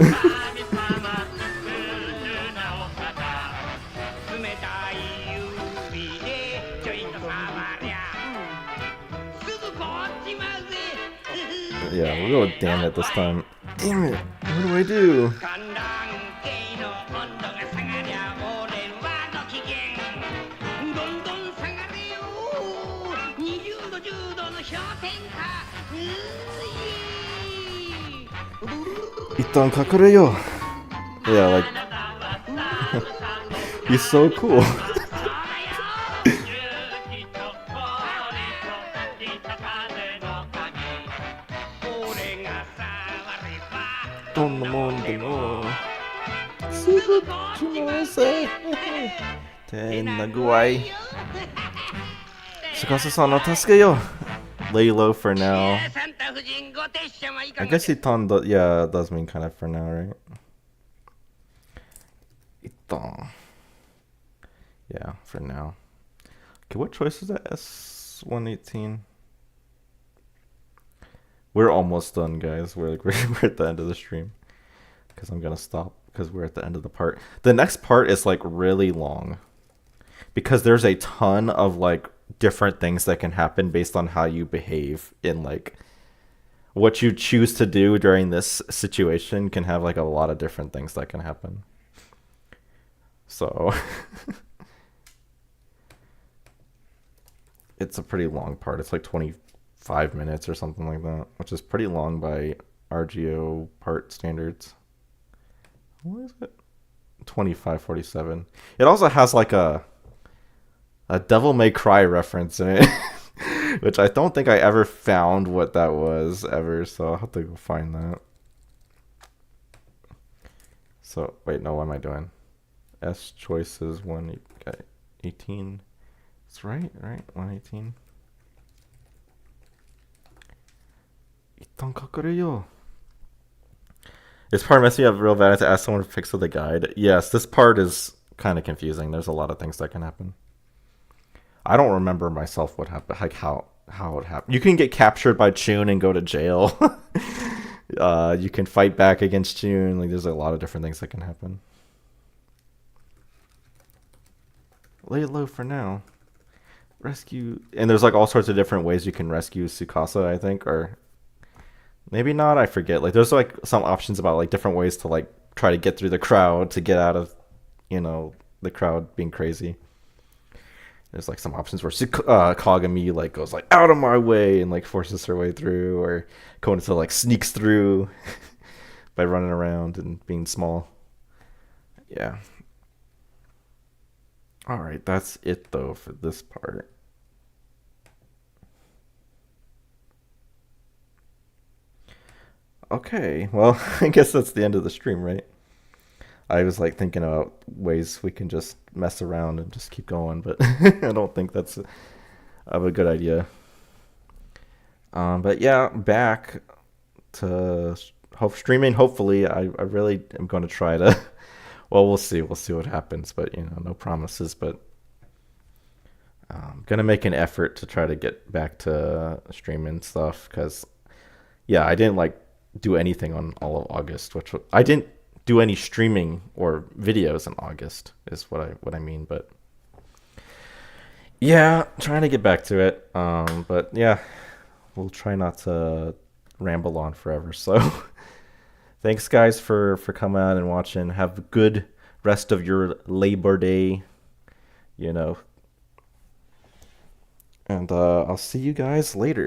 Yeah, we'll go with damn it this time. Damn it! What do I do? 一旦隠れよ. Yeah, like he's so cool. どんなもんでもすぐ来ません。てんな具合。Tsukasa-san, I'll助けよ. Lay low for now. I guess Itan does, yeah, it does mean kind of for now, right? Itan. Yeah, for now. Okay, what choice is that? S118. We're almost done, guys. We're at the end of the stream. Because I'm gonna stop because we're at the end of the part. The next part is like really long. Because there's a ton of like different things that can happen based on how you behave in like what you choose to do during this situation can have like a lot of different things that can happen. So it's a pretty long part. It's like 25 minutes or something like that, which is pretty long by RGO part standards. What is it? 25:47. It also has like a Devil May Cry reference in it, which I don't think I ever found what that was ever, so I'll have to go find that. So, wait, no, what am I doing? S choices 118. That's right, 118. 一旦隠れよ. This part messed me up real bad. I had to ask someone to fix the guide. Yes, this part is kind of confusing. There's a lot of things that can happen. I don't remember myself what happened, like how it happened. You can get captured by Chun and go to jail. You can fight back against Chun. Like there's a lot of different things that can happen. Lay low for now. Rescue, and there's like all sorts of different ways you can rescue Tsukasa, I think, or maybe not. I forget. Like there's like some options about like different ways to like try to get through the crowd to get out of, you know, the crowd being crazy. There's like some options where Kagami like goes like out of my way and like forces her way through, or Konosuba like sneaks through by running around and being small. Yeah. All right, that's it though for this part. Okay, well, I guess that's the end of the stream, right? I was like thinking about ways we can just mess around and just keep going, but I don't think that's a good idea. But yeah, back to streaming. Hopefully, I really am going to try to. Well, we'll see what happens, but you know, no promises. But I'm gonna make an effort to try to get back to streaming stuff because, yeah, I didn't like do anything on all of August, which I didn't do any streaming or videos in August is what I mean, but yeah, trying to get back to it. But yeah, we'll try not to ramble on forever. So thanks guys for coming out and watching. Have a good rest of your Labor Day, you know. And I'll see you guys later.